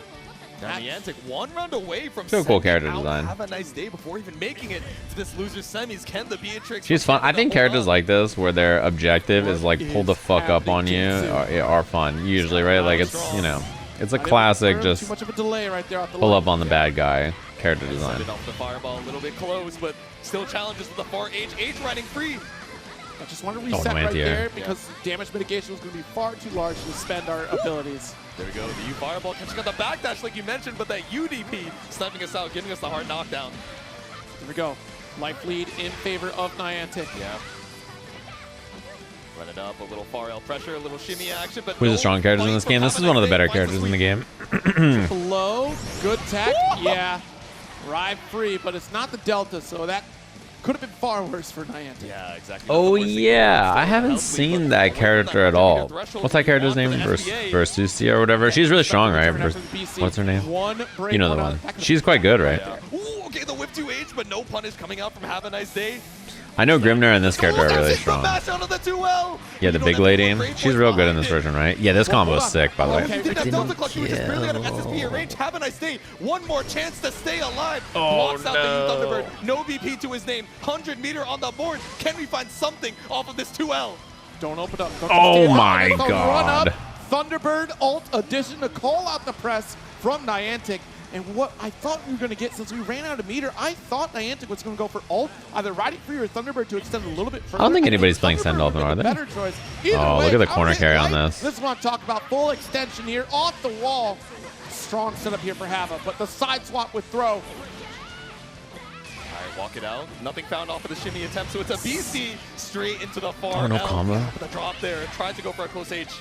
Now Nyantic 1 round away from so cool character design. Have a nice day before even making it to this loser semis. Can the Beatrix? She's fun. I think characters like this, where their objective is like pull the fuck up on you, are fun usually, right? Like it's, you know, it's a classic just too much of a delay right there pull up on the bad guy character design. Off the fireball a little bit close, but still challenges with the far H riding free. I just want to reset right there because damage mitigation was going to be far too large to spend our abilities. There we go, the U fireball catching on the backdash like you mentioned, but that UDP sniping us out, giving us the hard knockdown. Here we go. Life lead in favor of Nyantic. Yeah. Run it up, a little far L pressure, a little shimmy action, but who's the strong characters in this game? This is one of the better characters in the game. Low, good tech, yeah. Ride free, but it's not the Delta, so that could have been far worse for Nyantic. Yeah, exactly. Oh yeah, I haven't seen that character at all. What's that character's name? Versusia or whatever. She's really strong, right? What's her name? You know the one. She's quite good, right? Ooh, okay, the whip 2H, but no punish coming out from Havaniceday. I know Grimnir and this character are really strong. Yeah, the big lady. She's real good in this version, right? Yeah, this combo is sick, by the way. Have a nice day. One more chance to stay alive. Blocks out the Thunderbird. No BP to his name. 100-meter on the board. Can we find something off of this 2L? Don't open up. Oh my god. Thunderbird ult addition to call out the press from Nyantic. And what I thought we were going to get, since we ran out of meter, I thought Nyantic was going to go for ult, either riding free or Thunderbird to extend a little bit further. I don't think anybody's playing Send Dolphin, are they? Better choice. Oh, look at the corner carry on this. This is what I'm talking about. Full extension here, off the wall. Strong setup here for Hava, but the side swap with throw. All right, walk it out. Nothing found off of the shimmy attempt, so it's a BC straight into the far no combo. With a drop there. Tried to go for a close H.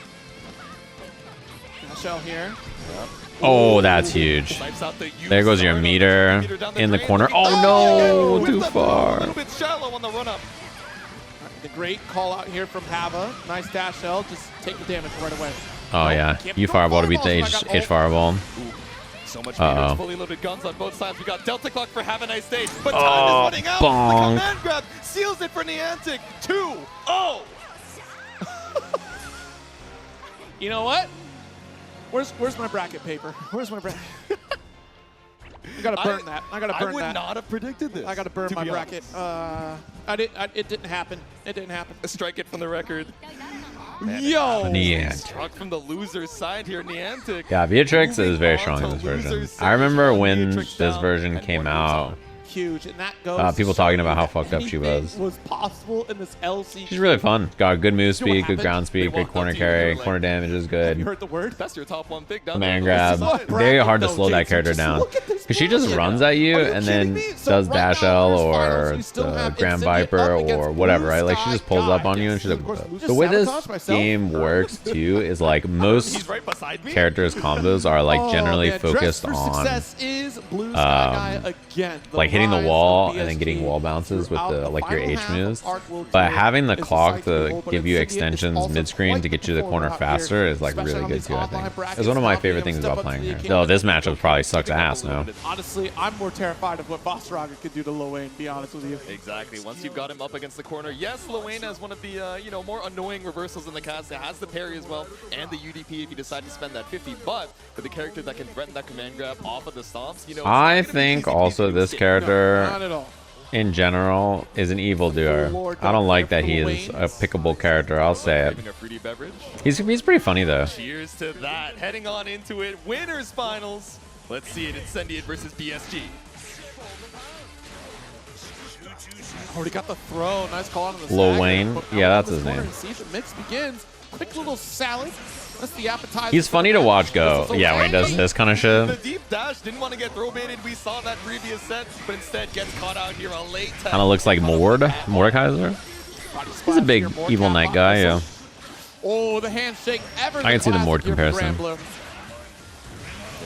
Shell here. Yep. Oh, that's huge. There goes your meter in the corner. Oh no, too far. A little bit shallow on the run up. The great call out here from Hava. Nice dash L. Just take the damage right away. Oh yeah, you fireball to beat the H fireball. So much damage, fully loaded guns on both sides. We got Delta Clock for Havaniceday, but time is running out. Bonk. The command grab seals it for Nyantic. 2-0. You know what? Where's my bracket paper? Where's my bracket? I gotta burn that. I gotta burn that. I would not have predicted this. I gotta burn my bracket. It didn't happen. It didn't happen. Strike it from the record. Yo! Nyantic. Struck from the loser's side here, Nyantic. Yeah, Beatrix is very strong in this version. I remember when this version came out, huge, and that goes people talking about how fucked up she was. Possible in this LCQ. She's really fun. Got good move speed, good ground speed, good corner carry, corner damage is good. You heard the word? That's your top one pick. Command grab. Very hard to slow that character down. Because she just runs at you and then does dash L or the Grand Viper or whatever, right? Like she just pulls up on you and she's like, the way this game works too is like most characters' combos are like generally focused on like hitting the wall and then getting wall bounces with the like your H moves. But having the clock to give you extensions mid-screen to get you to the corner faster is like really good too, I think. It's one of my favorite things about playing her. Though this matchup probably sucks ass now. Honestly, I'm more terrified of what Vaseraga could do to Lowain, to be honest with you. Exactly. Once you've got him up against the corner, yes, Lowain has one of the more annoying reversals in the cast. It has the parry as well and the UDP if you decide to spend that 50. But for the character that can threaten that command grab off of the stomps, I think also this character in general is an evildoer. I don't like that he is a pickable character. I'll say it. He's pretty funny though. Cheers to that. Heading on into it. Winners finals. Let's see it. Incendiate versus BSG. Already got the throw. Nice call on the Lowain. Yeah, that's his name. See the mix begins. Quick little salad. That's the appetizer. He's funny to watch go. Yeah, when he does this kind of shit. The deep dash didn't want to get throw baited. We saw that previous set, but instead gets caught out here a late time. Kind of looks like Mordekaiser. He's a big evil knight guy, yeah. Oh, the handshake. I can see the Mord comparison. There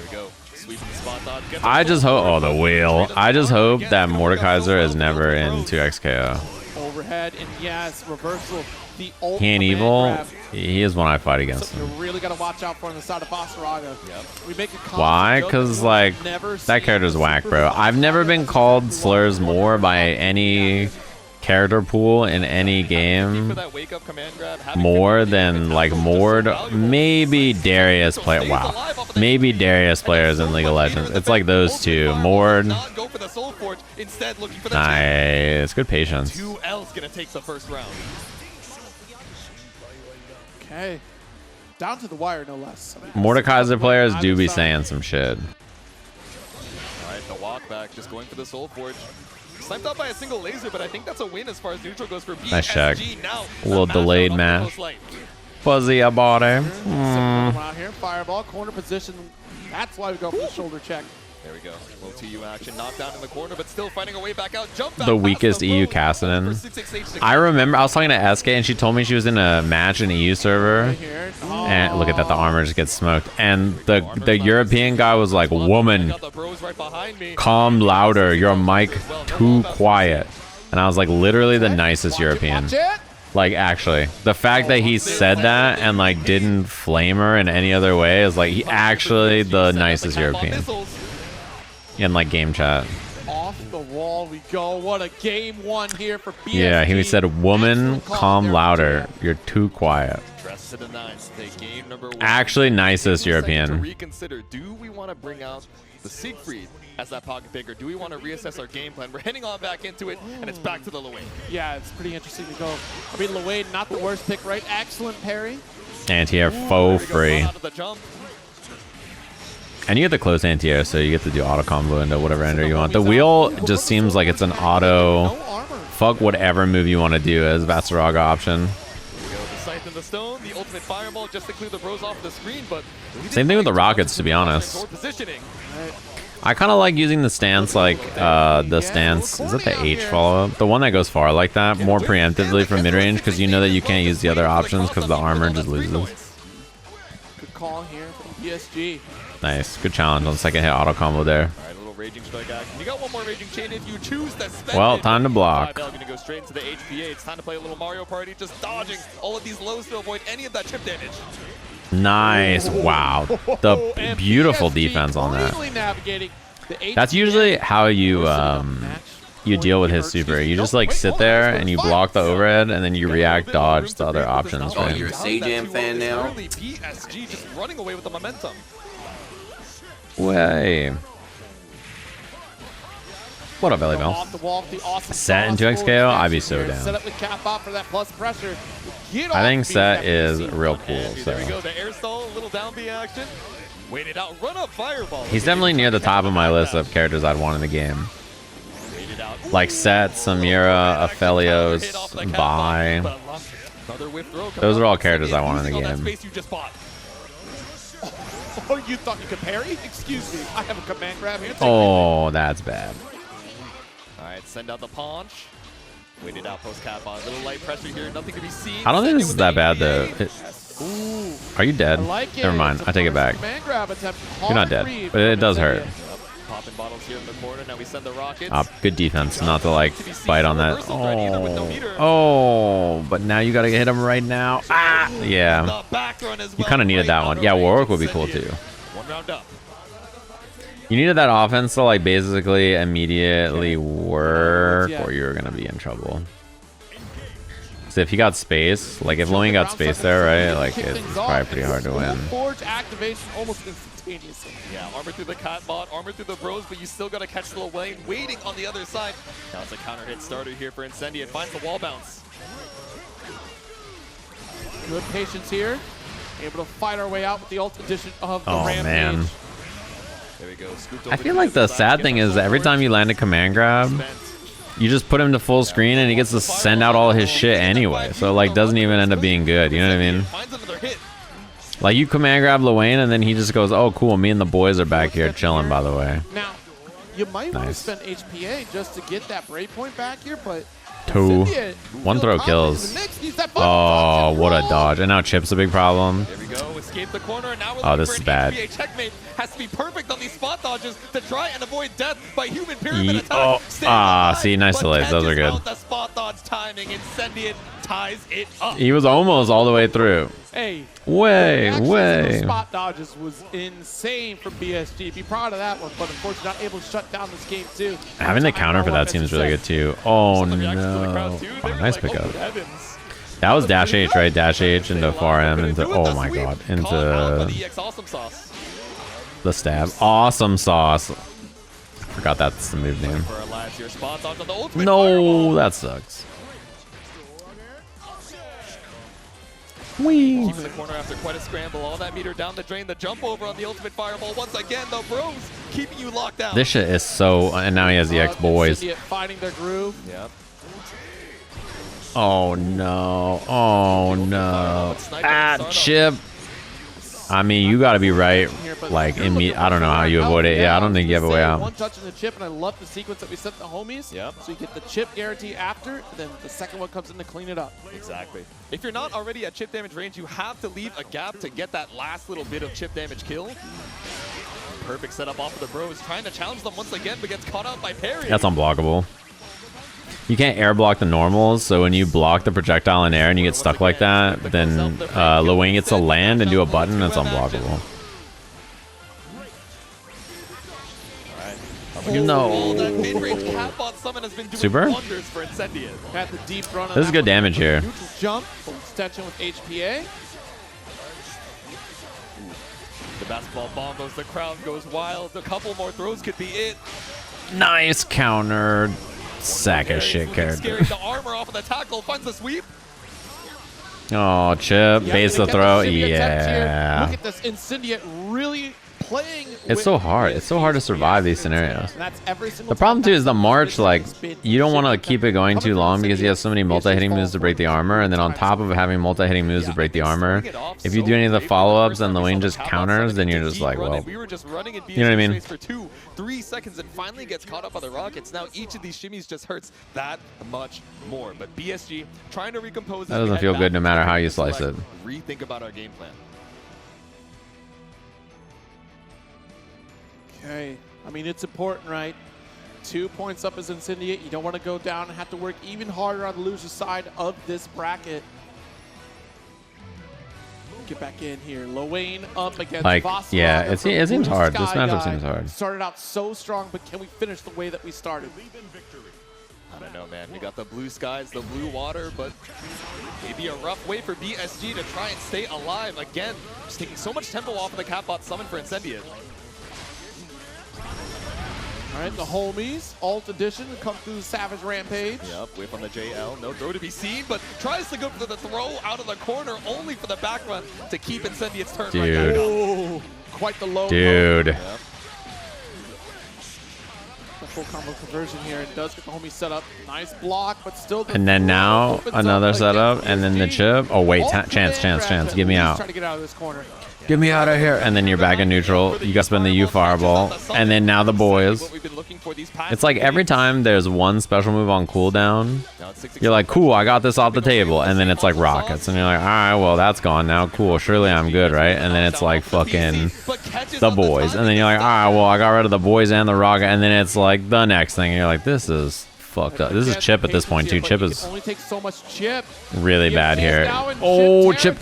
we go. Sweeping the spot dodge. I just hope. Oh, the wheel. I just hope that Mordekaiser is never in 2XKO. Overhead and yes, reversal. He ain't evil. He is one I fight against. You really got to watch out for on the side of Vaseraga. We make Why? Because like that character's whack, bro. I've never been called slurs more by any character pool in any game more than like Mord. Maybe Darius play. Wow. Maybe Darius players in League of Legends. It's like those two. Mord. Nice. Good patience. 2L's gonna take the first round. Okay. Down to the wire, no less. Mordekaiser players do be saying some shit. All right, the walk back, just going for the Soul Forge. Sniped out by a single laser, but I think that's a win as far as neutral goes for BSG. Nice check. Now, a little delayed match. Fuzzy about it. Out here, fireball, corner position. That's why we go for the shoulder check. There we go. A little TU action. Knocked down in the corner, but still finding a way back out. Jump back the weakest EU Cassidy. I remember I was talking to SK and she told me she was in a match in EU server. And look at that, the armor just gets smoked. And the European guy was like, "Woman, calm louder. Your mic too quiet." And I was like, literally the nicest European. Like, actually, the fact that he said that and like didn't flame her in any other way is like he actually the nicest European. In like game chat. Off the wall we go. What a game one here for BSG. Yeah, he said, "Woman, calm louder. You're too quiet." Actually, nicest European. To reconsider, do we want to bring out the Siegfried as that pocket picker? Do we want to reassess our game plan? We're heading on back into it, and it's back to the Lowain. Yeah, it's pretty interesting to go. I mean, Lowain, not the worst pick, right? Excellent parry. Anti-air faux free. And you get the close anti-air, so you get to do auto combo into whatever ender you want. The wheel just seems like it's an auto fuck whatever move you want to do as Vaseraga option. The stone, the ultimate fireball just to clear the bros off the screen, but same thing with the rockets, to be honest. I kind of like using the stance, like the stance. Is it the H follow-up? The one that goes far like that, more preemptively from mid-range, because you know that you can't use the other options because the armor just loses. Good call here from BSG. Nice, good challenge on second hit auto combo there. All right, a little raging strike action. You got one more raging chain if you choose to spend well, time to block. Gonna go straight into the HPA. It's time to play a little Mario Party, just dodging all of these lows to avoid any of that chip damage. Nice. Wow. The beautiful defense on that. That's usually how you you deal with his super. You just like sit there and you block the overhead and then you react dodge to other options. Oh, you're a Sajam fan now? BSG just running away with the momentum. Way. What up, Belly Bell? Set into XKO, I'd be so down. I think Set is real cool. So. There we go, the air stall, a little down B action. Waited out, run up fireball. He's definitely near the top of my list of characters I'd want in the game. Like Set, Samira, Aphelios, Bai. Those are all characters I want in the game. Oh, you thought you could parry? Excuse me, I have a command grab here. Oh, that's bad. All right, send out the punch. Waited out post cap on. A little light pressure here, nothing to be seen. I don't think this is that bad though. Are you dead? Never mind, I take it back. You're not dead, but it does hurt. Popping bottles here in the corner. Now we send the rockets. Good defense, not to like bite on that. Oh, but now you gotta hit him right now. Ah, yeah. You kind of needed that one. Yeah, Warwick would be cool too. One round up. You needed that offense to like basically immediately work, or you're gonna be in trouble. So if he got space, like if Lowain got space there, right? Like it's probably pretty hard to win. Forge activation almost instantaneously. Yeah, armor through the cat bot, armor through the bros, but you still gotta catch Lowain waiting on the other side. Now it's a counter hit starter here for Incendiate. Finds the wall bounce. Good patience here. Able to fight our way out with the ult edition of the Rampage. Man. There we go. I feel like the sad thing is every time you land a command grab, you just put him to full screen and he gets to send out all his shit anyway. So like doesn't even end up being good. You know what I mean? Like you command grab Lowain and then he just goes, oh cool, me and the boys are back here chilling, by the way. Now, you might want to spend HPA just to get that breakpoint back here, but two. One throw kills. Oh, what a dodge. And now Chip's a big problem. There we go. Escape the corner. Now we're oh, this is bad. HPA checkmate. Has to be perfect on these spot dodges to try and avoid death by human pyramid attack. See, nice delays. Those are good. The spot dodge timing. Incendiate ties it up. He was almost all the way through. Hey. Way. Spot dodges was insane from BSG. Be proud of that one, but unfortunately not able to shut down this game too. Having the counter for that seems really good too. Oh no. Oh, nice pickup. That was dash H, right? Dash H into far M into, oh my god, into the stab. Awesome sauce. Forgot that's the move name. No, that sucks. Whee. Keeping the corner after quite a scramble. All that meter down the drain. The jump over on the ultimate fireball. Once again, the bros keeping you locked down. This shit is so, and now he has the X boys. Finding their groove. Yep. Oh no. Oh no. Ah, Chip. I mean, you got to be right. Like, I don't know how you avoid it. Yeah, I don't think you have a way out. One touch in the chip, and I love the sequence that we set the homies. Yep. So you get the chip guarantee after, then the second one comes in to clean it up. Exactly. If you're not already at chip damage range, you have to leave a gap to get that last little bit of chip damage kill. Perfect setup off of the bros, trying to challenge them once again, but gets caught out by Ferry. That's unblockable. You can't air block the normals, so when you block the projectile in air and you get stuck like that, then Lowain gets to land and do a button, that's unblockable. No. Super? This is good damage here. Jump, full extension with HPA. The basketball bomb goes, the crowd goes wild. A couple more throws could be it. Nice counter. Sack of shit character. The armor off of the tackle finds the sweep. Oh, Chip, base the throw. Yeah. Look at this Incendiate really playing. It's so hard. It's so hard to survive these scenarios. The problem too is the March, like, you don't want to keep it going too long because he has so many multi-hitting moves to break the armor, and then on top of having multi-hitting moves to break the armor, if you do any of the follow-ups and Lowain just counters, then you're just like, well, you know what I mean? For 2-3 seconds and finally gets caught up by the Rockets. Now each of these shimmies just hurts that much more. But BSG trying to recompose. That doesn't feel good no matter how you slice it. Rethink about our game plan. Okay, I mean, it's important, right? 2 points up as Incendiate. You don't want to go down and have to work even harder on the loser's side of this bracket. get back in here. Lowain up against Like, Vaseraga yeah, it from seems hard. This BlueSkyGuy. matchup seems hard. Started out so strong, but can we finish the way that we started? I don't know, man. We got the blue skies, the blue water, but maybe a rough way for BSG to try and stay alive. Again, just taking so much tempo off of the Catbot summon for Incendiate. All right, the homies, alt edition, come through the Savage Rampage. Yep, whip on the JL. No throw to be seen, but tries to go for the throw out of the corner, only for the back run to keep Incendiate's turn right back up. Oh, quite the low. Dude. Yep. The full combo conversion here, and does get the homie set up. Nice block, but still. And then now another setup, and then the chip. Oh wait, chance. Get me out. Try to get out of this corner. Get me out of here. And then you're back in neutral. You got to spend the U fireball. And then now the boys. It's like every time there's one special move on cooldown, you're like, cool, I got this off the table. And then it's like rockets. And you're like, all right, well, that's gone now. Cool, surely I'm good, right? And then it's like fucking the boys. And then you're like, all right, well, I got rid of the boys and the rocket. And then it's like the next thing. And you're like, this is fucked up. This is Chip at this point, too. Chip is really bad here. Oh, Chip.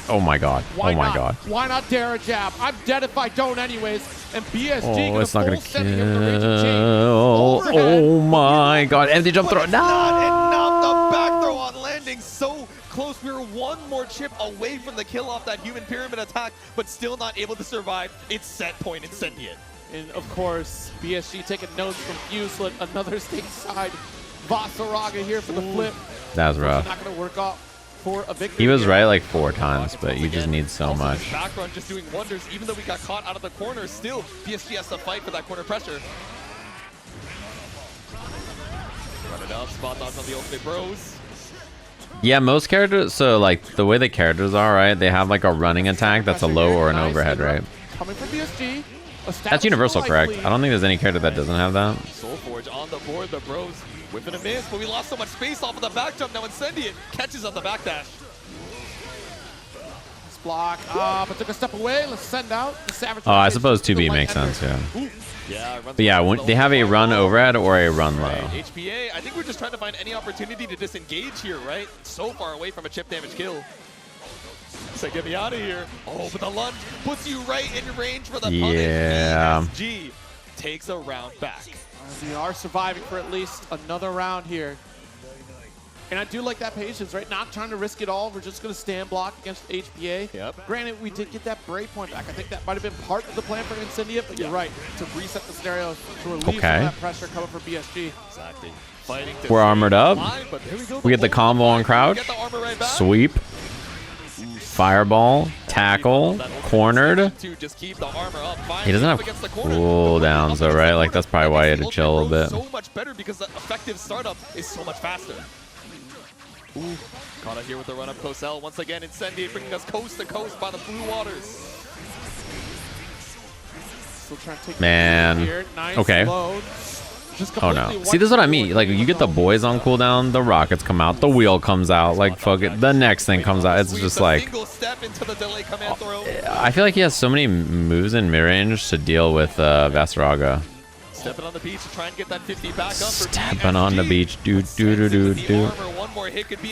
Oh, my God. Oh, my God. Why not dare a jab? I'm dead if I don't anyways. And BSG oh, it's not going to kill. Oh, my God. Empty jump throw. No! Not enough. The back throw on landing so close. We were one more chip away from the kill off that human pyramid attack, but still not able to survive. It's set point Incendiate. And of course, BSG taking notes from Fuselet, another stateside. Vaseraga here for the flip. That was rough. Not going to work out for a victory. He was right like 4 times, but you just need so much. Back run just doing wonders. Even though we got caught out of the corner, still BSG has to fight for that corner pressure. Run it up, spot dodge on the ultimate bros. Yeah, most characters, so like the way the characters are, right? They have like a running attack that's a low or an overhead, right? Coming from BSG. That's universal, correct? I don't think there's any character that doesn't have that. Soulforge on the board, the bros whipping a miss, but we lost so much space off of the back jump. Now Incendiate catches on the back dash. This block, but took a step away. Let's send out the Savage. Oh, I suppose 2B makes sense, yeah. But yeah, when they have a run overhead or a run low. HPA, I think we're just trying to find any opportunity to disengage here, right? So far away from a chip damage kill. So get me out of here. Oh, but the lunge puts you right in range for the punish. BSG takes a round back. We are surviving for at least another round here. And I do like that patience, right? Not trying to risk it all. We're just going to stand block against HPA. Yep. Granted, we did get that break point back. I think that might have been part of the plan for Incendiate, but you're right. To reset the scenario, to relieve some of that pressure coming from BSG. Exactly. We're armored up. We get the combo on crouch. Sweep. Fireball, tackle, cornered. He doesn't have cooldowns though, right? Like that's probably why he had to chill a little bit. So much better because the effective startup is so much faster. Ooh, caught out here with the run up Cosell. Once again, Incendiate bringing us coast to coast by the blue waters. Still trying to take man. Nice okay. Load. Oh no. See, this is what I mean. Like, you get the boys on cooldown, the rockets come out, the wheel comes out, like, fuck it, the next thing comes out. It's just like, I feel like he has so many moves in mid-range to deal with Vaseraga. Stepping on the beach to try and get that 50 back up. Stepping on the beach, dude.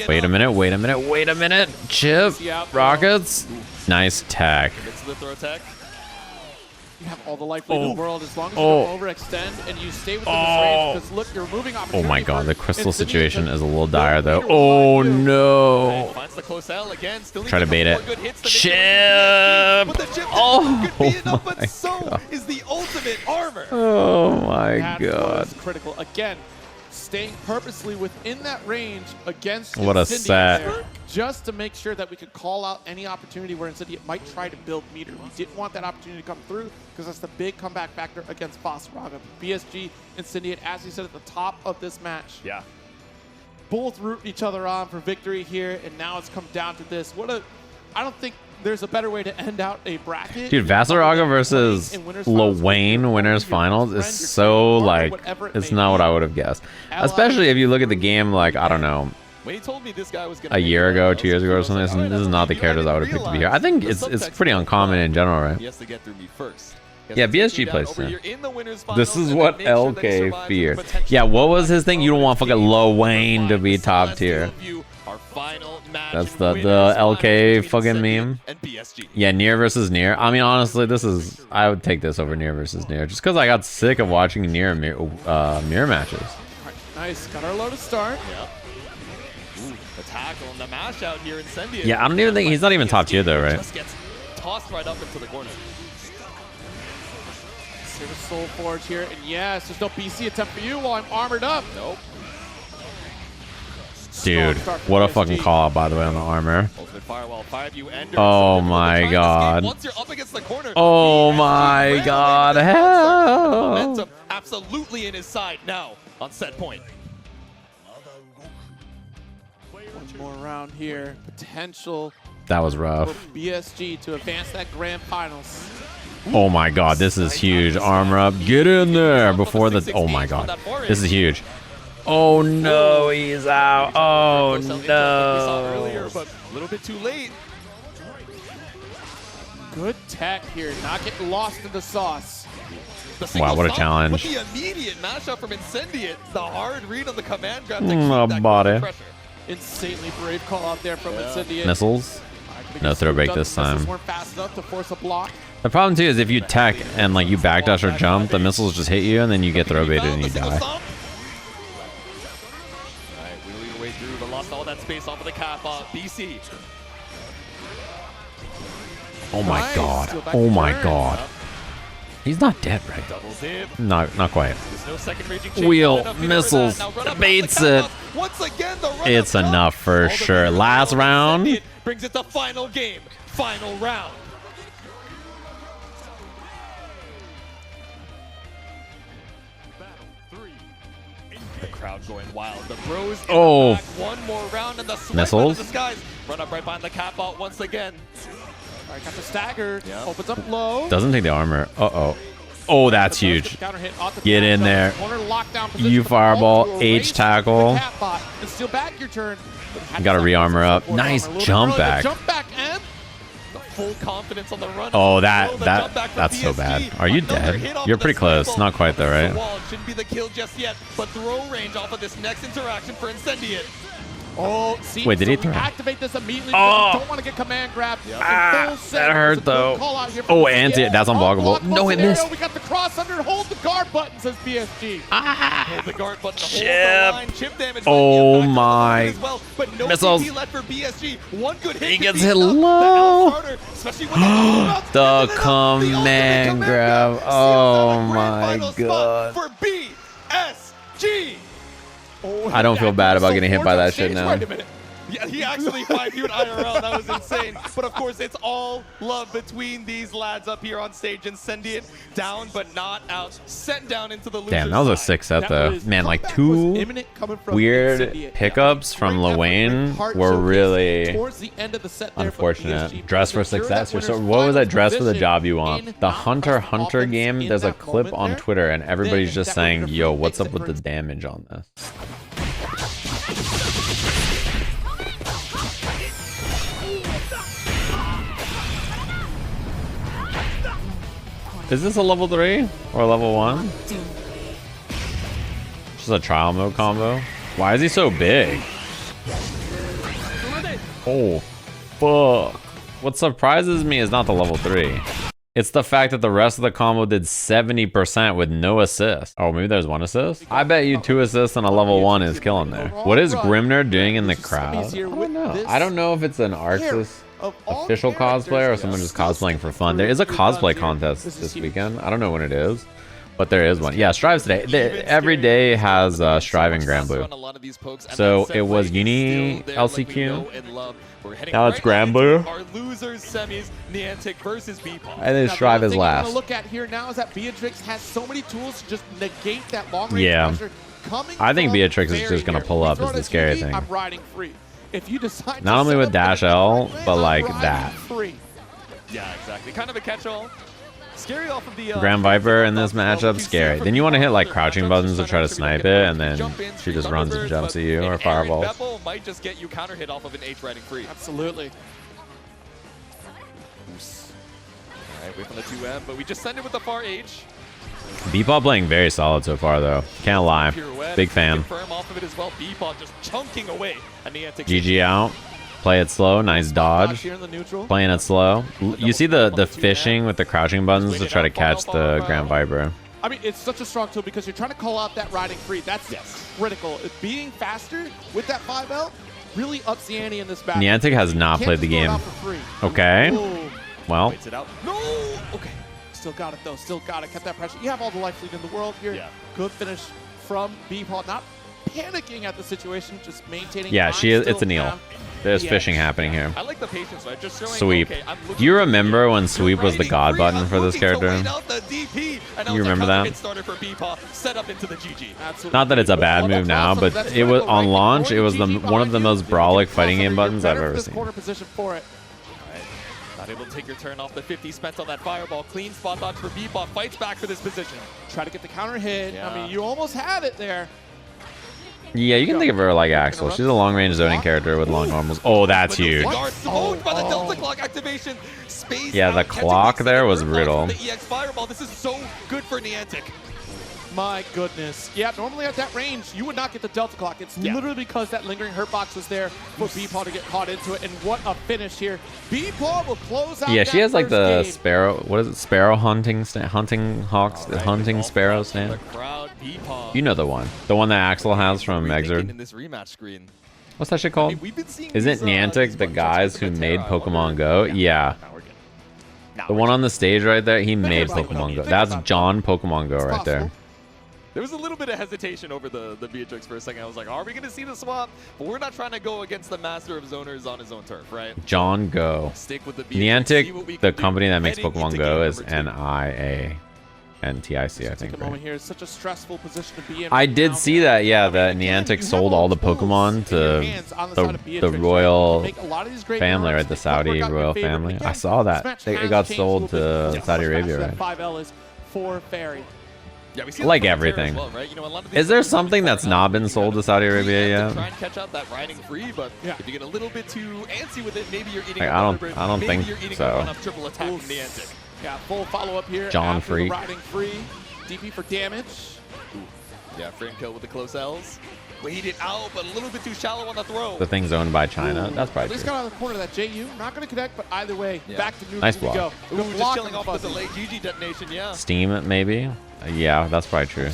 Wait a minute. Chip, rockets, nice tech. You have all the life in the world as long as you don't overextend and you stay within this range. Because look, you're moving opportunity. Oh my god, the crystal situation is a little dire though. Oh no. Try to bait it. Chip! Oh my god. Is the ultimate armor. Oh my god. Critical again. Staying purposely within that range against what a set. Just to make sure that we could call out any opportunity where Incendiate might try to build meter. We didn't want that opportunity to come through because that's the big comeback factor against Vaseraga. BSG, Incendiate, as you said at the top of this match. Yeah. Both rooting each other on for victory here, and now it's come down to this. I don't think there's a better way to end out a bracket. Dude, Vaseraga versus Lowain winners finals is so like, it's not what I would have guessed. Especially if you look at the game like, I don't know, when he told me this guy was gonna a year ago, 2 years ago or something, this is not the characters I would have picked to be here. I think it's pretty uncommon in general, right? He has to get through me first. Yeah, BSG plays too. This is what LK feared. Yeah, what was his thing? You don't want fucking Lowain to be top tier. Our final match. That's the LK fucking meme. And BSG. Yeah, Nier versus Nier. I mean, honestly, I would take this over Nier versus Nier, just because I got sick of watching Nier mirror matches. Right, nice, got our low to start. Yep. Ooh, the tackle and the mash out here, Incendiate. Yeah, I don't even think he's not even top tier though, right? Just gets tossed right up into the corner. Service Soul Forge here, and yes, there's no BC attempt for you while I'm armored up. Nope. Dude, what a fucking call out, by the way, on the armor. Oh my god. Once you're up against the corner, oh my god. Hell. Momentum absolutely in his side now on set point. One more round here. Potential That was rough. for BSG to advance that grand finals. Oh my god, this is huge. Armor up. Get in there before the... Oh my god. This is huge. Oh no, he's out. Oh no. But a little bit too late. Good tech here, not getting lost in the sauce. Wow, what a challenge. With the immediate mashup from Incendiate, the hard read on the command grab to My keep that body. pressure. Insanely brave call out there from Incendiate. Missiles. No throw break this time. Weren't fast enough to force a block. The problem too is if you tech and like you backdash or jump, the missiles just hit you and then you get throw baited and you die. Wheeling your way through, but lost all that space off of the cap. BC. Oh my god. Oh my god. He's not dead, right? Double dip. Not quite. There's no second raging Wheel, missiles, debates it. Once again, the run It's up top. enough for sure. Last round. Brings it to final game, final round. The crowd going wild. The bros in the back. One more round and the swipe Missiles. out of the skies. Run up right behind the cap out once again. All right, got the stagger. Yep. Opens up low. Doesn't take the armor. Uh-oh. Oh, that's huge. Get in there. You fireball, H tackle. And steal back your turn. You gotta re-armor up. Nice jump back. Jump back and the full confidence on the run. Oh, that's so bad. Are you dead? You're pretty close. Not quite though, right? Shouldn't be the kill just yet, but throw range off of this next interaction for Incendiate. Oh, see, wait, did he so throw? we activate this immediately because we don't want to get command grabbed. Ah, that hurt though. Oh, anti, that's unblockable. No, it missed. We got the cross under. Hold the guard button, says BSG. Hold the guard button. Chip. Hold the line. Chip damage. Oh my. As well, but no Missiles. CP left for BSG. One good hit. He could gets be hit enough. low. The The command grab. Oh my god. For BSG. I don't feel bad about getting hit by that shit now. Wait a minute. Yeah, he actually 5-viewed IRL. That was insane. But of course, it's all love between these lads up here on stage. Incendiate down, but not out. Sent down into the loser. Damn, that was a sick set though. Man, like two weird pickups from Lowain were really unfortunate. Dress for success. So what was that? Dress for the job you want. The Hunter game, there's a clip on Twitter and everybody's just saying, yo, what's up with the damage on this? Is this a level 3 or a level 1? Just a trial mode combo. Why is he so big? Oh, fuck. What surprises me is not the level 3. It's the fact that the rest of the combo did 70% with no assist. Oh, maybe there's 1 assist? I bet you 2 assists and a level 1 is killing there. What is Grimnir doing in the crowd? I don't know. I don't know if it's an Arxis official cosplayer or someone just cosplaying for fun. There is a cosplay contest this weekend. I don't know when it is, but there is one. Yeah, Strives today. Every day has Strive and Grand Blue. So it was Uni LCQ. Now it's Grand Blue. Our losers semis, Nyantic versus Bepaw. And then Strive is last. What look at here now is that Beatrix has so many tools to just negate that long range pressure. I think Beatrix is just gonna pull up is the scary thing. I'm riding free. If you decide not only with Dash L, but like that. Yeah, exactly. Kind of a catch-all. Scary off of the Grand Viper in this matchup, scary. Then you want to hit like crouching buttons to try to snipe it, and then she just runs and jumps at you or fireballs. Bepaw might just get you counter hit off of an H riding free. Absolutely. Alright, wait for the 2M, but we just send it with the far H. Bepaw playing very solid so far, though. Can't lie. Big fan. Off of it as well. Bepaw just chunking away. GG out. Play it slow. Nice dodge. Playing it slow. You see the fishing with the crouching buttons to try to catch the Grand Viper. I mean, it's such a strong tool because you're trying to call out that riding free. That's critical. Being faster with that 5L really ups the ante in this battle. Nyantic has not played the game. Okay. Well. No. Okay. Still got it, though. Still got it. Kept that pressure. You have all the life lead in the world here. Good finish from Bepaw. Not panicking at the situation, just maintaining. Yeah, it's a kneel. There's fishing happening here. I like the patience, right? Just showing, sweep. Okay, do you remember when sweep was the god button for this character? You remember that? Set up into the GG. Not that it's a bad move now, but it was on launch. It was one of the most brawlic fighting game buttons I've ever seen. Corner position for it. Not able to take your turn off the 50 spent on that fireball. Clean spot dodge for Bepaw. Fights back for this position. Try to get the counter hit. I mean, you almost had it there. Yeah, you can think of her like Axel. She's a long-range zoning character with long normals. Oh, that's huge. Yeah, the clock there was brutal. The EX fireball. This is so good for Nyantic. My goodness. Yeah, normally at that range, you would not get the Delta Clock. It's literally because that lingering hurt box was there for Bepaw to get caught into it. And what a finish here. Bepaw will close out. Yeah, she has like the game. Sparrow. What is it? Sparrow hunting hawks, hunting sparrow stand. You know the one. The one that Axel has from Exerd. What's that shit called? Isn't Nyantic the guys who made Pokemon Go? Yeah. The one on the stage right there, he made Pokemon Go. That's John Pokemon Go right there. There was a little bit of hesitation over the Beatrix for a second. I was like, are we going to see the swap? But we're not trying to go against the master of zoners on his own turf, right? John Go. Stick with the Nyantic, the company that makes Pokemon Go, is NIANTIC, I think. Right? Here. It's such a stressful position to be in. I did see that, yeah, that Nyantic sold all the Pokemon to the royal family, right? The Saudi royal family. I saw that. It got sold to Saudi Arabia, right? 5L is for Ferry. Yeah, we see like everything. well, right? You know, is there something that's not been sold to Saudi Arabia yet? Try and catch out that riding free, but if you get a little bit too antsy with it, maybe you're eating. Like, I don't think so. Triple attack from Nyantic. Yeah, full follow up here. John Freak. Riding free, DP for damage. Yeah, frame kill with the close L's. Waited out, but a little bit too shallow on the throw. The thing's owned by China. That's probably true. At least got out of the corner of that JU. Not going to connect, but either way, back to neutral nice block. we go. Ooh, just killing off with the late GG detonation, yeah. Steam, maybe? Yeah, that's probably true.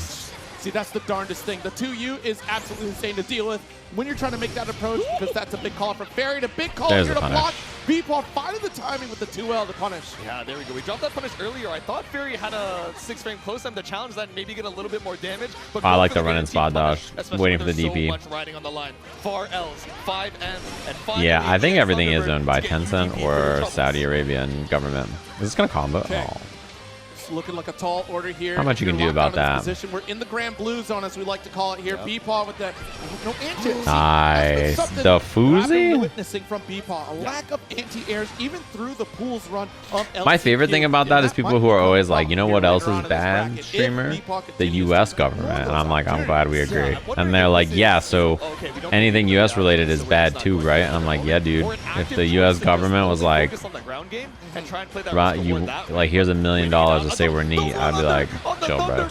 See, that's the darndest thing. The 2U is absolutely insane to deal with when you're trying to make that approach because that's a big call from Ferry. A big call here to block. Bepaw finding the timing with the 2L to punish. Yeah, there we go. We dropped that punish earlier. I thought Ferry had a 6-frame close time to challenge that and maybe get a little bit more damage. But I like the run and spot dodge, waiting for the DP. So much riding on the line. 4 Ls, 5 Ms, and 5 yeah, I think everything is owned by Tencent or Saudi Arabian government. Is this going to combo? Okay. Oh. Looking like a tall order here. How much you can do about that? Position. We're in the grand blue zone, as we like to call it here. Bepaw with that no anti. Nice. The Foozy? Witnessing from Bepaw, a lack of anti-airs even through the pools run of LCQ. My favorite thing about that is people who are always like, you know what else is bad, streamer? The U.S. government. And I'm like, I'm glad we agree. And they're like, yeah, so anything U.S. related is bad too, right? And I'm like, yeah, dude. If the U.S. government was like, here's $1 million to say we're neat, I'd be like, chill, bro.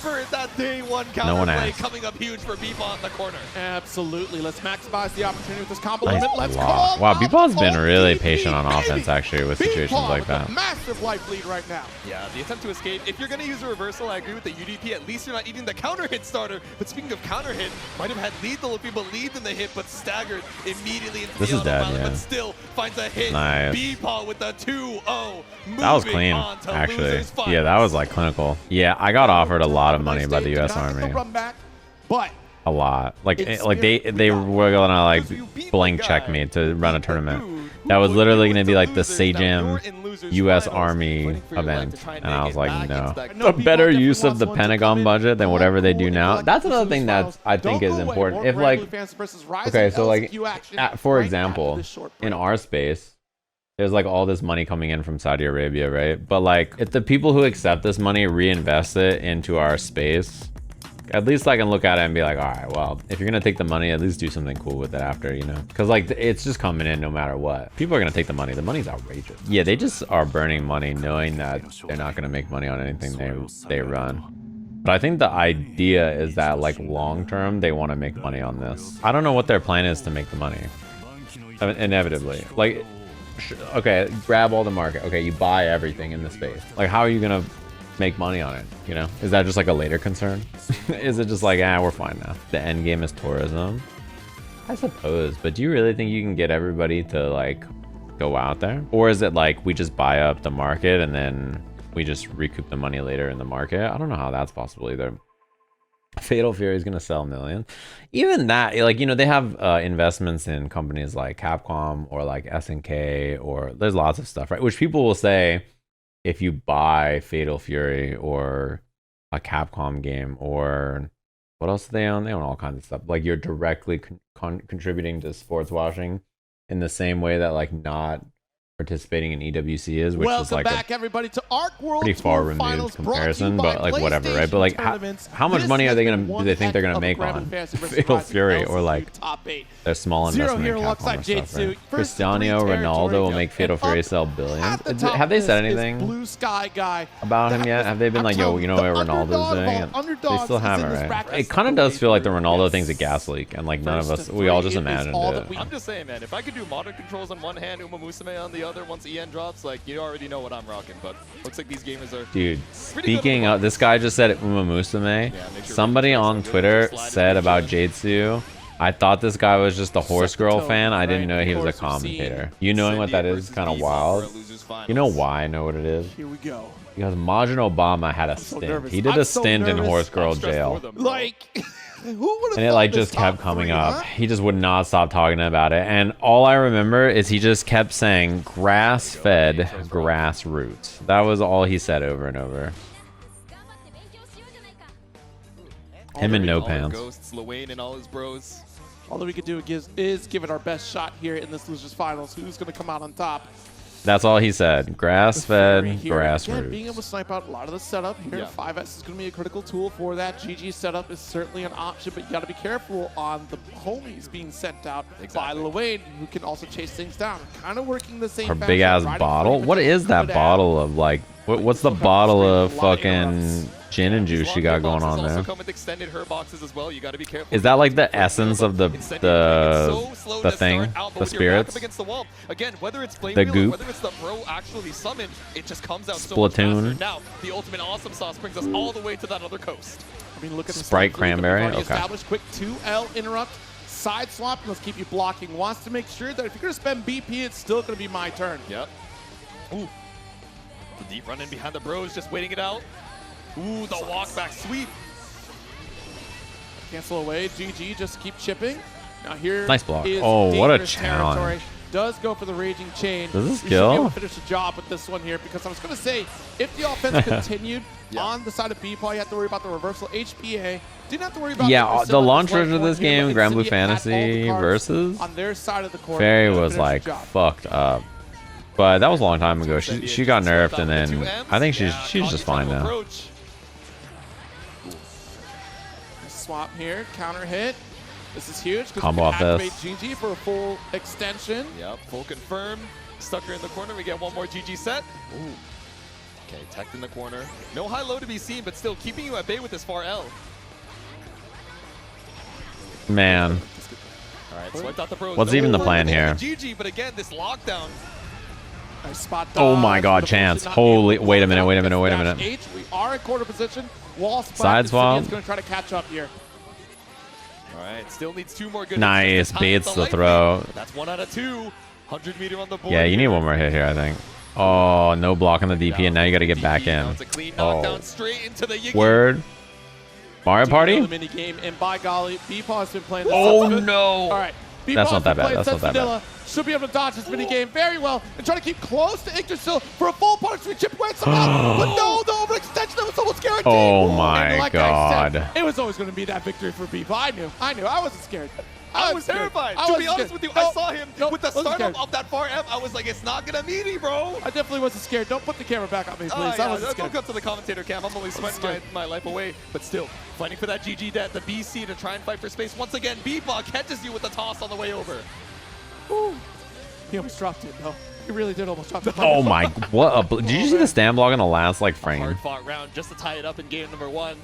No one asked. Coming up huge for Bepaw in the corner. Absolutely. Let's maximize the opportunity with this combo nice limit. Let's block. Wow, Beepaw's been really patient on offense, actually, with situations like that. Massive life lead right now. Yeah, the attempt to escape. If you're going to use a reversal, I agree with the UDP. At least you're not eating the counter hit starter. But speaking of counter hit, might have had lethal if you believed in the hit, but staggered immediately into this the is dead, yeah. But still finds a hit. Nice. Bepaw with the 2-0. That was clean, actually. Yeah, that was like clinical. Yeah, I got offered a lot of money by the U.S. Army. A lot. Like they were gonna like blank check me to run a tournament. That was literally gonna be like the Sajam U.S. Army event, and I was like, no. A better use of the Pentagon budget than whatever they do now. That's another thing that I think is important. If like, okay, so like, for example, in our space, there's like all this money coming in from Saudi Arabia, right? But like, if the people who accept this money reinvest it into our space, at least I can look at it and be like, all right, well, if you're gonna take the money, at least do something cool with it after, you know? Because like, it's just coming in no matter what. People are gonna take the money. The money's outrageous. Yeah, they just are burning money knowing that they're not gonna make money on anything they run. But I think the idea is that like long term they want to make money on this. I don't know what their plan is to make the money. I mean, inevitably, like, okay, grab all the market. Okay, you buy everything in the space. Like, how are you gonna make money on it? You know, is that just like a later concern? Is it just like, we're fine now? The end game is tourism, I suppose. But do you really think you can get everybody to like go out there, or is it like we just buy up the market and then we just recoup the money later in the market? I don't know how that's possible either. Fatal Fury is gonna sell millions. Even that, like, you know, they have investments in companies like Capcom or like SNK, or there's lots of stuff, right? Which people will say, if you buy Fatal Fury or a Capcom game, or what else do they own? They own all kinds of stuff. Like, you're directly contributing to sports washing in the same way that like not participating in EWC is, which is like back, everybody, to Arc World pretty far removed comparison, but like whatever, right? But like how much money are they gonna do they think they're gonna make on Fatal Fury or like their small investment in Capcom or stuff, right? Cristiano Ronaldo will make Fatal Fury sell billions. Have they said anything about him yet? Have they been like, yo, you know what Ronaldo's doing? And they still haven't, right? It kind of does feel like the Ronaldo thing's a gas leak, and like none of us, we all just imagined it. I'm just saying, man, if I could do modern controls on one hand, Uma Musume on the other, once EN drops, like, you already know what I'm rocking. But looks like these gamers are, dude, speaking of, this guy just said Uma Musume. Somebody on Twitter said about Jade-Su, I thought this guy was just a horse girl fan. I didn't know he was a commentator. You knowing what that is kind of wild. You know why I know what it is? Here we go. Because Majin Obama had a stint. He did a stint in horse girl jail. Like, and it like just kept coming up. He just would not stop talking about it. And all I remember is he just kept saying grass-fed grassroots. That was all he said over and over. Him and no pants. Ghosts, Lowain and all his bros. All that we could do is give it our best shot here in this losers finals. Who's going to come out on top? That's all he said. Grass-fed, grassroots. Again, being able to snipe out a lot of the setup here. 5S is going to be a critical tool for that. GG setup is certainly an option, but you got to be careful on the homies being sent out by Lowain, who can also chase things down. Kind of working the same. Her big ass bottle. What is that bottle of like? What's the bottle of fucking gin and juice she got going on there? Is that like the essence of the thing, the spirits, the goop? Splatoon. Now the ultimate awesome sauce brings us all the way to that other coast. I mean, look at Sprite cranberry. Okay. Established quick 2L interrupt. Side swap. Let's keep you blocking. Wants to make sure that if you're going to spend BP, it's still going to be my turn. Yep. Ooh. The deep run in behind the bros, just waiting it out. Ooh, the walk back sweep. Cancel away. GG, just keep chipping. Now here nice block. Oh, what a challenge. Territory. Does go for the Raging Chain. Does this you skill? should be able to finish the job with this one here, because I was going to say, if the offense continued on the side of Bepaw, you have to worry about the reversal HPA. Didn't have to worry about the launchers of this game, Grand Blue Fantasy versus on their side of the court. Ferry was like fucked up. But that was a long time ago. She got nerfed, and then I think she's just fine now. Swap here, counter hit. This is huge. Combo off this. GG for a full extension. Yep, full confirm. Stuck her in the corner. We get one more GG set. Ooh. Okay, teched in the corner. No high-low to be seen, but still keeping you at bay with this far L. Man. All right, swiped out the pros. What's even the plan here? GG, but again, this lockdown. Spot oh my god, chance. Holy, wait a minute. We are in quarter position. Wall side swap. Is going to try to catch up here. All right, still needs two more good. Nice, baits the throw. That's 1 out of 2. 100 meter on the board. Yeah, you need one more hit here, I think. Oh, no block on the DP, and now you got to get back in. Oh. Word. Mario Party? Mini game, and by golly, Bepaw has been playing this. Oh no! All right, that's not that bad. That's not that bad. Should be able to dodge this mini game very well and try to keep close to Yggdrasil for a full punishing chip away somehow. But no, the overextension that was almost guaranteed. Oh my god! Said, it was always going to be that victory for Bepaw. I knew. I wasn't scared. I was terrified. To be honest with you, I saw him with the startup of that far M. I was like, it's not going to meet me, bro. I definitely wasn't scared. Don't put the camera back on me, please. I wasn't scared. Don't come to the commentator cam. I'm only sweating my life away. But still, fighting for that GG debt, the BC to try and fight for space. Once again, Bepaw catches you with the toss on the way over. Ooh. He almost dropped it, though. He really did almost drop it. Oh my, what a, did you see the stand block in the last like frame? A hard fought round just to tie it up in game number 1.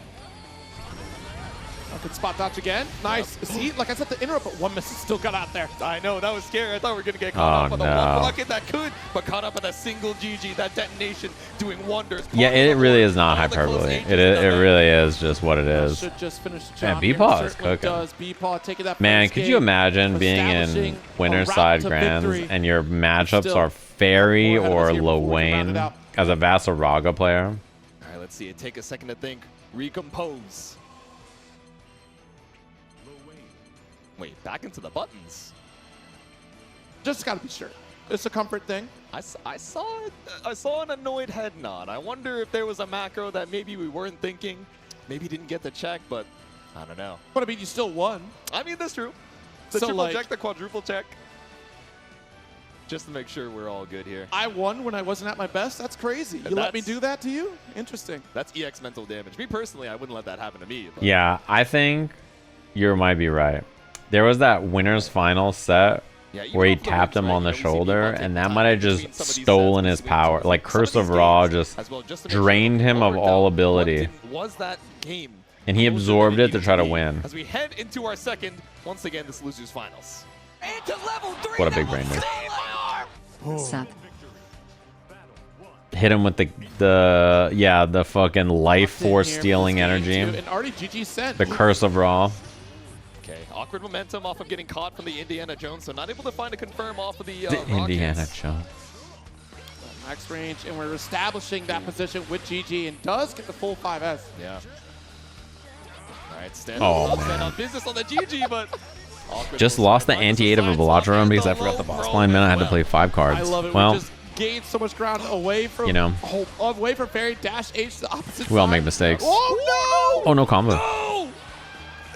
Good spot dodge again. Nice. See, like I said, the interrupt, but one miss still got out there. I know, that was scary. I thought we were going to get caught up on the one bucket that could, but caught up at a single GG. That detonation doing wonders. Yeah, it really is not hyperbole. It really is just what it is. Should just finish the Man, Bepaw is cooking. Bepaw taking that Man, could you imagine being in winner side grands and your matchups are Ferry or Lowain as a Vaseraga player? All right, let's see it. Take a second to think. Recompose. Wait, back into the buttons. Just gotta be sure. It's a comfort thing. I saw an annoyed head nod. I wonder if there was a macro that maybe we weren't thinking. Maybe didn't get the check, but I don't know. But I mean, you still won. I mean, that's true. The triple check, the quadruple check. Just to make sure we're all good here. I won when I wasn't at my best? That's crazy. You let me do that to you? Interesting. That's EX mental damage. Me personally, I wouldn't let that happen to me. But. Yeah, I think you might be right. There was that winner's final set where he tapped him on the shoulder, and that might have just stolen his power. Like Curse of Ra just drained him of all ability. And he absorbed it to try to win. As we head into our second, once again, this losers finals. What a big brain move. Seth. Hit him with the fucking life force stealing energy. The Curse of Ra. Okay, awkward momentum off of getting caught from the Indiana Jones, so not able to find a confirm off of the Indiana Jones. Max range, and we're establishing that position with GG, and does get the full 5S. Yeah. All right, stand on business on the GG, but just lost the anti-8 of a Bellatra run because I forgot the boss blind, man. I had to play 5 cards. I love it. Well, we just gained so much ground away from, away from Ferry, dash H to the opposite we all side. make mistakes. Oh, no! Oh, no combo. No!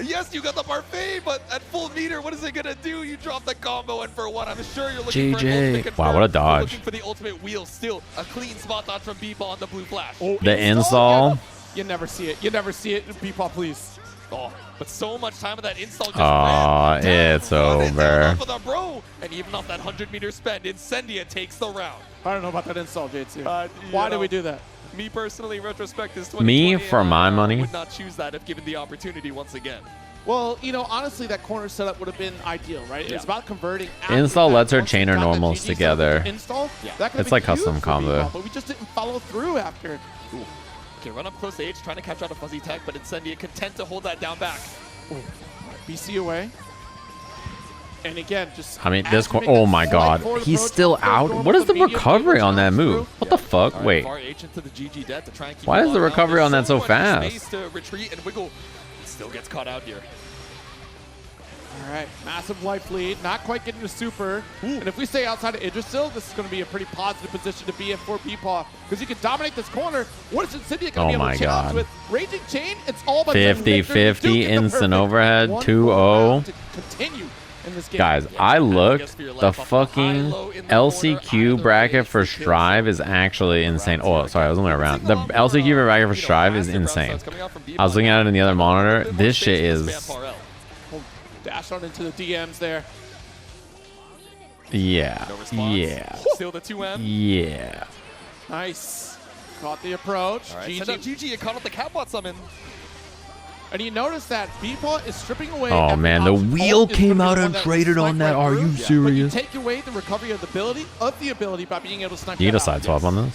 Yes, you got the parfait, but at full meter, what is it gonna do? You drop the combo, and for one, I'm sure you're looking for an ultimate confirm. Wow, what a dodge. Looking for the ultimate wheel. Still a clean spot dodge from Bepaw on the blue flash. Oh, the install. You never see it. You never see it. Bepaw, please. Oh, but so much time of that install just ran it's over. With a bro, and even off that 100-meter spend, Incendiate takes the round. I don't know about that install, J2. Why did we do that? Me personally, retrospect is 2020. Me, for my money, would not choose that if given the opportunity once again. Well, you know, honestly, that corner setup would have been ideal, right? Yeah. It's about converting. Install lets her chain her normals together. Install, it's like custom combo. But we just didn't follow through after. Ooh. Okay, run up close to H, trying to catch out a fuzzy tech, but Incendiate content to hold that down back. Ooh. BC away. And again, just. I mean, this. Oh my God, he's still out. What is the recovery on that move? What the fuck? Right, wait. Why is the recovery on that so fast? To retreat and wiggle. Still gets caught out here. All right, massive life lead, not quite getting the super. Ooh. And if we stay outside of Idrisil, this is going to be a pretty positive position to be in for Bepaw, because you can dominate this corner. What is Incendiate going to be able to challenge with? Raging Chain, it's all about 50-50, instant overhead, 2-0. To continue in this game. Guys, I looked, the fucking LCQ bracket for Strive is actually insane. Oh, sorry, I was only around. The LCQ bracket for Strive is insane. I was looking at it in the other monitor. This shit is... Dash on into the DMs there. Yeah. Yeah. Still the 2M. Yeah. Nice. Caught the approach. Right, GG, you caught up the Catbot summon. And you notice that Bepaw is stripping away. Oh man, the wheel came out and traded on that. Are you serious? But you take away the recovery of the ability by being able to snipe. You get a side swap on this?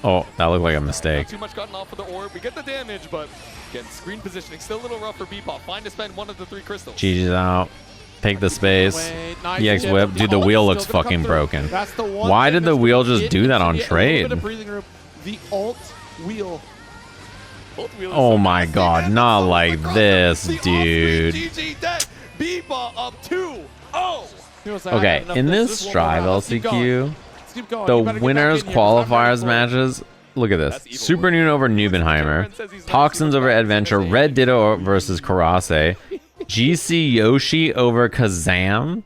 Oh, that looked like a mistake. Not too much gotten off for the orb. We get the damage, but again, screen positioning still a little rough for Bepaw. Fine to spend one of the 3 crystals. GG's out. Take the space. EX whip. Dude, the wheel looks fucking broken. Why did the wheel just do that on trade? The alt wheel. Oh my God, not like this, dude. Bepaw up 2-0. Okay, in this Strive LCQ, the winners qualifiers matches, look at this. Super Noon over Nubenheimer, Toxins over Adventure, Red Ditto versus Karase, GC Yoshi over Kazam.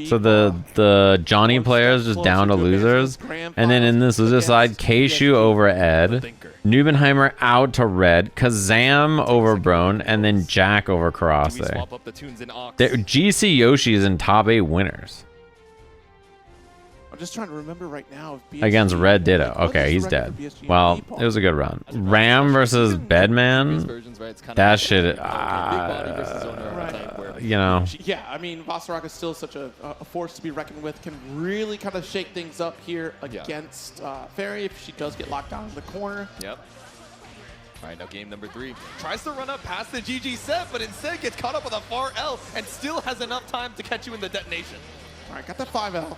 So the Johnny players just down to losers. And then in this loser side, Keishu over Ed, Nubenheimer out to Red, Kazam over Brone, and then Jack over Karase. GC Yoshi is in top 8 winners. just trying to remember right now. If BSG, Against Red Ditto. Okay, he's dead. Well, it was a good run. Ram versus Bedman. That shit, you know. Yeah, I mean, Vaseraga is still such a force to be reckoned with. Can really kind of shake things up here against Ferry if she does get locked down in the corner. Yep. All right, now game number 3. Tries to run up past the GG set, but instead gets caught up with a far L and still has enough time to catch you in the detonation. All right, got that 5L.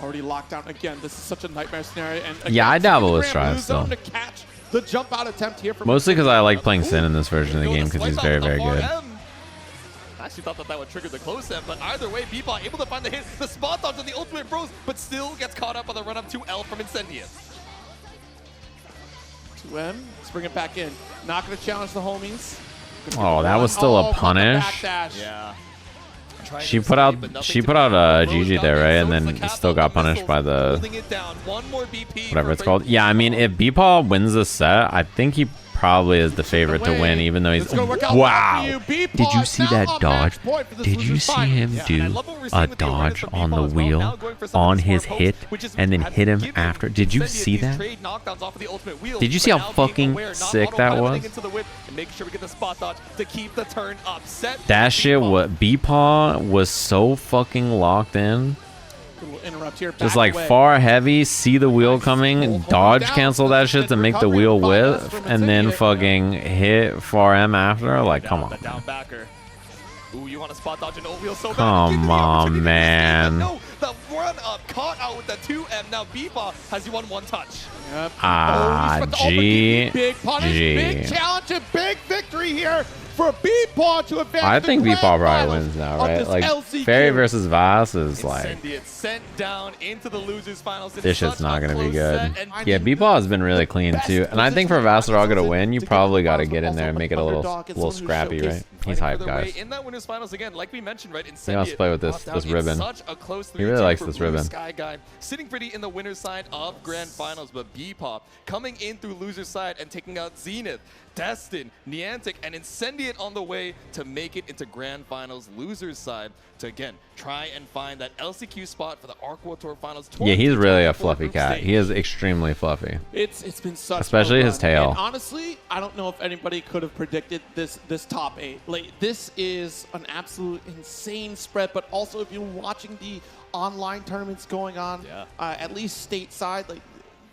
Already locked down again. This is such a nightmare scenario. And again, yeah, I dabble with Strive still. To catch the jump out attempt here from mostly because I like playing Sin in this version of the game because he's very, very good. I actually thought that would trigger the close end, but either way, Bepaw able to find the hit, the spot dodge on the ultimate bros, but still gets caught up on the run up to L from Incendiate. 2M, let's bring it back in. Not going to challenge the homies. Oh, that was still a punish. Yeah. She put out GG there, right? And then still got punished by the whatever it's called. Yeah, I mean, if Bepaw wins the set, I think he probably is the favorite to win, even though he's... Wow! Did you see that dodge? Did you see him do a dodge on the wheel on his hit and then hit him after? Did you see that? Did you see how fucking sick that was? That shit, what Bepaw was so fucking locked in. Interrupt here. Just like far heavy, see the wheel coming, dodge cancel that shit to make the wheel whiff, and then fucking hit far M after. Like, come on. Ooh, you want to spot dodge an old wheel so bad. Come on, man. No, the run up caught out with the 2M. Now Bepaw has you on one touch. Yep. G. Big punish, big challenge, and big victory here for Bepaw to advance. I think Bepaw probably wins now, right? Like LCQ. Ferry versus Vas is like Incendiate sent down into the losers finals. This shit's not gonna be good. Yeah, Bepaw has been really clean too, and I think for Vaseraga to win, you probably got to get in there and make it a little scrappy, right? He's hype, guys. In that winners finals again, like we mentioned, right? He wants to play with this ribbon. He really likes this ribbon. Guy sitting pretty in the winner's side of grand finals, but Bepaw coming in through loser's side and taking out Zenith, Destin, Nyantic, and Incendiate on the way to make it into grand finals losers side to again try and find that LCQ spot for the Arc Tour finals. Yeah, he's really a fluffy cat. He is extremely fluffy. It's been such especially his tail. And honestly, I don't know if anybody could have predicted this top 8. Like, this is an absolute insane spread, but also if you're watching the online tournaments going on, at least stateside, like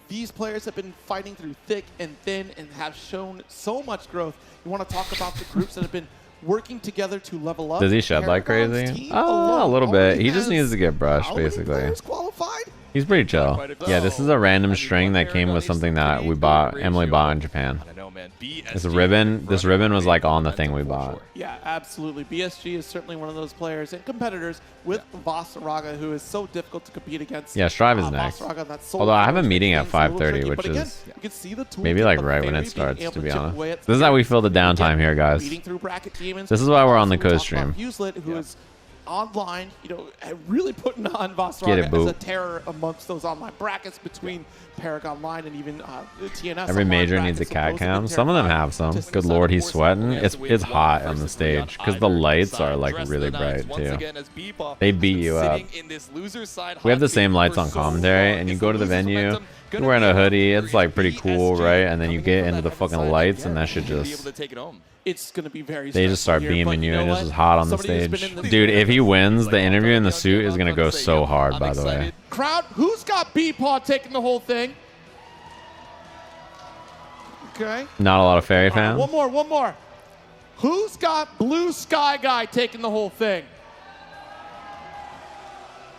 these players have been fighting through thick and thin and have shown so much growth. You want to talk about the groups that have been working together to level up. Does he shed like crazy? Oh, a little bit. He just needs to get brushed, basically. He's pretty chill. Yeah, this is a random string that came with something that we bought, Emily bought in Japan. This ribbon was like on the thing we bought. Yeah, absolutely. BSG is certainly one of those players and competitors with Vaseraga who is so difficult to compete against. Yeah, Strive is next. Although I have a meeting at 5:30, which is maybe like right when it starts, to be honest. This is how we fill the downtime here, guys. This is why we're on the co-stream. Who is online, you know, really putting on Vaseraga as a terror amongst those online brackets between Paragon Line and even TNS. Every major needs a cat cam. Some of them have some. Good lord, he's sweating. It's hot on the stage because the lights are like really bright too. They beat you up. We have the same lights on commentary, and you go to the venue, you're wearing a hoodie. It's like pretty cool, right? And then you get into the fucking lights, and that shit just... It's going to be very they just start beaming you, and it's just hot on the stage. Dude, if he wins, the interview in the suit is going to go so hard, by the way. Crowd, who's got Bepaw taking the whole thing? Okay. Not a lot of Ferry fans. One more. Who's got BlueSkyGuy taking the whole thing?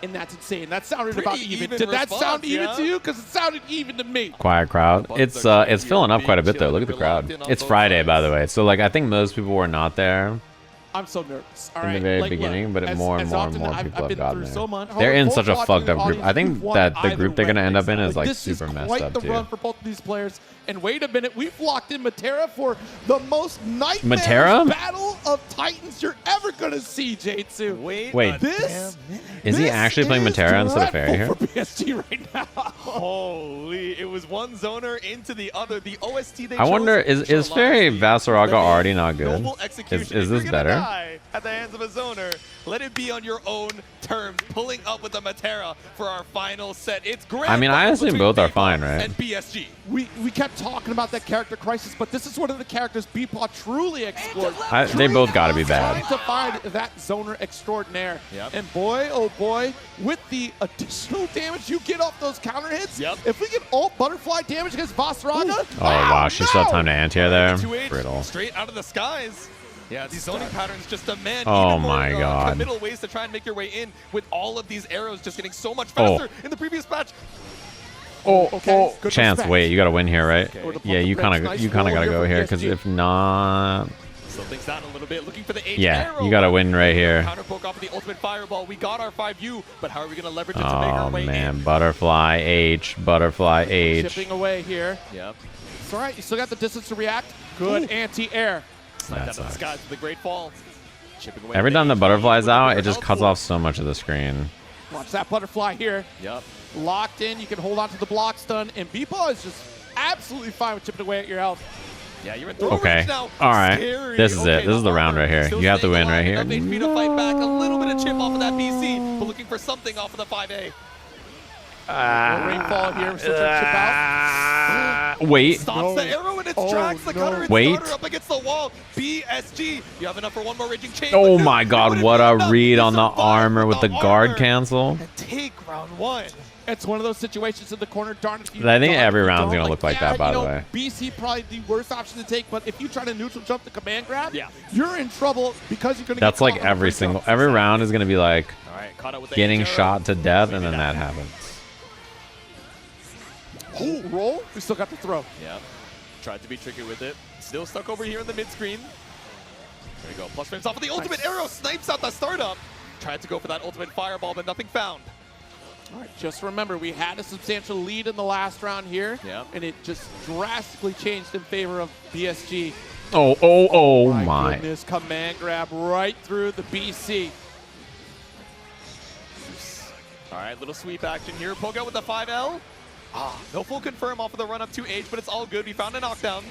And that's insane. That sounded about even. Did that sound even to you? Because it sounded even to me. Quiet crowd. It's filling up quite a bit though. Look at the crowd. It's Friday, by the way. So like I think most people were not there. I'm so nervous. In the very beginning, but more and more people have gotten there. They're in such a fucked up group. I think that the group they're gonna end up in is like super messed up too. This is quite the run for both of these players. And wait a minute, we've locked in Matera for the most nightmare battle of Titans you're ever gonna see, J2. Wait, is he actually playing Matera instead of Ferry here? For PSG right now. Holy, it was one zoner into the other. The OST they I wonder, is Ferry Vaseraga already not good? Is this better? at the hands of a zoner. Let it be on your own terms. Pulling up with the Matera for our final set. It's great. I mean, I assume both are fine, right? And BSG. We kept talking about that character crisis, but this is one of the characters Bepaw truly explored. They both got to be bad. Trying to find that zoner extraordinaire. Yep. And boy, oh boy, with the additional damage you get off those counter hits, yep. If we get ult butterfly damage against Vaseraga, oh wow, she still had time to anti-air there. Brittle. Straight out of the skies. Yeah, these zoning patterns just demand oh even more, my god. middle ways to try and make your way in with all of these arrows just getting so much faster in the previous match. Okay. Good Chance, respect. Wait, you got to win here, right? Okay. Yeah, you kind of got to go here because if not, slow things down a little bit, looking for the H yeah, arrow. you got to win right here. Counter poke off of the ultimate fireball. We got our 5U, but how are we going to leverage it to make our way man, in? butterfly H, butterfly H. Chipping away here. Yep. It's all right. You still got the distance to react. Good anti-air. Sniped out of the skies with a great fall. Chipping away. Every time the butterfly's out, it just cuts off so much of the screen. Watch that butterfly here. Yep. Locked in. You can hold on to the block stun, and Bepaw is just absolutely fine with chipping away at your health. Yeah, you're in throw okay. range now. All right. Scary. This is it. This is the round right here. You have to win right here. Enough HP to fight back. A little bit of chip off of that BC, but looking for something off of the 5A. Rainfall here. Still trying to chip out. Wait. Stops the arrow in its tracks. The cutter Wait. up against the wall. BSG. You have enough for one more raging chain. Oh my god, what a read on the armor with the guard cancel. And take round one. It's one of those situations in the corner. Darn if you I think don't, every if you round's don't. going to look like that, by the way. BC probably the worst option to take, but if you try to neutral jump the command grab, you're in trouble because you're going to That's like every round is going to be like getting shot to death, and then that happens. Oh, roll. We still got the throw. Yeah. Tried to be tricky with it. Still stuck over here in the mid screen. There we go. Plus frames off of the ultimate arrow. Snipes out the startup. Tried to go for that ultimate fireball, but nothing found. All right, just remember, we had a substantial lead in the last round here, and it just drastically changed in favor of BSG. Oh my. Goodness, command grab right through the BC. All right, little sweep action here. Poke out with the 5L. No full confirm off of the run up to H, but it's all good. We found a knockdown.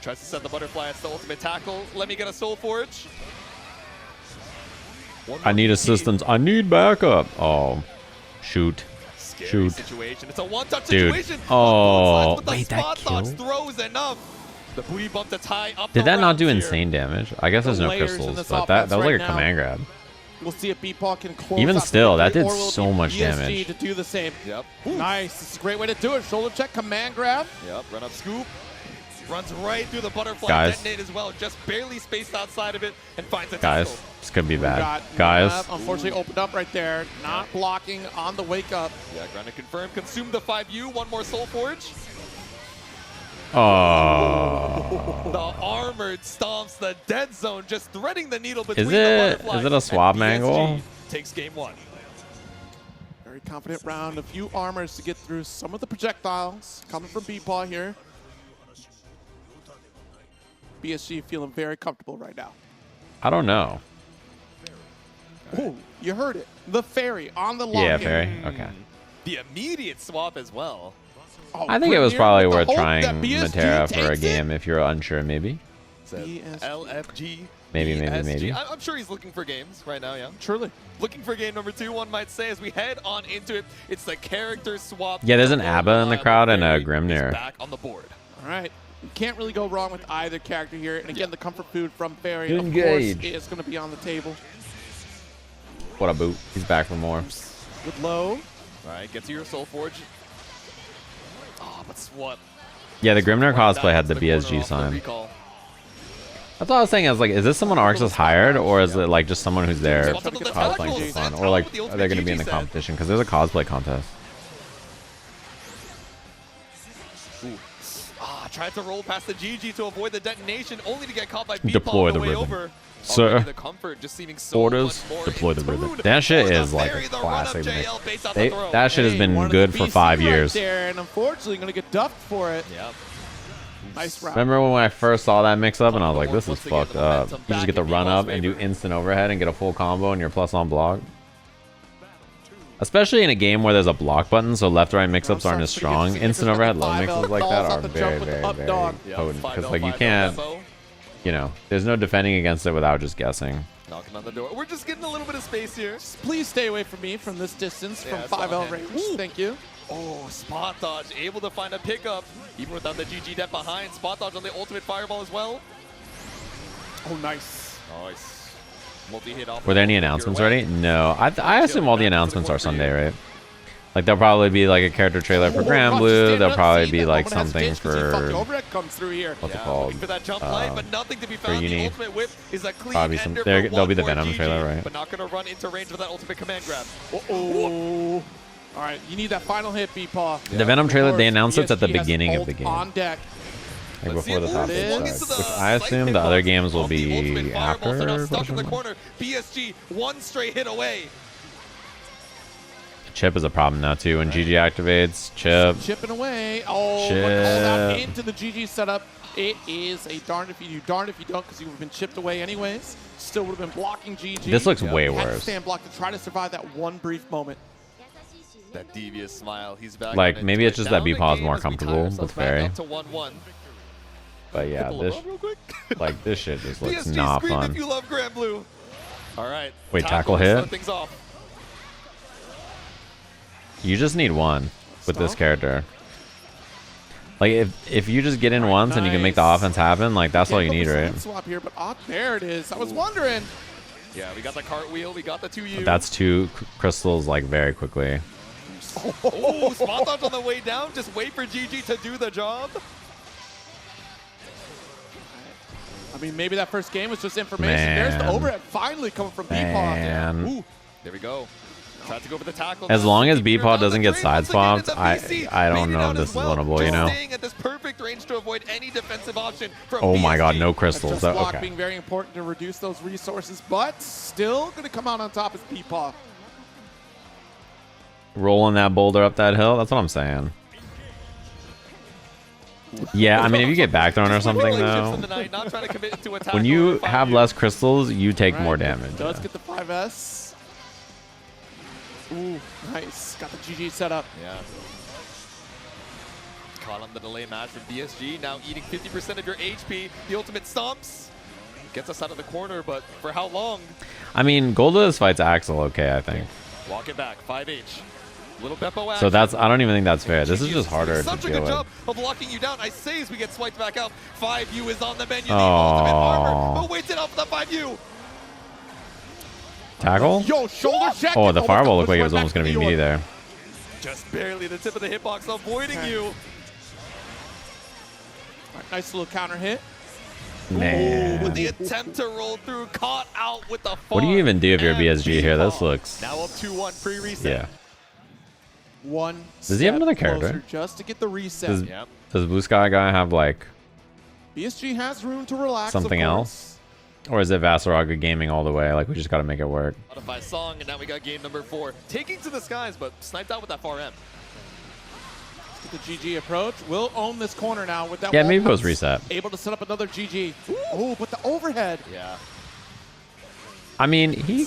Tries to set the butterfly as the ultimate tackle. Let me get a Soul Forge. I need assistance. I need backup. Oh, shoot. Scary shoot. Situation. It's a one-touch Dude. situation. Oh, wait, that killed? Throws enough. The booty bump to tie up. Did that not do here. insane damage? I guess there's no crystals, but that was like a command grab. We'll see if Bepaw can close. Even still, that did or will so much BSG damage. to do the same. Yep. Nice. This is a great way to do it. Shoulder check, command grab. Yep. Run up scoop. Runs right through the butterfly. Guys. Detonate as well. Just barely spaced outside of it and finds a Guys, tackle. this could be bad. Got Guys. Nav, unfortunately opened up right there. Not blocking on the wake up. Yeah, trying to confirm. Consume the 5U. One more Soul Forge. Oh. The armored stomps the dead zone, just threading the needle between the butterflies. Is it a swap and angle? Takes game one. Very confident round. A few armors to get through some of the projectiles coming from Bepaw here. BSG feeling very comfortable right now. I don't know. Oh, you heard it. The Ferry on the lock. Yeah, Ferry. Okay. The immediate swap as well. Oh, I think it was Grimnir probably with the worth hope trying that BSG Matera for a takes game if you're unsure, maybe. LFG. Maybe. I'm sure he's looking for games right now, yeah. Truly. Looking for game number 2, one might say, as we head on into it. It's the character swap. Yeah, there's an ABBA in the crowd and a Grimnir. Back on the board. All right. You can't really go wrong with either character here. And again, the comfort food from Ferry, Engage. of course, is going to be on the table. What a boot. He's back for more. With low. All right, get to your Soul Forge. Oh, but what? Yeah, the Grimnir cosplay had the BSG sign. That's what I was saying. I was like, is this someone Arx has hired, or is it like just someone who's there cosplaying for fun, or like are they going to be in the competition? Because there's a cosplay contest. Tried to roll past the GG to avoid the detonation, only to get caught by Bepaw Deploy on the the way ribbon. over. Sir, the comfort just seeming so orders, much more deploy the in ribbon. tune That shit for the is like Ferry, a the classic. run-up JL based out the throw. That shit has been good for 5 years. Right there, and unfortunately, going to get duffed for it. Yep. Nice round. Remember when I first saw that mix-up and I was like, this is fucked up. You just get the run-up and do instant overhead and get a full combo and you're plus on block. Especially in a game where there's a block button, so left-right mix-ups aren't as strong. Instant overhead low mixes like that are very, very, very potent. Because like you can't you know, there's no defending against it without just guessing. Knocking on the door. We're just getting a little bit of space here. Please stay away from me from this distance, from 5L range. Ooh. Thank you. Oh, spot dodge, able to find a pickup, even without the GG death behind. Spot dodge on the ultimate fireball as well. Oh, nice. Nice. Multi-hit off. Were there any announcements already? No. I assume all the announcements are Sunday, right? Like, there'll probably be like a character trailer for Grand Blue. There'll probably be like something for what's it called? For that jump light, but nothing to be for found. Uni. The ultimate whip is a clean Probably some. There'll be the Venom trailer, right? But not going to run into range with that ultimate command grab. Uh-oh. All right, you need that final hit, Bepaw. The Venom trailer, they announced it at the BSG has beginning of the game. On deck. Like before the top starts. Which I assume the other games will be after. So now stuck in the corner. BSG one straight hit away. Chip is a problem now too. When GG activates, Chip. Chipping away. Oh, Chip. all that into the GG setup. It is a darn if you do, darn if you don't, because you would have been chipped away anyways. Still would have been blocking GG. This looks way Had to worse. stand block to try to survive that one brief moment. That devious smile. He's back. Like maybe it's just that Bepaw is more comfortable with Ferry. But yeah, this like this shit just looks BSG not scream fun. If you love Grand Blue. All right. Wait, tackle hit? Things off. You just need one with this character. Like if you just get in once and you can make the offense happen, like that's all you need, right? Swap here, but there it is. I was wondering. Yeah, we got the cartwheel, we got the 2U. But that's 2 crystals like very quickly. Oh, spot dodge on the way down. Just wait for GG to do the job. I mean, maybe that first game was just information. There's the overhead finally coming from Bepaw. Ooh, there we go. Tried to go for the tackle. As long as Bepaw doesn't get side swapped, I don't know if this is winnable, you know? Staying at this perfect range to avoid any defensive option from Oh my god, BSG. no crystals. Just block Okay. being very important to reduce those resources, but still going to come out on top is Bepaw. Rolling that boulder up that hill, that's what I'm saying. Yeah, I mean, if you get back thrown or something, though, when you have less crystals, you take more damage. Does get the 5S. Ooh, nice. Got the GG set up. Yeah. Caught on the delay match from BSG. Now eating 50% of your HP. The ultimate stomps. Gets us out of the corner, but for how long? I mean, Goldas fights Axel okay, I think. Walk it back. 5H. Little Bepaw action. So that's, I don't even think that's fair. This is just harder to Such a deal good with. job of locking you down. I say as we get swiped back out. 5U is on the menu. The ultimate armor. But waits it out for the 5U. Tackle? Yo, shoulder check. Oh, the fireball looked like it was almost going to be me there. Just barely the tip of the hitbox avoiding you. Right, nice little counter hit. Man. Ooh, with the attempt to roll through, caught out with the What do you even do if you're BSG here? This looks... Now up 2-1 pre-reset. Yeah. One Does he have another character? Just to get the reset. Does BlueSkyGuy have like... BSG has room to relax. Something else? Or is it Vaseraga gaming all the way? Like, we just got to make it work. Modify song, and now we got game number 4. Taking to the skies, but sniped out with that far M. The GG approach. We'll own this corner now with that. Yeah, maybe post reset. Able to set up another GG. Oh, but the overhead. Yeah. I mean, he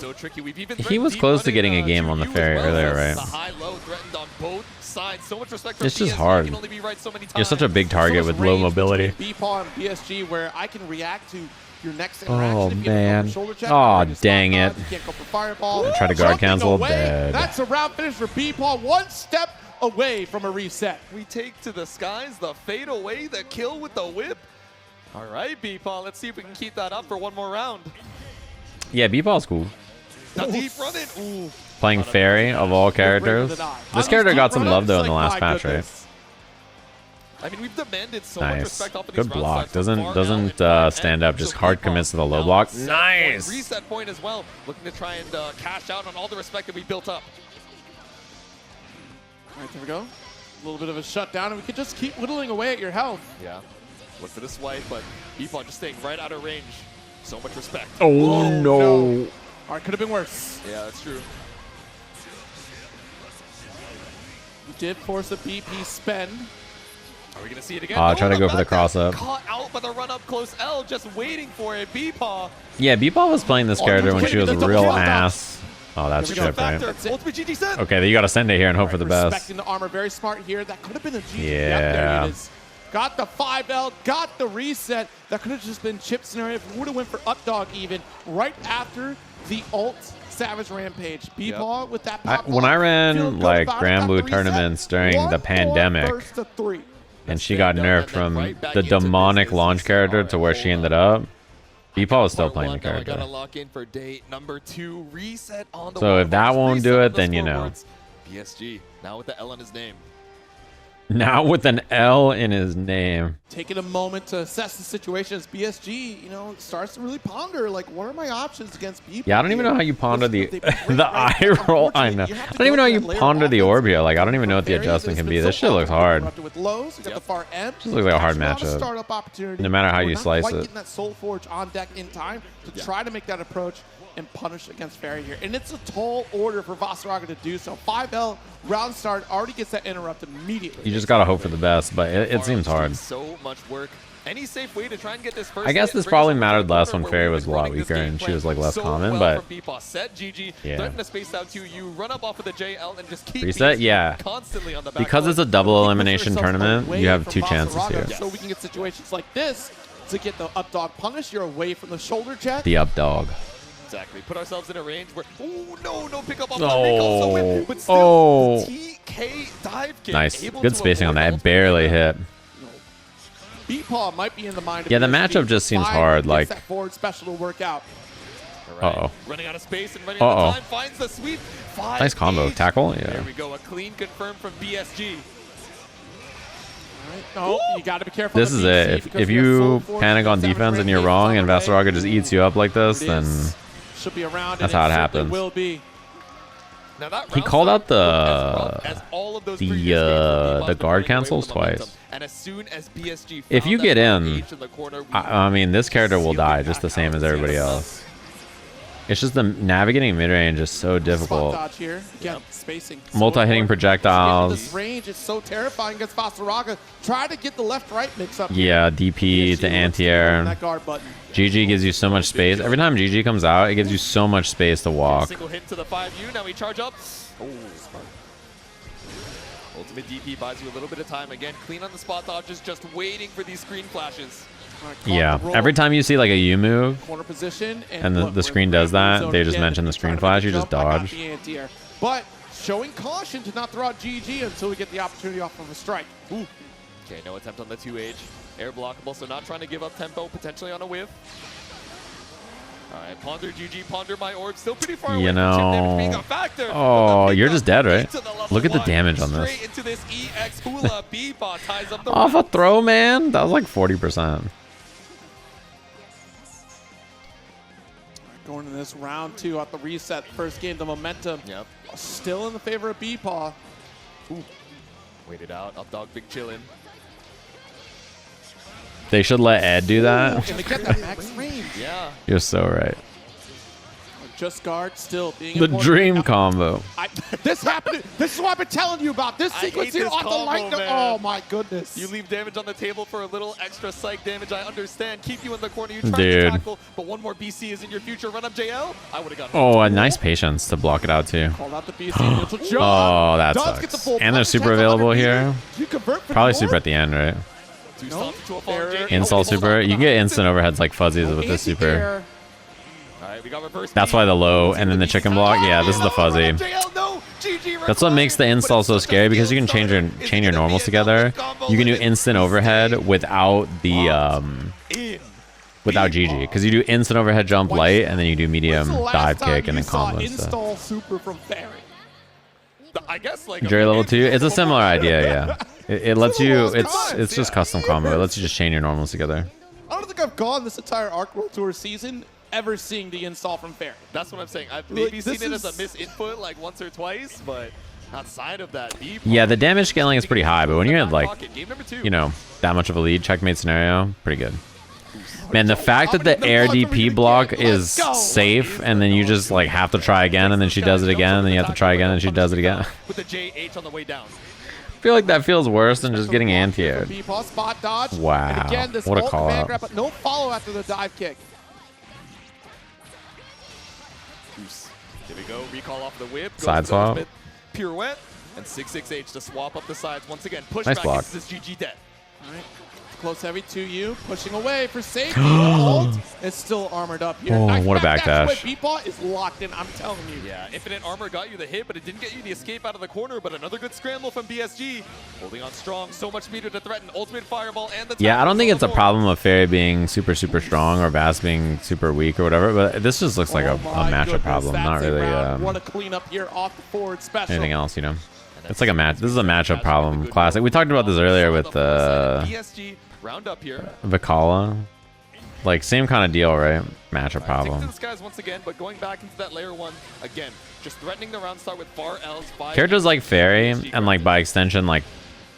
was close to getting a game on the Ferry earlier, right? The high-low threatened on both sides. So much respect for It's just BSG. hard. Can only be right so many times. You're such a big target with low mobility. Bepaw and BSG, where I can react to your next interaction. Oh, if you man. Shoulder check, Oh, dang it. You can't go for fireball. Try to guard cancel. Dead. That's a round finish for Bepaw. One step away from a reset. We take to the skies, the fade away, the kill with the whip. All right, Bepaw, let's see if we can keep that up for one more round. Yeah, Bepaw's cool. The deep run in. Ooh. Playing Ferry of all characters. This character got some love though in the last patch, right? I mean, we've demanded so much respect off of these Good block. round Doesn't stand up. Just hard commits to the low block. Nice. Reset point as well. Looking to try and cash out on all the respect that we built up. All right, there we go. A little bit of a shutdown, and we could just keep whittling away at your health. Yeah. Look for the swipe, but Bepaw just staying right out of range. So much respect. Oh, no. All right, could have been worse. Yeah, that's true. We did force a BP spend. Are we going to see it again? Try to go for the cross-up. Caught out by the run-up close L, just waiting for it. Bepaw. Yeah, Bepaw was playing this character when she was a real ass. Oh, that's Chip, right? Ultimate GG Seth. Okay, then you got to send it here and hope for the best. Respecting the armor, very smart here. That could have been a GG. Yeah. There it is. got the 5L, got the reset. That could have just been chip scenario if we would have went for up dog even right after the ult Savage Rampage. Bepaw with that pop when I ran like Grand Blue reset, tournaments during the pandemic, and she got nerfed from the demonic launch character to where she ended up, Bepaw is still playing the character. So if that won't do it, then you know. BSG, now with the L in his name. Now with an L in his name. Taking a moment to assess the situation as BSG, you know, starts to really ponder, like, what are my options against Bepaw? Yeah, I don't even know how you ponder the eye roll. I know. I don't even know how you ponder the orb here. Like, I don't even know what the adjustment can be. This shit looks hard. Just looks like a hard matchup. No matter how you slice it. Getting that Soul Forge on deck in time to try to make that approach and punish against Ferry here. And it's a tall order for Vaseraga to do so. 5L round start already gets that interrupt immediately. You just gotta hope for the best, but it seems hard. So much work. Any safe way to try and get this first I guess this probably mattered less when Ferry was a lot weaker and she was like less common, but yeah. Reset, yeah. Because it's a double elimination tournament, you have 2 chances here. So we can get situations like this to get the up dog punish. You're away from the shoulder check. The up dog. Exactly. Put ourselves in a range where no pick up off the recall, but still TK dive kick. Nice. Good spacing on that. It barely hit. Bepaw might be in the mind. Yeah, the matchup just seems hard. Like, that forward special to work out. Running out of space and running out of time, finds the sweep. Nice combo. Tackle? Yeah. There we go. A clean confirm from BSG. No, you got to be careful. This is it. If you panic on defense and you're wrong and Vaseraga just eats you up like this, then that's how it happens. He called out the guard cancels twice. If you get in, I mean, this character will die just the same as everybody else. It's just the navigating mid-range is so difficult. Multi-hitting projectiles. This range is so terrifying against Vaseraga. Try to get the left-right mix-up. Yeah, DP to anti-air. GG gives you so much space. Every time GG comes out, it gives you so much space to walk. Single hit to the 5U. Now we charge up. Oh, smart. Ultimate DP buys you a little bit of time. Again, clean on the spot dodges, just waiting for these screen flashes. Yeah, every time you see like a U move corner position and the screen does that, they just mention the screen flash, you just dodge. But showing caution to not throw out GG until we get the opportunity off of a strike. Ooh. Okay, no attempt on the 2H. Air blockable, so not trying to give up tempo, potentially on a whiff. All right, Ponder GG, Ponder my orb, still pretty far away. You know, oh, you're just dead, right? Look at the damage on this. Into this EX hula, Bepaw ties up the off a throw, man. That was like 40%. Going to this round 2 at the reset, first game, the momentum still in the favor of Bepaw. Ooh. Waited out, up dog, big chillin'. They should let Ed do that. And they get that max range. Yeah. You're so right. Just guard still being the dream combo. This happened. This is what I've been telling you about. This sequence here off the light. Oh my goodness. You leave damage on the table for a little extra psych damage. I understand. Keep you in the corner. You try to tackle, but one more BC is in your future. Run up JL. I would have gotten. Oh, a nice patience to block it out too. Called out the BC. Oh, that sucks. And there's super available here. Probably super at the end, right? Install super. You can get instant overheads like fuzzies with this super. That's why the low and then the chicken block. Yeah, this is the fuzzy. That's what makes the install so scary because you can chain your normals together. You can do instant overhead without the without GG because you do instant overhead jump light and then you do medium dive kick and then combo. Install super from Ferry. I guess like Jerry level 2. It's a similar idea, yeah. It lets you. It's just custom combo. It lets you just chain your normals together. I don't think I've gone this entire Arc World Tour season ever seeing the install from Ferry. That's what I'm saying. I've maybe seen it as a misinput like once or twice, but outside of that, yeah, the damage scaling is pretty high. But when you have like, you know, that much of a lead checkmate scenario, pretty good. Man, the fact that the air DP block is safe and then you just like have to try again and then she does it again and then you have to try again and she does it again. With the JH on the way down. I feel like that feels worse than just getting anti-aired. Wow, what a call out. But no follow after the dive kick. Here we go, recall off the whip. Side swap. Pirouette and 6-6H to swap up the sides once again. Push nice back block. This is GG dead. All right. Close heavy to you, pushing away for safety. Ult is still armored up here. Oh, Nice what a backdash. Bepaw is locked in, I'm telling you. Yeah, Infinite Armor got you the hit, but it didn't get you the escape out of the corner. But another good scramble from BSG. Holding on strong, so much meter to threaten. Ultimate Fireball and the Yeah, I don't think it's a problem of Ferry being super strong or Vass being super weak or whatever, but this just looks like a matchup problem, not really what a cleanup here off the forward special. anything else, you know. It's like a match. This is a matchup problem. Classic. We talked about this earlier with BSG round up here. Vikala. Like same kind of deal, right? Matchup Taking problem. to the skies once again, but going back into that layer 1 again. Just threatening the round start with far L's. Characters like Ferry and like by extension like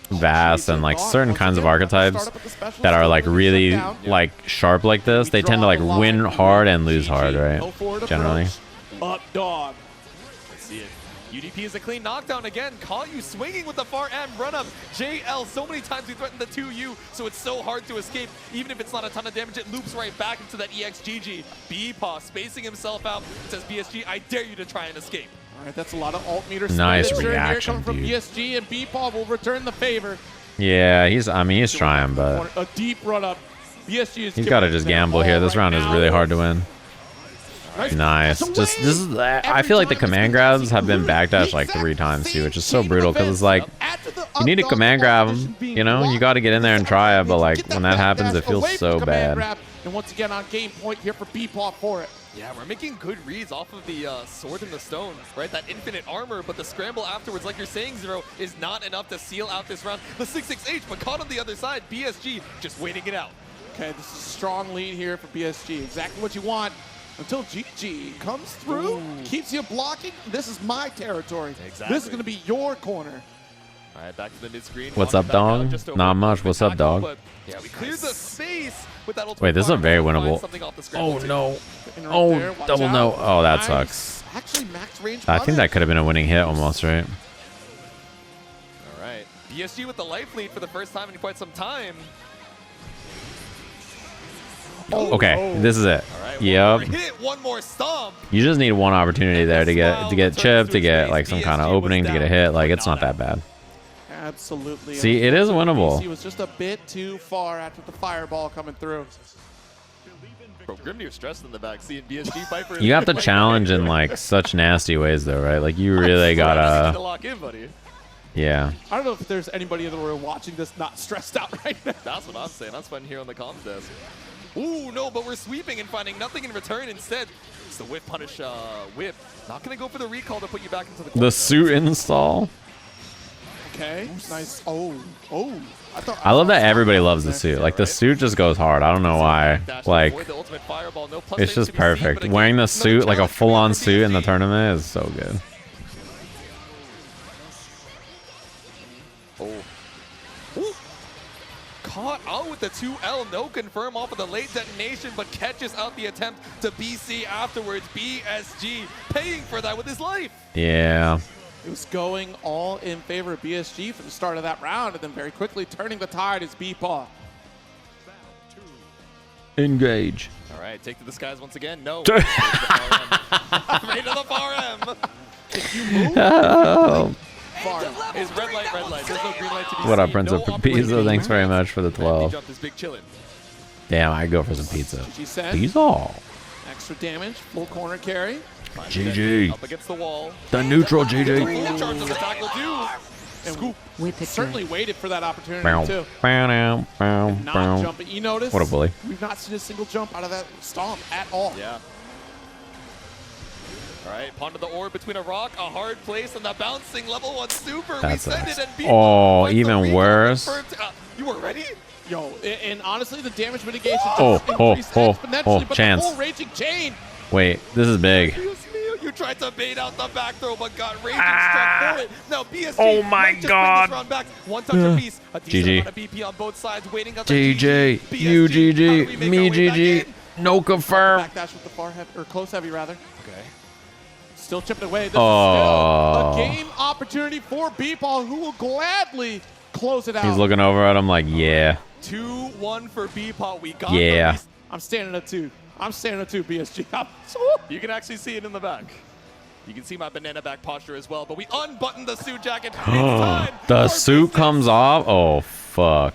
Vass and like certain kinds of archetypes that are like really like sharp like this, they tend to like win hard and lose hard, right? Generally. Up dog. Let's see it. UDP is a clean knockdown again. Caught you swinging with the far end run up. JL, so many times we threatened the 2U, so it's so hard to escape. Even if it's not a ton of damage, it loops right back into that EXGG. Bepaw spacing himself out. Says BSG, I dare you to try and escape. All right, that's a lot of alt meter. Nice here reaction, coming from dude. BSG, and Bepaw will return the favor. Yeah, he's trying, but A deep run up. BSG is he's got to just gamble here. This round is really hard to win. Nice. Just this is. I feel like the command grabs have been backdashed like 3 times too, which is so brutal because it's like you need to command grab them, you know. You got to get in there and try it, but like when that happens, it feels so bad. And once again on game point here for Bepaw for it. Yeah, we're making good reads off of the sword in the stone, right? That infinite armor, but the scramble afterwards, like you're saying, Zero, is not enough to seal out this round. The 6-6H, but caught on the other side. BSG just waiting it out. Okay, this is a strong lead here for BSG. Exactly what you want. Until GG comes through, keeps you blocking. This is my territory. Exactly. This is going to be your corner. All right, back to the mid-screen. What's up, dog? Not much. What's up, dog? But, yeah, we cleared the space with that ultimate. Wait, this is a very winnable. Oh no! Oh, double no! Oh, that sucks. Actually, max range. I think that could have been a winning hit almost, right? All right, BSG with the life lead for the first time in quite some time. Okay, this is it. All right, yep. Hit, one more stomp. You just need one opportunity there to get chipped, to get like some kind of opening, to get a hit. Like it's not that bad. Absolutely. See, it is winnable. He was just a bit too far after the fireball coming through. Bro, Grimnir stressed in the back, seeing BSG fight for. You have to challenge in like such nasty ways, though, right? Like you really gotta. Lock in, buddy. Yeah. I don't know if there's anybody in the room watching this not stressed out right now. That's what I'm saying. That's fun here on the comms desk. Ooh, no, but we're sweeping and finding nothing in return. Instead, it's the whip punish whip. Not going to go for the recall to put you back into the corner. The suit install. Okay, nice. Oh. I love that everybody loves the suit. Like the suit just goes hard. I don't know why. Like it's just perfect. Wearing the suit, like a full-on suit in the tournament, is so good. Caught out with the 2L, no confirm off of the late detonation, but catches out the attempt to BC afterwards. BSG paying for that with his life. Yeah. It was going all in favor of BSG from the start of that round, and then very quickly turning the tide is Bepaw. Engage. All right, take to the skies once again. No. Right to the far M. If you move, is red light. There's no green light to be What up, seen. Prince No of Pizza? Thanks very much for the He 12. jumped his big chillin'. Damn, I'd go for some pizza. GG Pizza. extra damage, full corner carry. GG. Up against the wall. The neutral GG. Full charge of the tackle too. And Scoop. Whip it certainly waited for that opportunity Bow, too. bow, bow, bow, Not bow. jumping. You notice? What a bully. We've not seen a single jump out of that stomp at all. Yeah. All right, ponder the orb between a rock, a hard place, and the bouncing level 1 super. That's we send nice. it and beat. Oh, even worse. You were ready? Yo, and honestly, the damage mitigation Oh, just oh, increased oh, exponentially, oh, but chance. the full raging chain. Wait, this is big. You tried to bait out the back throw, but got raging struck for it. Now BSG Oh my might just God. bring this round back. One touch apiece. A decent GG. amount of BP on both sides, waiting out the GG. BSG. You How do we GG. make Me our way back GG. in? No confirm. Backdash with the far heavy, or close heavy rather. Okay. Still chipping away. This Oh. is still a game opportunity for Bepaw, who will gladly close it out. He's looking over at him like, yeah. 2-1 for Bepaw. We got Yeah. I'm standing at 2. I'm standing at 2, BSG. You can actually see it in the back. You can see my banana back posture as well, but we unbuttoned the suit jacket. It's time The for suit B6. comes off. Oh, fuck.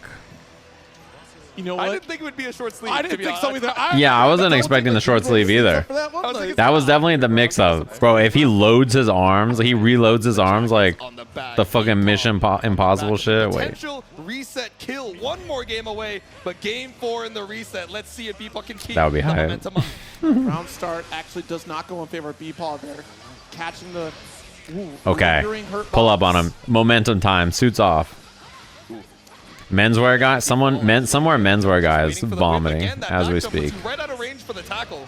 You know what? I didn't think it would be a short sleeve. I didn't think so either. Yeah, I wasn't expecting the short sleeve either. That was definitely the mix-up. Bro, if he loads his arms, he reloads his arms like the fucking Mission Impossible shit. Wait. Potential reset kill. One more game away, but game 4 in the reset. Let's see if Bepaw can keep That would be the high. momentum up. Round start actually does not go in favor of Bepaw there. Catching the Okay. Pull up on him. Momentum time. Suits off. Menswear guy. Somewhere menswear guy is vomiting as we speak. Right out of range for the tackle.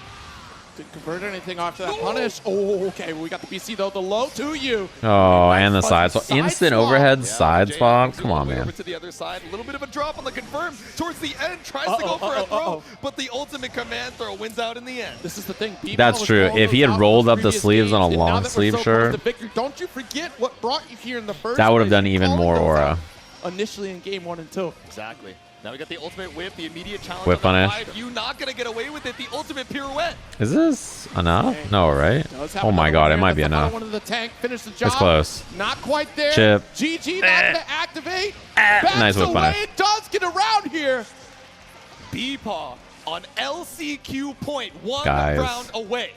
Didn't convert anything after that punish. Oh, okay. Well, we got the BC though. The low to you. Oh, and the side swap. Instant overhead side swap. Come on, man. Over to the other side. A little bit of a drop on the confirm. Towards the end, tries to go for a throw, but the ultimate command throw wins out in the end. This is the thing. That's true. If he had rolled up the sleeves on a long sleeve shirt, don't you forget what brought you here in the first that would have done even more aura. Initially in game 1 and 2. Exactly. Now we got the ultimate whip, the immediate challenge. Whip punish. You not gonna get away with it. The ultimate pirouette. Is this enough? No, right? Oh my god, it might be enough. One of the tank, finish the job. It's close. Not quite there. Chip. GG not gonna activate. Nice whip punish. It does get around here. Bepaw on LCQ point. One Guys. round away.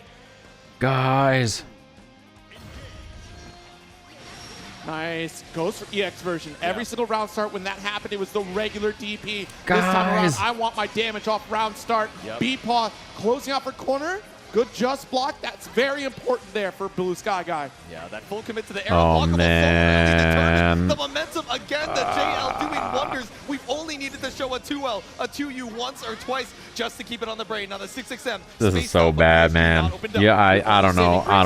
Guys. Nice. Goes for EX version. Every single round start, when that happened, it was the regular DP. This time around, I want my damage off round start. Bepaw closing out for corner. Good just block. That's very important there for Blue Sky Guy. Yeah, that full commit to the air. Oh, man. The momentum again, the JL doing wonders. We've only needed to show a 2L, a 2U once or twice just to keep it on the brain. Now the 6XM. This is so bad, man. Yeah, I don't know. I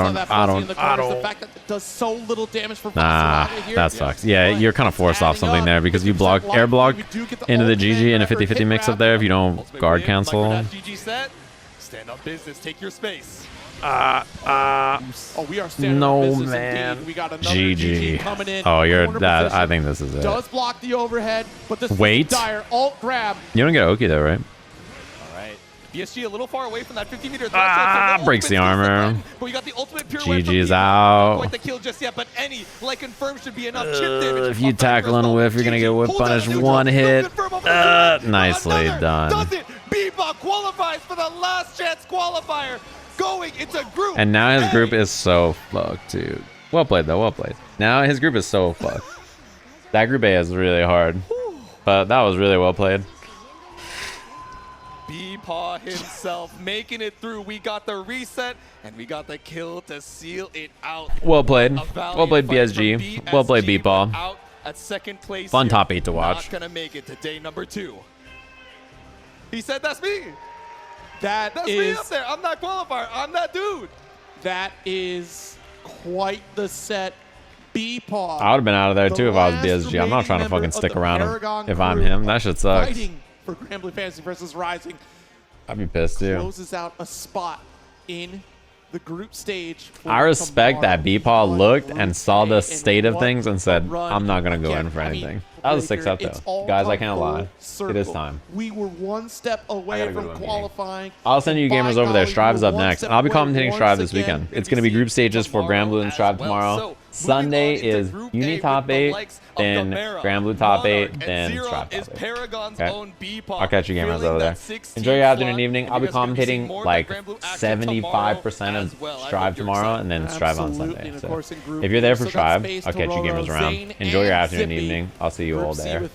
don't. The fact that it does so little damage for Nah, Vaseraga here. that sucks. Yeah, you're kind of forced off something there because you block air block into the GG in a 50-50 mix up there if you don't guard cancel. GG set. Stand up business, take your space. Oh, we are standing no, on business man. indeed. We got another GG. coming in. Oh, you're Corner that. position. I think this is it. Does block the overhead, but this Wait. is dire. Alt grab. You don't get Oki though, right? All right. BSG a little far away from that 50-meter threshold. Breaks the armor. But we got the ultimate pirouette. GG's out. Not quite the kill just yet, but any like confirm should be enough chip damage. If you tackle and whiff, you're gonna get whip punish one hit. Nicely done. Does it? Bepaw qualifies for the last chance qualifier. Going into group. And now his group is so fucked, dude. Well played though. Well played. Now his group is so fucked. That group A is really hard, but that was really well played. Bepaw himself making it through. We got the reset and we got the kill to seal it out. Well played. Well played, BSG. Well played, Bepaw. Out at second place. Fun here. top 8 to watch. Not gonna make it to day number 2. He said, "That's me. That's me up there. I'm that qualifier. I'm that dude." That is quite the set. Bepaw. I would have been out of there too if I was BSG. I'm not trying to fucking stick around if I'm him. That shit sucks. Fighting for Grambly Fantasy versus Rising. I'd be pissed too. Closes out a spot in the group stage. I respect that Bepaw looked and saw the state of things and said, I'm not going to go in for anything. That was a 6-up though. Guys, I can't lie. It is time. We were one step away from qualifying. I'll send you gamers over there. Strive's up next. And I'll be commentating Strive this weekend. It's going to be group stages for Granblue and Strive tomorrow. Sunday is Uni top 8, then Granblue top 8, then Strive top 8. Okay. I'll catch you gamers over there. Enjoy your afternoon and evening. I'll be commentating like 75% of Strive tomorrow and then Strive on Sunday. So if you're there for Strive, I'll catch you gamers around. Enjoy your afternoon and evening. I'll see you all there.